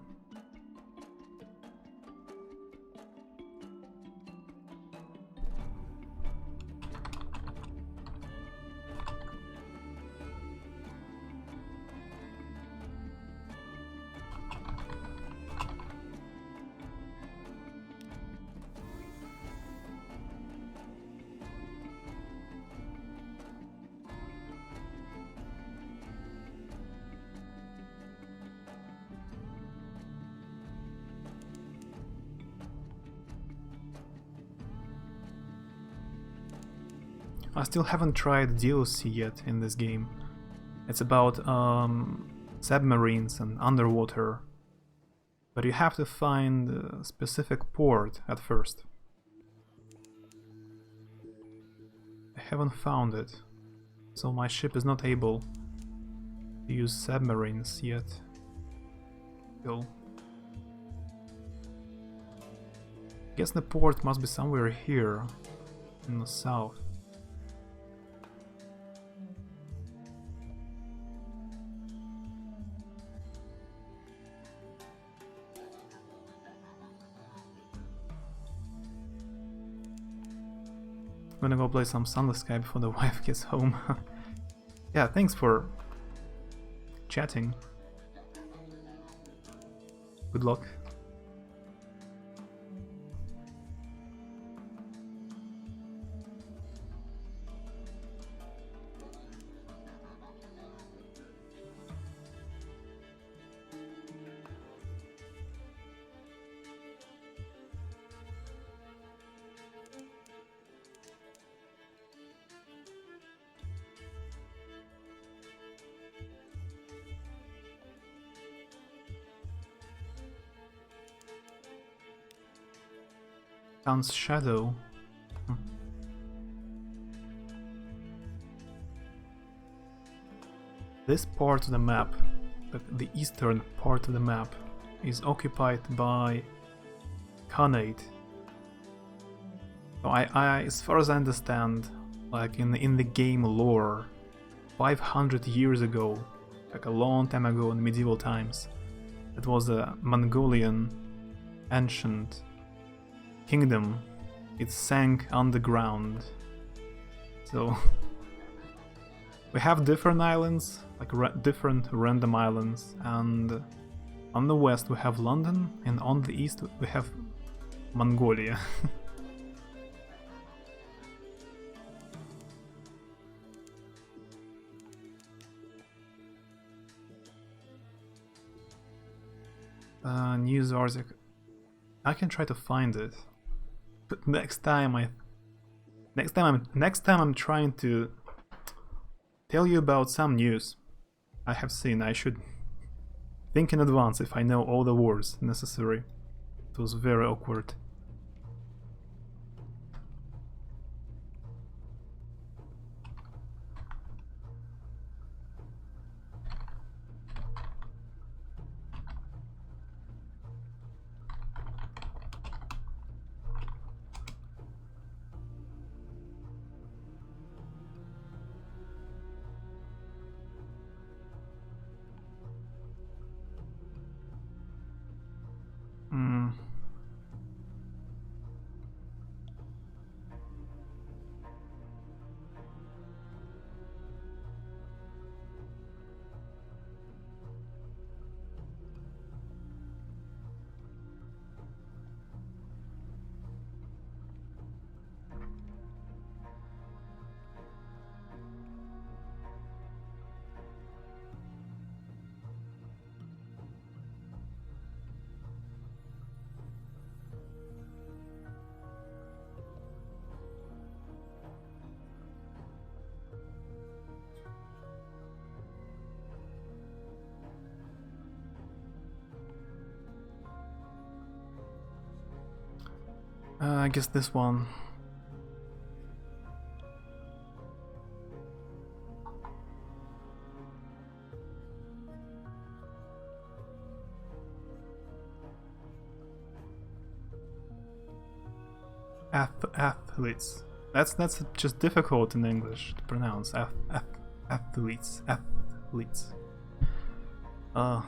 Speaker 1: I still haven't tried DLC yet in this game. It's about submarines and underwater, but you have to find a specific port at first. I haven't found it, so my ship is not able to use submarines yet. Still. Guess the port must be somewhere here, in the south. I'm gonna go play some Sunless Sea before the wife gets home. Yeah, thanks for chatting. Good luck. Sun's shadow. This part of the map, the eastern part of the map, is occupied by Khanate. So I, as far as I understand, like in the game lore, 500 years ago, like a long time ago in medieval times, it was a Mongolian ancient kingdom. It sank underground. So we have different islands, like different random islands, and on the west we have London, and on the east we have Mongolia. News article. I can try to find it. But next time I'm trying to tell you about some news. I have seen. I should think in advance if I know all the words necessary. It was very awkward. I guess this one. Athletes. That's just difficult in English to pronounce. Athletes. Athletes. But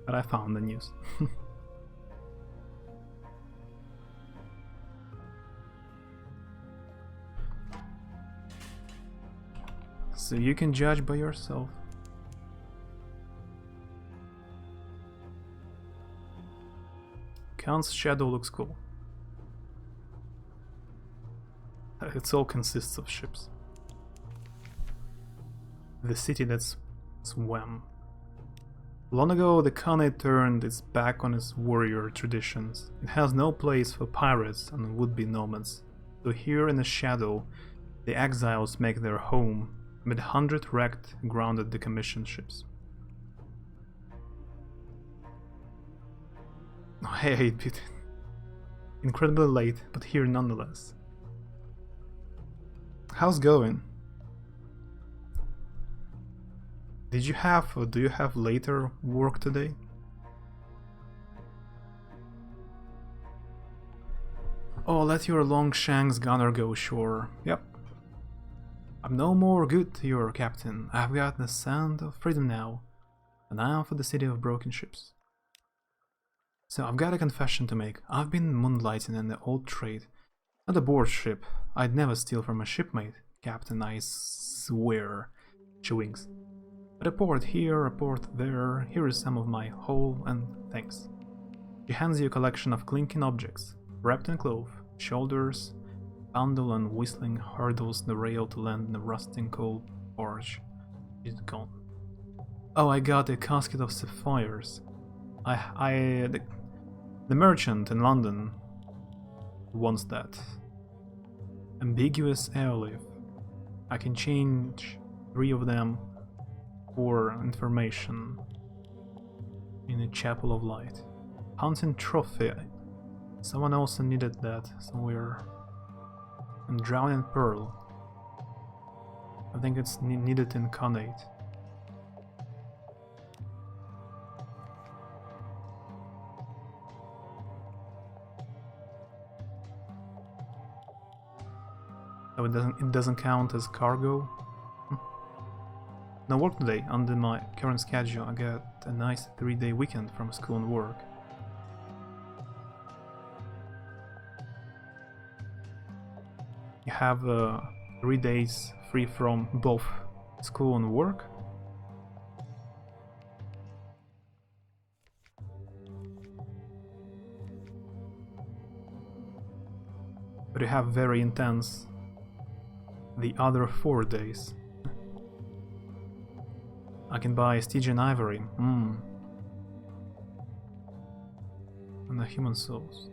Speaker 1: I found the news. So you can judge by yourself. Khan's shadow looks cool. It all consists of ships. The city that swam. Long ago, the Khanate turned its back on its warrior traditions. It has no place for pirates and would-be nomads. So here in the shadow, the exiles make their home amid 100 wrecked, grounded decommissioned ships. Oh, hey, 8-bit. Incredibly late, but here nonetheless. How's going? Did you have or do you have later work today? Oh, let your Longshanks gunner go ashore. Yep. I'm no more good to your captain. I've got the scent of freedom now, and I'm for the city of broken ships. So I've got a confession to make. I've been moonlighting in the old trade. Not aboard ship. I'd never steal from a shipmate, Captain, I swear. She winks. But a port here, a port there, here is some of my haul, and thanks. She hands you a collection of clinking objects, wrapped in cloth, shoulders, bundle and whistling hurdles the rail to land in the rusting coal barge. She's gone. Oh, I got a casket of sapphires. The merchant in London wants that. Ambiguous airlift. I can change 3 of them for information in a chapel of light. Hunting trophy. Someone also needed that somewhere. And drowning pearl. I think it's needed in Khanate. So it doesn't count as cargo. No work today. Under my current schedule, I get a nice 3-day weekend from school and work. You have 3 days free from both school and work. But you have very intense the other 4 days. I can buy Stygian ivory. And the human souls.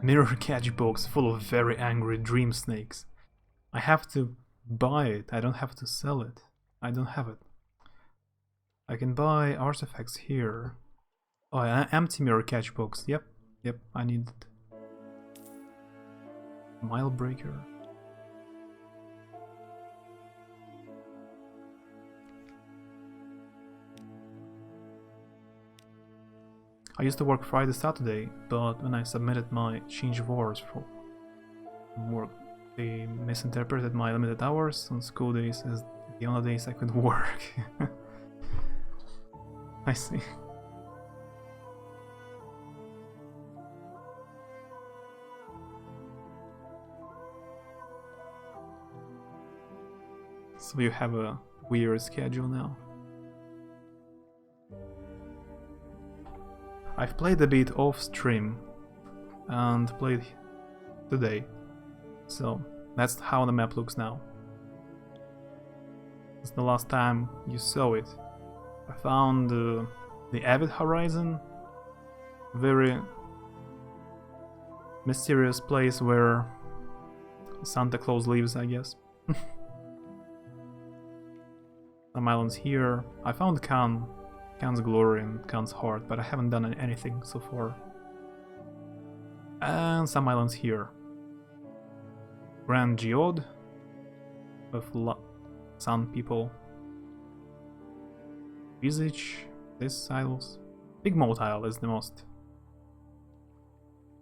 Speaker 1: Mirror catch box full of very angry dream snakes. I have to buy it, I don't have to sell it. I don't have it. I can buy artifacts here. Oh, an empty mirror catch box. Yep, I need it. Mile breaker. I used to work Friday, Saturday, but when I submitted my change of hours for work, they misinterpreted my limited hours on school days as the only days I could work. I see. So you have a weird schedule now. I've played a bit off stream and played today, so that's how the map looks now. It's the last time you saw it. I found the Avid Horizon, very mysterious place where Santa Claus lives, I guess. Some islands here. I found Khan's Glory and Khan's Heart, but I haven't done anything so far. And some islands here. Grand Geode with Sun people. Visage, this isles. Big Moat Isle is the most.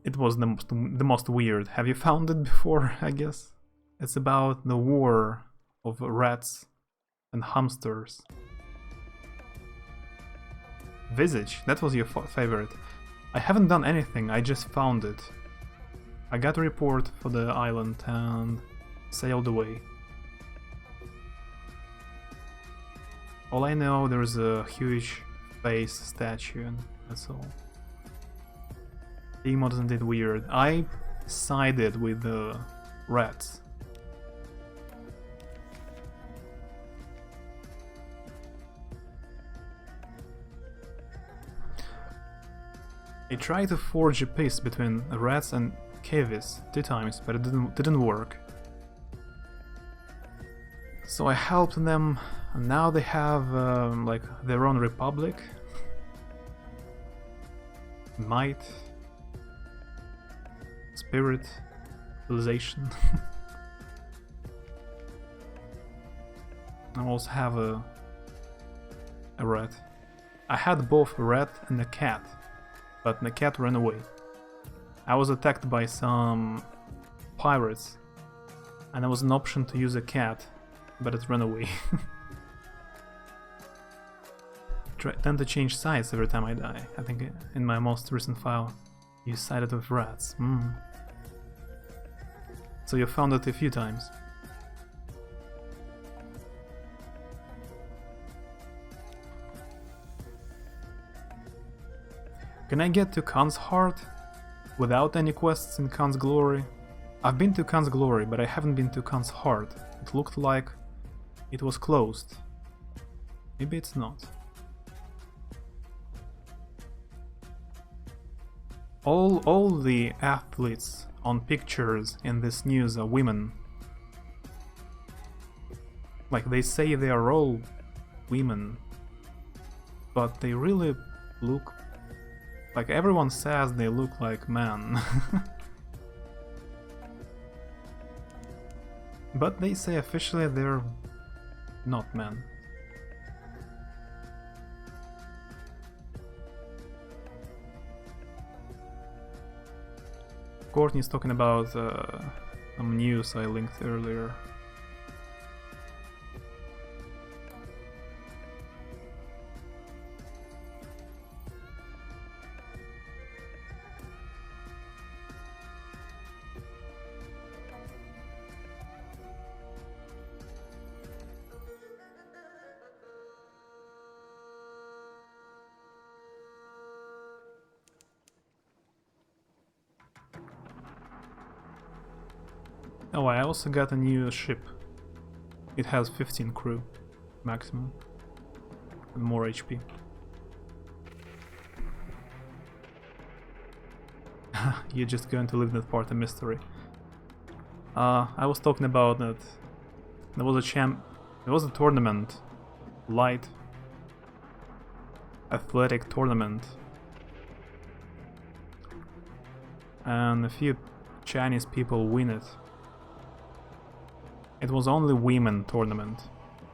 Speaker 1: It was the most weird. Have you found it before? I guess it's about the war of rats and hamsters. Visage, that was your favorite. I haven't done anything, I just found it. I got a report for the island and sailed away. All I know, there's a huge face statue and that's all. Team wasn't it weird. I sided with the rats. I tried to forge a peace between the rats and caves 2 times, but it didn't work. So I helped them, and now they have like their own republic. Might, spirit, civilization. I also have a rat. I had both a rat and a cat, but the cat ran away. I was attacked by some pirates, and there was an option to use a cat, but it ran away. Tend to change sides every time I die. I think in my most recent file you sided with rats. So you found it a few times. Can I get to Khan's Heart without any quests in Khan's Glory? I've been to Khan's Glory, but I haven't been to Khan's Heart. It looked like it was closed. Maybe it's not. All the athletes on pictures in this news are women. Like, they say they are all women, but they really look like, everyone says they look like men. But they say officially they're not men. Courtney's talking about some news I linked earlier. Oh, I also got a new ship. It has 15 crew maximum and more HP. You're just going to leave that part a mystery. I was talking about that there was a tournament, light athletic tournament, and a few Chinese people win it. It was only women tournament,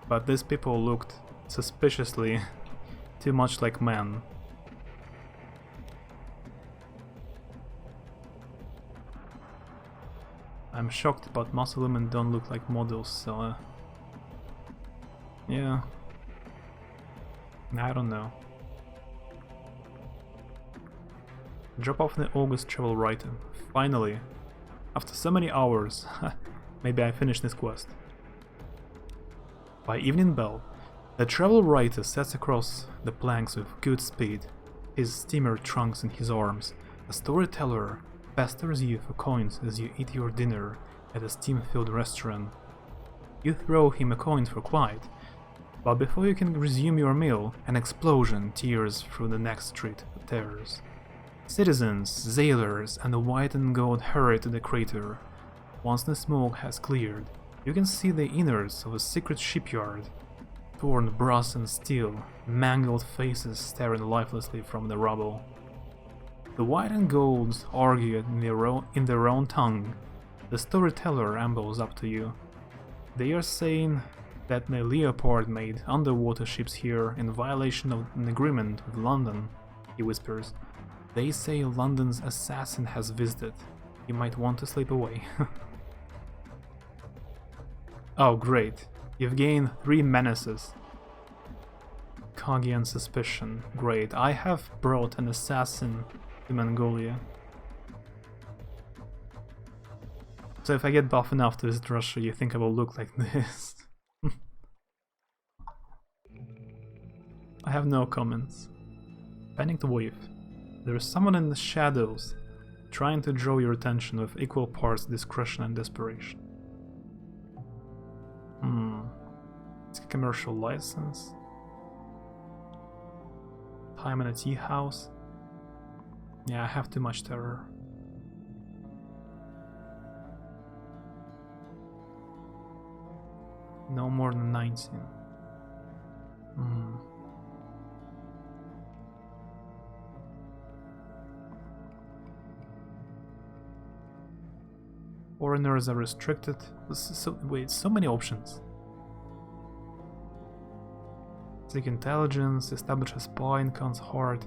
Speaker 1: but these people looked suspiciously too much like men. I'm shocked, but muscle women don't look like models, so yeah, I don't know. Drop off the August travel writer. Finally, after so many hours, maybe I finish this quest. By evening bell, the travel writer sets across the planks with good speed, his steamer trunks in his arms. A storyteller pesters you for coins as you eat your dinner at a steam-filled restaurant. You throw him a coin for Clyde, but before you can resume your meal, an explosion tears through the next street of terrors. Citizens, sailors, and the white and gold hurry to the crater. Once the smoke has cleared, you can see the innards of a secret shipyard. Torn brass and steel, mangled faces staring lifelessly from the rubble. The white and golds argue in their own tongue. The storyteller ambles up to you. They are saying that the Leopard made underwater ships here in violation of an agreement with London, he whispers. They say London's assassin has visited. You might want to slip away. Oh great, you've gained 3 menaces. Kagian suspicion, great, I have brought an assassin to Mongolia. So if I get buff enough to visit Russia, you think I will look like this? I have no comments. Panicked wave. There is someone in the shadows, trying to draw your attention with equal parts discretion and desperation. It's a commercial license. Time in a tea house. Yeah, I have too much terror. No more than 19. Foreigners are restricted. Wait, so many options. Seek intelligence, establish a spy in Khan's heart,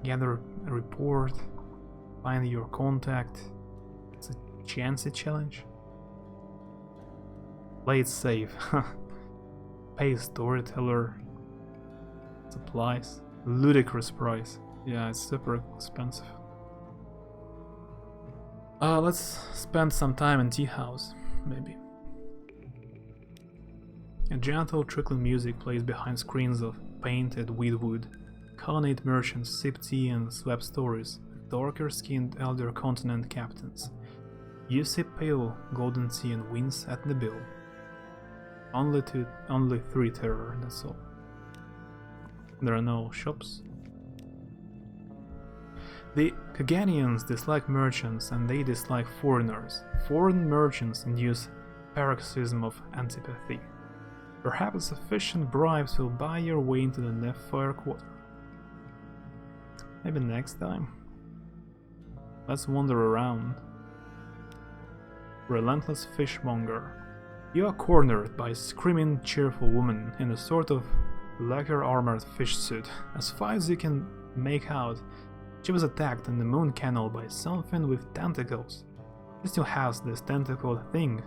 Speaker 1: gather a report, find your contact. It's a chancy challenge. Play it safe. Pay a storyteller. Supplies. Ludicrous price. Yeah, it's super expensive. Let's spend some time in tea house, maybe. A gentle trickling music plays behind screens of painted weedwood. Colonnade merchants sip tea and swap stories with darker-skinned elder continent captains. You sip pale golden tea and wince at the bill. Only 3 terror, that's all. There are no shops. The Kaganians dislike merchants and they dislike foreigners. Foreign merchants induce paroxysm of antipathy. Perhaps sufficient bribes will buy your way into the Nephire Quarter. Maybe next time. Let's wander around. Relentless fishmonger. You are cornered by a screaming, cheerful woman in a sort of lacquer-armored fish suit. As far as you can make out, she was attacked in the moon canal by something with tentacles. She still has this tentacled thing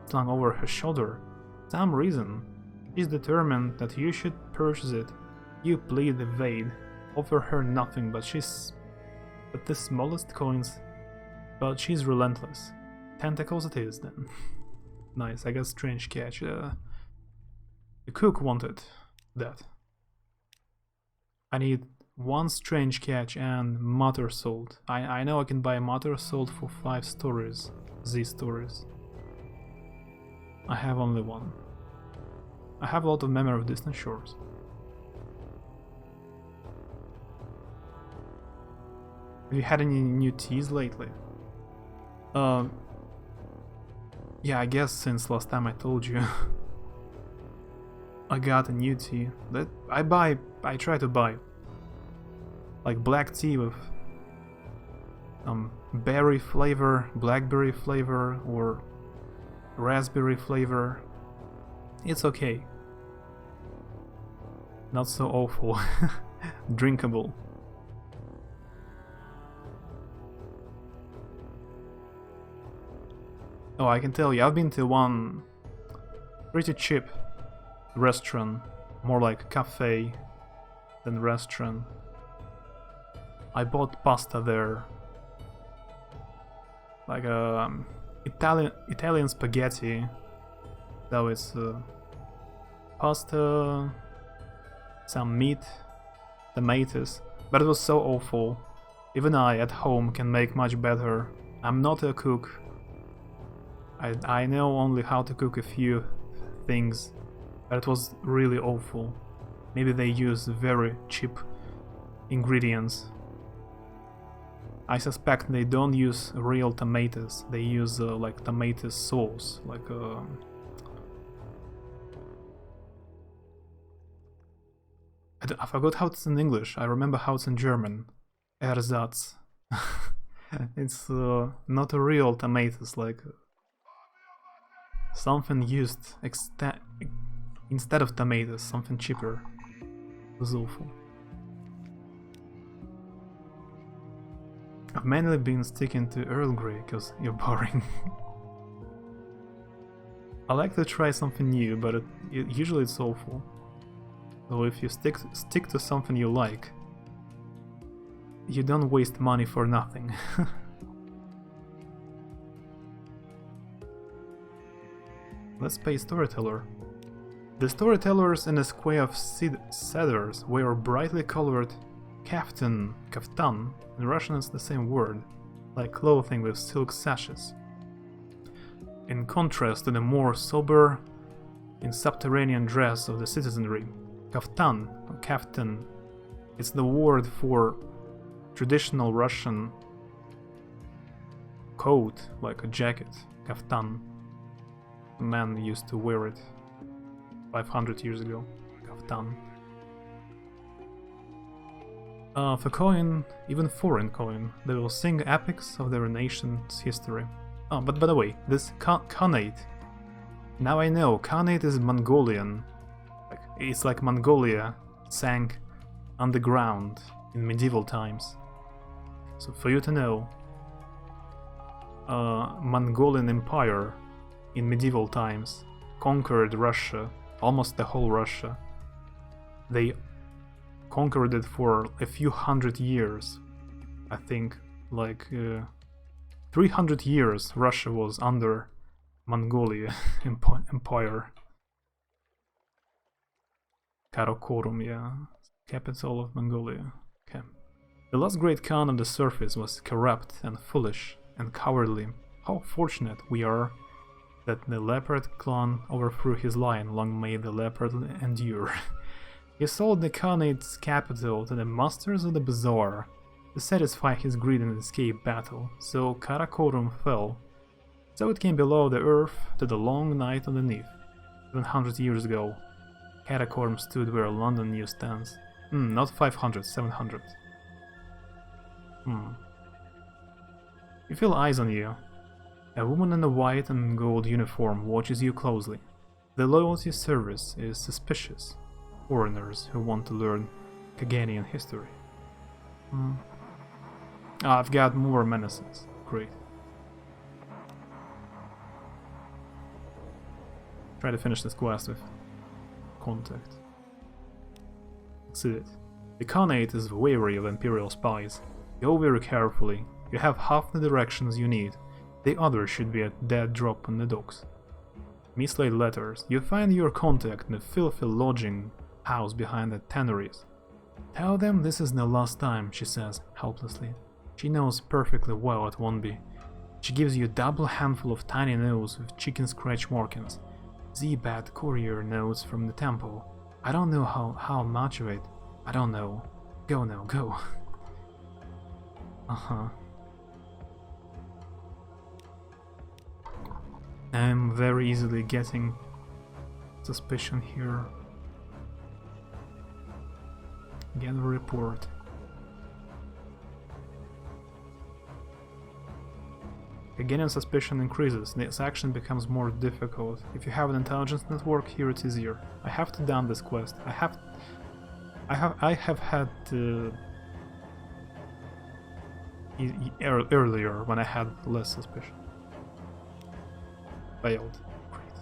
Speaker 1: slung over her shoulder. For some reason, she's determined that you should purchase it. You plead evade, offer her nothing but the smallest coins, but she's relentless. Tentacles it is then. Nice, I got strange catch. The cook wanted that. I need 1 strange catch and mutter salt. I know I can buy mutter salt for 5 stories. Z stories. I have only 1. I have a lot of memory of distant shores. Have you had any new teas lately? Yeah, I guess since last time I told you. I got a new tea that I try to buy. Like black tea with berry flavor, blackberry flavor, or raspberry flavor. It's okay. Not so awful. Drinkable. Oh, I can tell you, I've been to one pretty cheap restaurant, more like cafe than restaurant. I bought pasta there, like Italian spaghetti. So it's pasta, some meat, tomatoes, but it was so awful. Even I at home can make much better. I'm not a cook. I know only how to cook a few things, but it was really awful. Maybe they use very cheap ingredients. I suspect they don't use real tomatoes. They use like tomato sauce, like I forgot how it's in English. I remember how it's in German. Ersatz. It's not a real tomatoes, like something used instead of tomatoes, something cheaper. It was awful. I've mainly been sticking to Earl Grey because you're boring. I like to try something new, but usually it's awful. So if you stick to something you like, you don't waste money for nothing. Let's pay storyteller. The storytellers in a square of cedars wear brightly colored kaftan. In Russian it's the same word, like clothing with silk sashes. In contrast to the more sober and subterranean dress of the citizenry, kaftan, or kaftan, it's the word for traditional Russian coat, like a jacket, kaftan. Men used to wear it 500 years ago, kaftan. For coin, even foreign coin, they will sing epics of their nation's history. Oh, but by the way, this Khanate. Now I know, Khanate is Mongolian. It's like Mongolia sank underground in medieval times. So for you to know, Mongolian Empire in medieval times conquered Russia, almost the whole Russia. They conquered it for a few hundred years. I think like 300 years Russia was under Mongolia Empire. Karakorum, yeah, capital of Mongolia. Okay. The last great Khan of the surface was corrupt and foolish and cowardly. How fortunate we are that the leopard clan overthrew his lion, long may the leopard endure. He sold the Khanate's capital to the masters of the bazaar to satisfy his greed and escape battle, so Karakorum fell. So it came below the earth to the long night underneath. 700 years ago, Karakorum stood where London now stands. Not 500, 700. You feel eyes on you. A woman in a white and gold uniform watches you closely. The loyalty service is suspicious. Foreigners who want to learn Kaganian history. I've got more menaces. Great. Try to finish this quest with contact. Succeeded. The Khanate is wary of Imperial spies. Go very carefully. You have half the directions you need. The other should be a dead drop on the docks. Mislaid letters. You find your contact in a filthy lodging house behind the tanneries. Tell them this is the last time, she says, helplessly. She knows perfectly well it won't be. She gives you a double handful of tiny notes with chicken scratch markings. Z-Bat courier notes from the temple. I don't know how much of it. I don't know. Go now, go. Uh-huh. I'm very easily getting suspicion here. Get a report. Getting suspicion increases, this action becomes more difficult. If you have an intelligence network, here it's easier. I have to done this quest. I have had earlier when I had less suspicion. Failed. Great.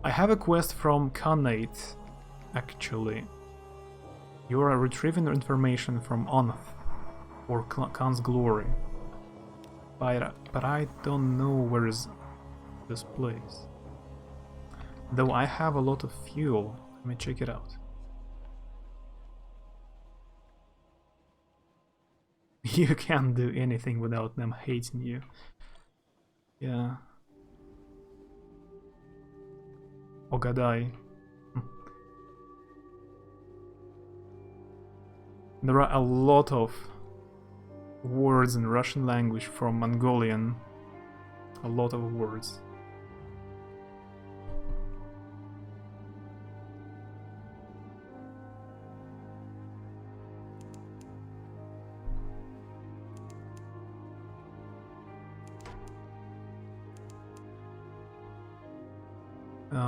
Speaker 1: I have a quest from Khanate, actually. You are retrieving information from Onth, or Khan's glory. But I don't know where is this place. Though I have a lot of fuel. Let me check it out. You can't do anything without them hating you. Yeah. Ogadai. There are a lot of words in Russian language from Mongolian. A lot of words.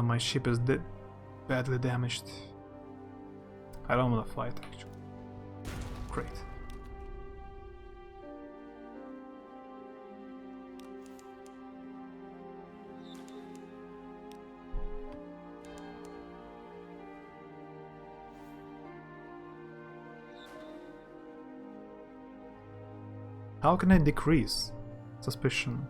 Speaker 1: My ship is badly damaged. I don't want to fight, actually. Great. How can I decrease suspicion?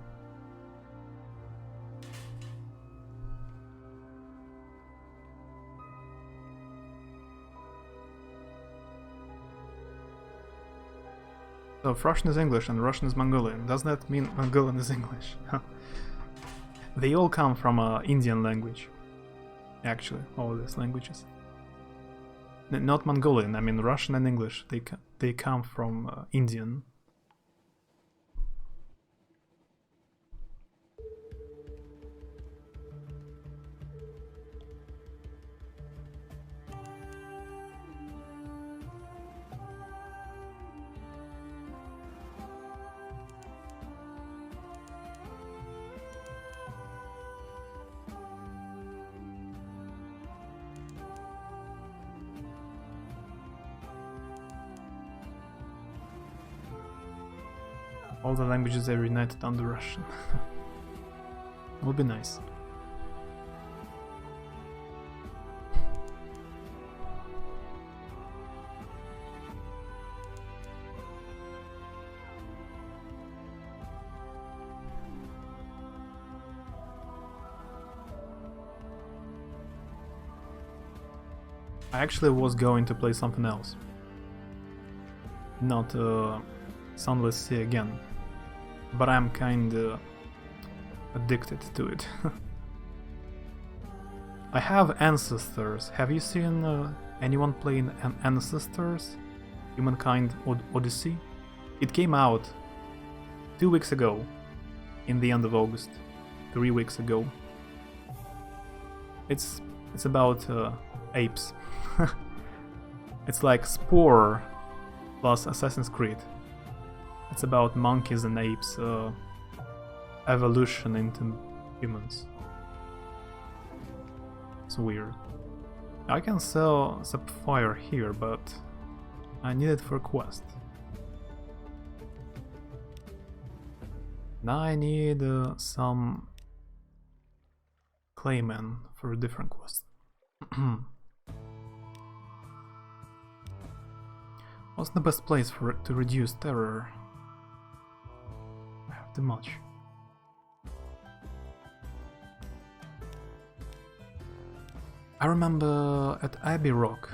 Speaker 1: So if Russian is English and Russian is Mongolian, doesn't that mean Mongolian is English? They all come from Indian language. Actually, all these languages. Not Mongolian, I mean Russian and English. They come from Indian. All the languages are united under Russian. Would be nice. I actually was going to play something else. Not Sunless Sea again. But I'm kinda addicted to it. I have Ancestors. Have you seen anyone playing Ancestors? Humankind Odyssey? It came out 2 weeks ago, in the end of August. 3 weeks ago. It's about apes. It's like Spore plus Assassin's Creed. It's about monkeys and apes evolution into humans. It's weird. I can sell Sapphire here, but I need it for a quest. Now I need some Clayman for a different quest. What's the best place for it to reduce terror? I have too much. I remember at Abbey Rock,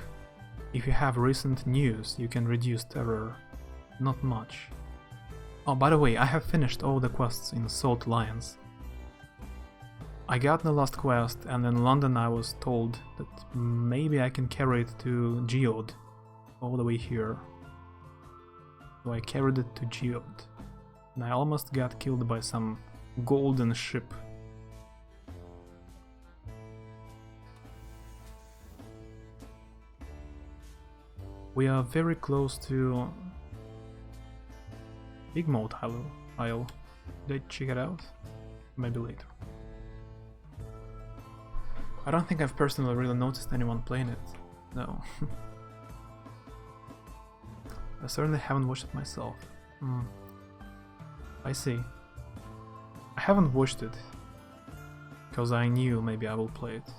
Speaker 1: if you have recent news, you can reduce terror. Not much. Oh, by the way, I have finished all the quests in Salt Lions. I got the last quest, and in London I was told that maybe I can carry it to Geode all the way here. So I carried it to Geode, and I almost got killed by some golden ship. We are very close to Big Mode Isle. Did I check it out? Maybe later. I don't think I've personally really noticed anyone playing it. No. I certainly haven't watched it myself. I see. I haven't watched it because I knew maybe I will play it.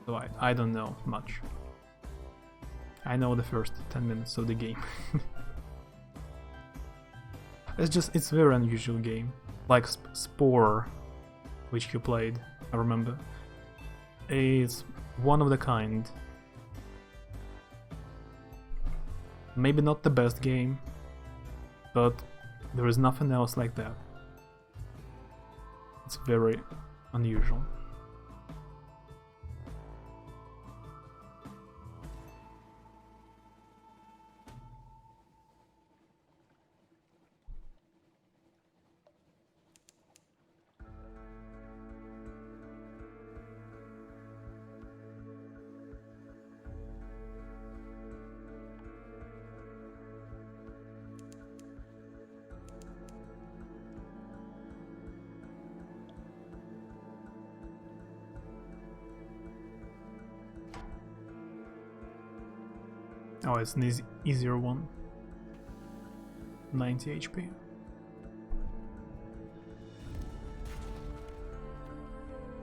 Speaker 1: So I don't know much. I know the first 10 minutes of the game. It's a very unusual game. Like Spore, which you played, I remember. It's one of the kind. Maybe not the best game, but there is nothing else like that. It's very unusual. Oh, it's an easier one. 90 HP.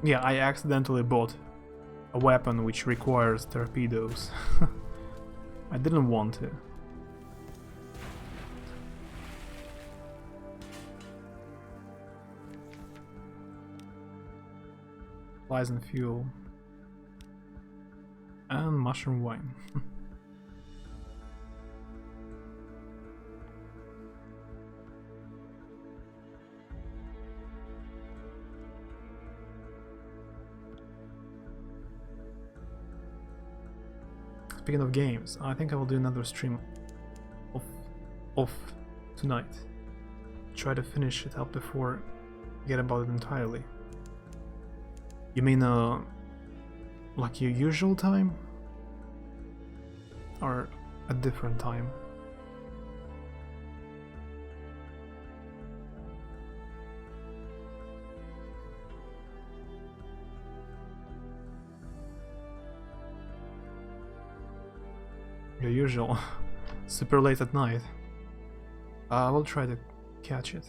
Speaker 1: Yeah, I accidentally bought a weapon which requires torpedoes. I didn't want to. Supplies and fuel. And mushroom wine. Speaking of games, I think I will do another stream off tonight. Try to finish it up before I forget about it entirely. You mean like your usual time? Or a different time? Your usual. Super late at night. I will try to catch it.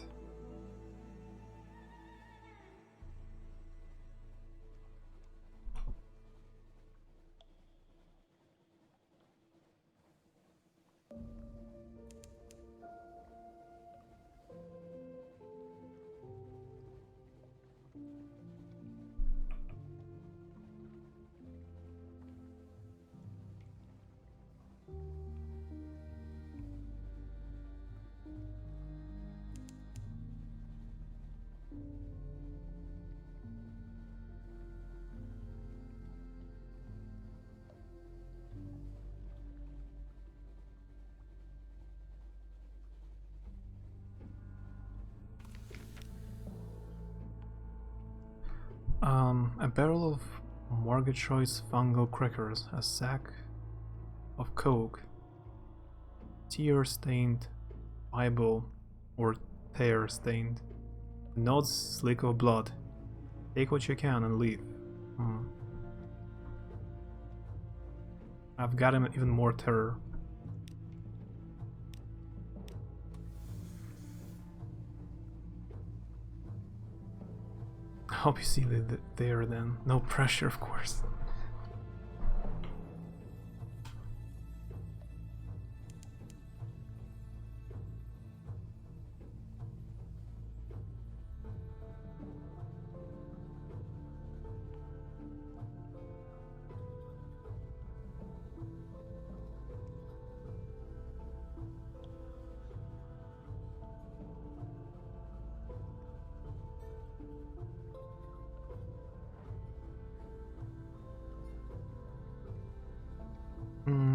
Speaker 1: A barrel of Mortgage Choice fungal crackers, a sack of coke, tear-stained Bible or tear-stained, notes slick of blood. Take what you can and leave. I've got him even more terror. I hope you see there then. No pressure, of course.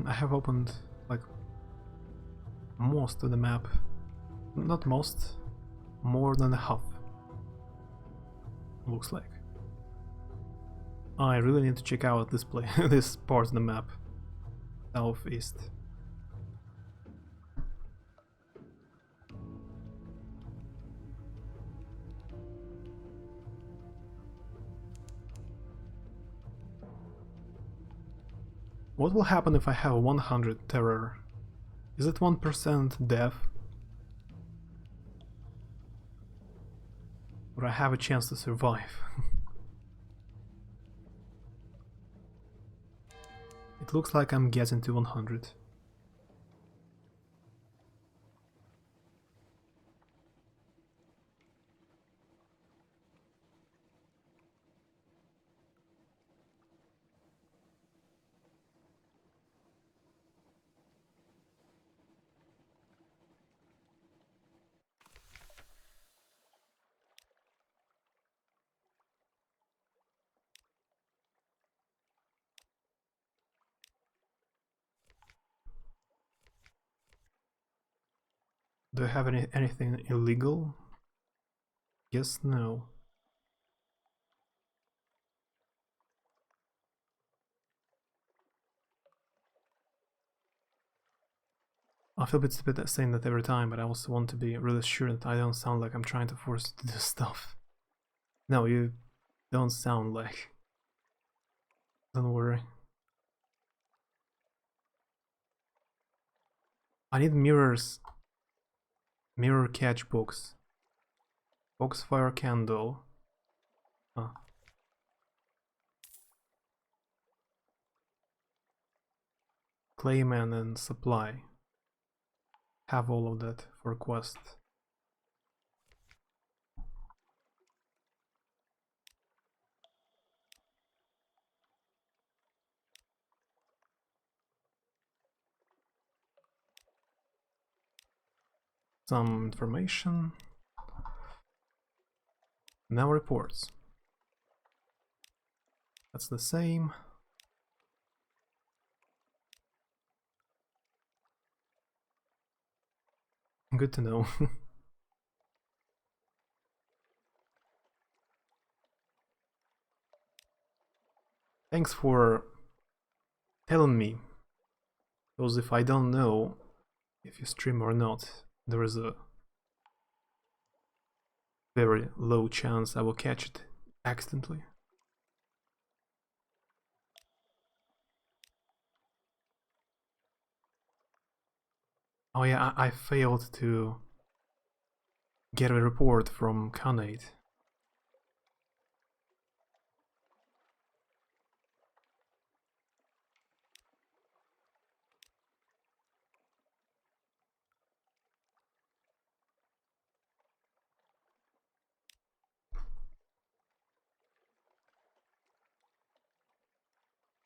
Speaker 1: I have opened like most of the map. Not most, more than half. Looks like. I really need to check out this this part of the map. Southeast. What will happen if I have 100 terror? Is it 1% death? Or I have a chance to survive? It looks like I'm getting to 100. Do I have anything illegal? Yes, no. I feel a bit stupid at saying that every time, but I also want to be really sure that I don't sound like I'm trying to force you to do stuff. No, you don't sound like. Don't worry. I need mirrors. Mirror catch box. Foxfire candle. Huh. Clayman and supply. Have all of that for quest. Some information. Now reports. That's the same. Good to know. Thanks for telling me. Because if I don't know if you stream or not, there is a very low chance I will catch it accidentally. Oh yeah, I failed to get a report from Khanate.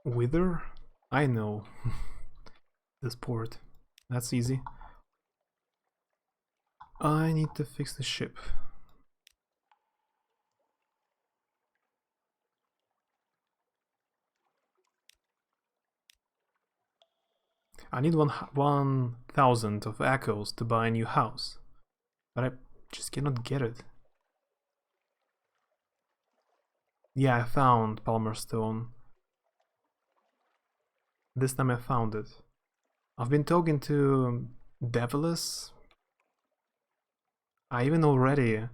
Speaker 1: Wither? I know. This port. That's easy. I need to fix the ship. I need 1,000 of echoes to buy a new house. But I just cannot get it. Yeah, I found Palmerstone. This time I found it. I've been talking to Devilis. I even already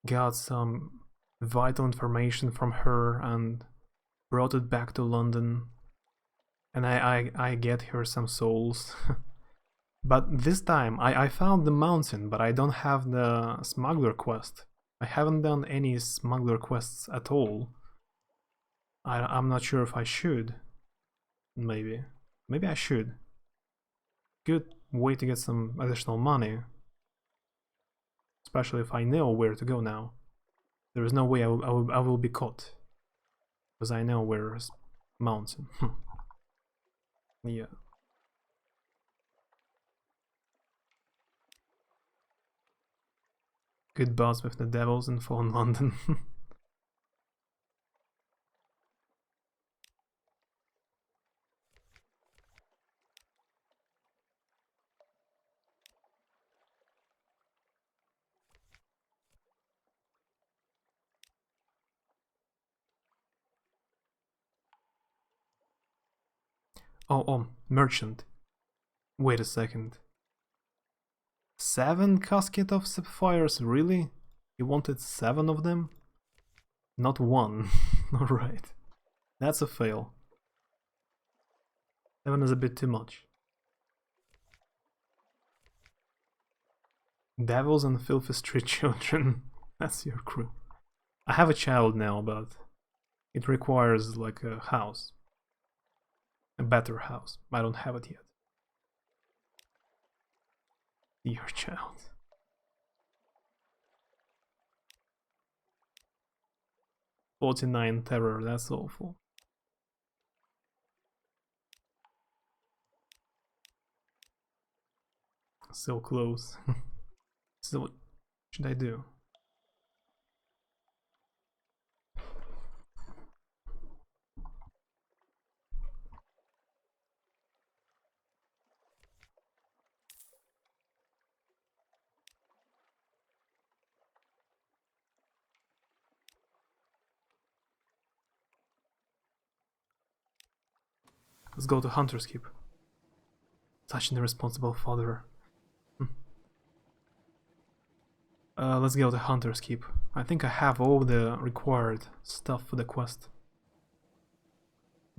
Speaker 1: got some vital information from her and brought it back to London. And I get her some souls. But this time I found the mountain, but I don't have the smuggler quest. I haven't done any smuggler quests at all. I'm not sure if I should. Maybe I should. Good way to get some additional money. Especially if I know where to go now. There is no way I will be caught. Because I know where's mountain. Yeah. Good boss with the devils in fallen London. Oh, merchant. Wait a second. 7 casket of sapphires, really? You wanted 7 of them? Not 1. Alright. That's a fail. 7 is a bit too much. Devils and filthy street children. That's your crew. I have a child now, but it requires like a house. A better house. I don't have it yet. Your child. "49 terror, that's awful. So close. So what should I do? Let's go to Hunter's Keep. Such an irresponsible father. Let's go to Hunter's Keep. I think I have all the required stuff for the quest.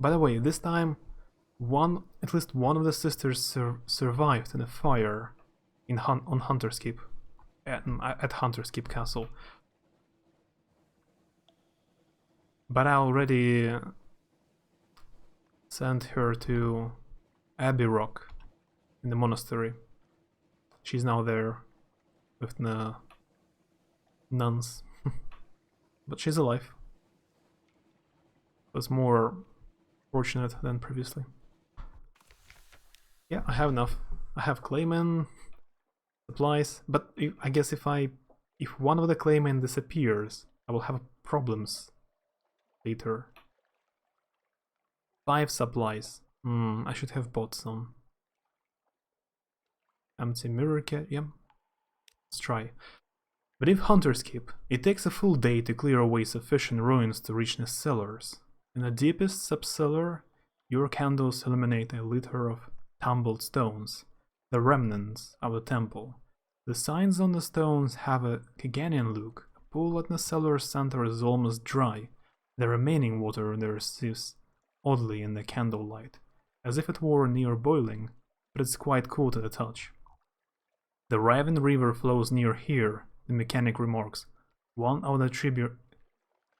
Speaker 1: By the way, this time, at least one of the sisters survived in a fire on Hunter's Keep. At Hunter's Keep Castle. But I already sent her to Abbey Rock in the monastery. She's now there with the nuns. But she's alive. Was more fortunate than previously. Yeah, I have enough. I have Clayman, supplies, but I guess if one of the Claymen disappears, I will have problems later. 5 supplies. I should have bought some. Empty mirror kit, yeah. Let's try. But if Hunter's Keep, it takes a full day to clear away sufficient ruins to reach the cellars. In the deepest subcellar, your candles illuminate a litter of tumbled stones, the remnants of the temple. The signs on the stones have a Kaganian look. A pool at the cellar's center is almost dry. The remaining water there sieves oddly in the candlelight, as if it were near boiling, but it's quite cool to the touch. The Raven River flows near here, the mechanic remarks, one of the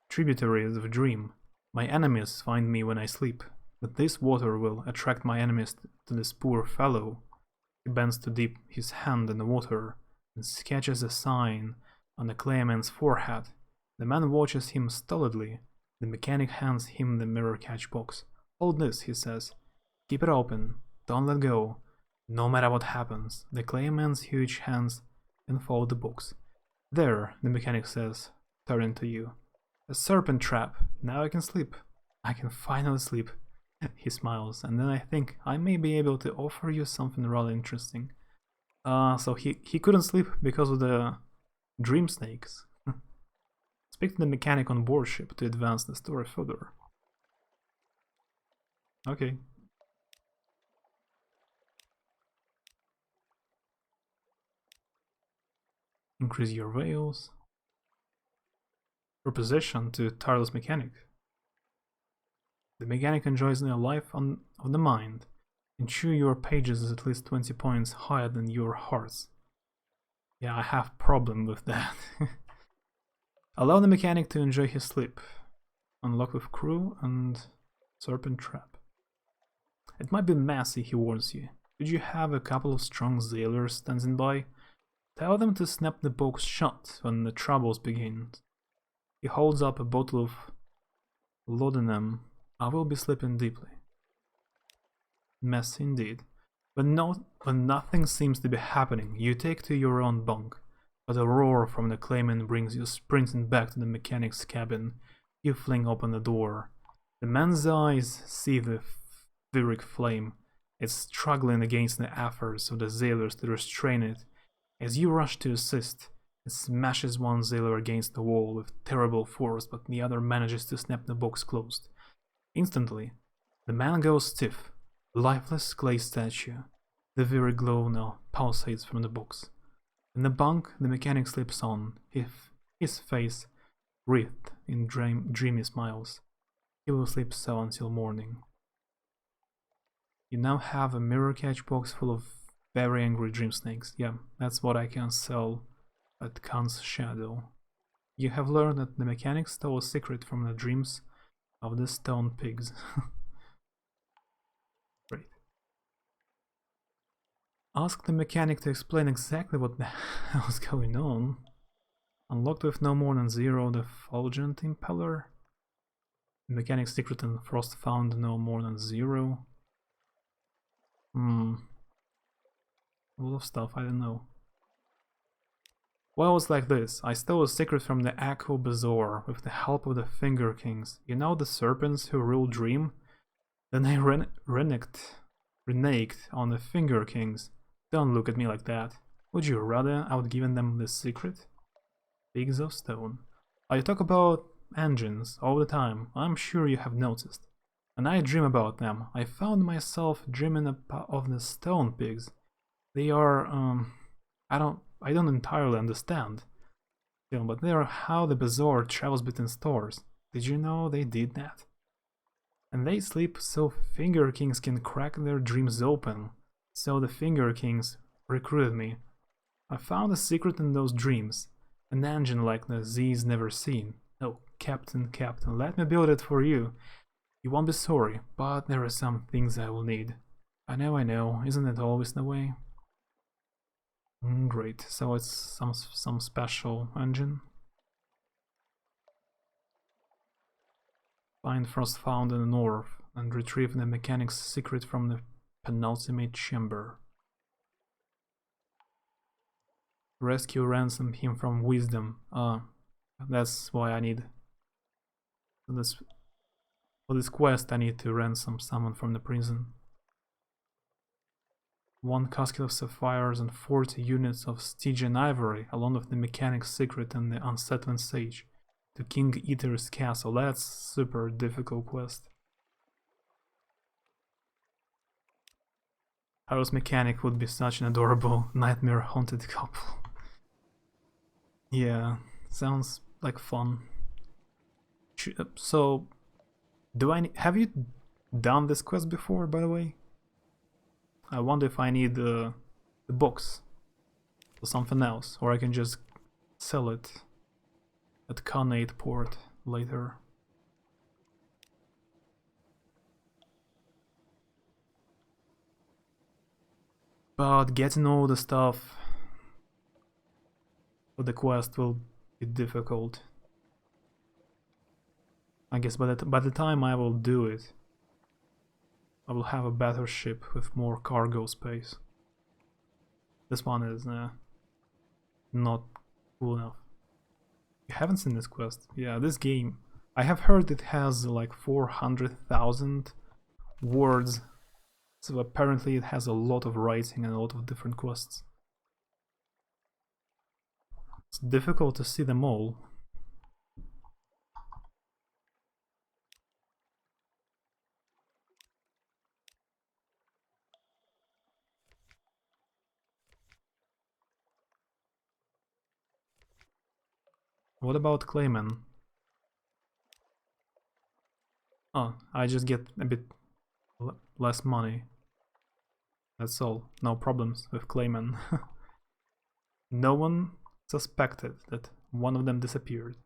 Speaker 1: tributaries of Dream. My enemies find me when I sleep, but this water will attract my enemies to this poor fellow. He bends to dip his hand in the water and sketches a sign on the clayman's forehead. The man watches him stolidly. The mechanic hands him the mirror catch box. Hold this, he says. Keep it open. Don't let go. No matter what happens. The clayman's huge hands enfold the box. There, the mechanic says, turning to you. A serpent trap. Now I can sleep. I can finally sleep. He smiles, and then I think I may be able to offer you something rather interesting. So he couldn't sleep because of the dream snakes. Speak to the mechanic on board ship to advance the story further. Okay. Increase your veils. Proposition to tireless mechanic. The mechanic enjoys the life of the mind. Ensure your pages is at least 20 points higher than your hearts. Yeah, I have problem with that. Allow the mechanic to enjoy his sleep. Unlock with crew and serpent trap. It might be messy, he warns you. Could you have a couple of strong sailors standing by? Tell them to snap the box shut when the troubles begin. He holds up a bottle of laudanum. I will be sleeping deeply. Messy indeed. But nothing seems to be happening. You take to your own bunk, but a roar from the clayman brings you sprinting back to the mechanic's cabin. You fling open the door. The man's eyes see the Lyric flame. It's struggling against the efforts of the sailors to restrain it. As you rush to assist, it smashes one sailor against the wall with terrible force, but the other manages to snap the box closed. Instantly, the man goes stiff. A lifeless clay statue. The very glow now pulsates from the box. In the bunk, the mechanic slips on, his face wreathed in dreamy smiles. He will sleep so until morning. You now have a mirror catch box full of very angry dream snakes. Yeah, that's what I can sell at Khan's Shadow. You have learned that the mechanic stole a secret from the dreams of the stone pigs. Great. Ask the mechanic to explain exactly what the hell is going on. Unlocked with no more than 0, the Fulgent Impeller. The mechanic's secret and frost found no more than 0. A lot of stuff, I don't know. Well, it's like this. I stole a secret from the Echo Bazaar with the help of the Finger Kings. You know the serpents who rule Dream? Then I reneged on the Finger Kings. Don't look at me like that. Would you rather I would given them the secret? Pigs of Stone. I talk about engines all the time. I'm sure you have noticed. And I dream about them. I found myself dreaming of the stone pigs. They are, I don't entirely understand. Still, but they are how the bazaar travels between stores. Did you know they did that? And they sleep so Finger Kings can crack their dreams open. So the Finger Kings recruited me. I found a secret in those dreams. An engine like the Z's never seen. Oh, Captain, let me build it for you. You won't be sorry, but there are some things I will need. I know, isn't it always the way? Great, so it's some special engine. Find Frost found in the north and retrieve the mechanic's secret from the penultimate chamber. Rescue ransom him from wisdom. That's why I need. For this quest I need to ransom someone from the prison. 1 casket of sapphires and 40 units of Stygian ivory, along with the mechanic's secret and the unsettling sage, to King Eater's castle. That's super difficult quest. Harrow's mechanic would be such an adorable nightmare haunted couple. Yeah, sounds like fun. So, have you done this quest before, by the way? I wonder if I need the box or something else, or I can just sell it at Khanate port later. But getting all the stuff for the quest will be difficult. I guess by the time I will do it, I will have a better ship with more cargo space. This one is not cool enough. You haven't seen this quest? Yeah, this game, I have heard it has like 400,000 words, so apparently it has a lot of writing and a lot of different quests. It's difficult to see them all. What about Clayman? Oh, I just get a bit less money. That's all. No problems with Clayman. No one suspected that one of them disappeared.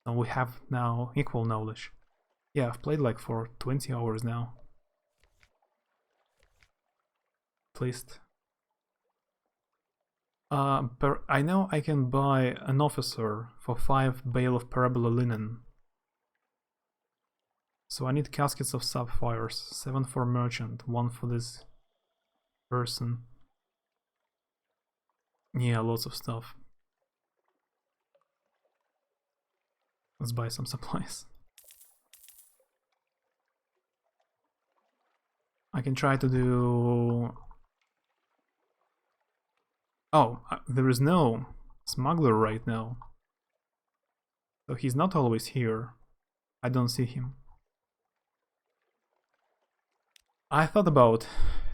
Speaker 1: And we have now equal knowledge. Yeah, I've played like for 20 hours now. At least. I know I can buy an officer for 5 bale of parabola linen. So I need caskets of sapphires, 7 for merchant, 1 for this person. Yeah, lots of stuff. Let's buy some supplies. I can try to do... Oh, there is no smuggler right now. So he's not always here. I don't see him. I thought about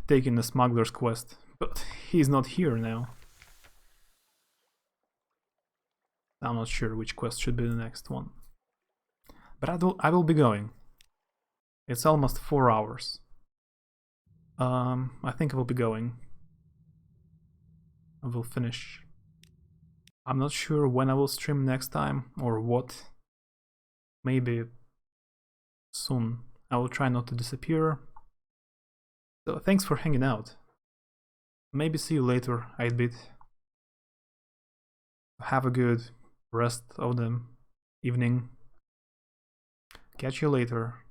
Speaker 1: taking the smuggler's quest, but he's not here now. I'm not sure which quest should be the next one. But I will be going. It's almost 4 hours. I think I will be going. I will finish. I'm not sure when I will stream next time or what. Maybe soon. I will try not to disappear. So thanks for hanging out. Maybe see you later, 8-bit. Have a good rest of the evening. Catch you later.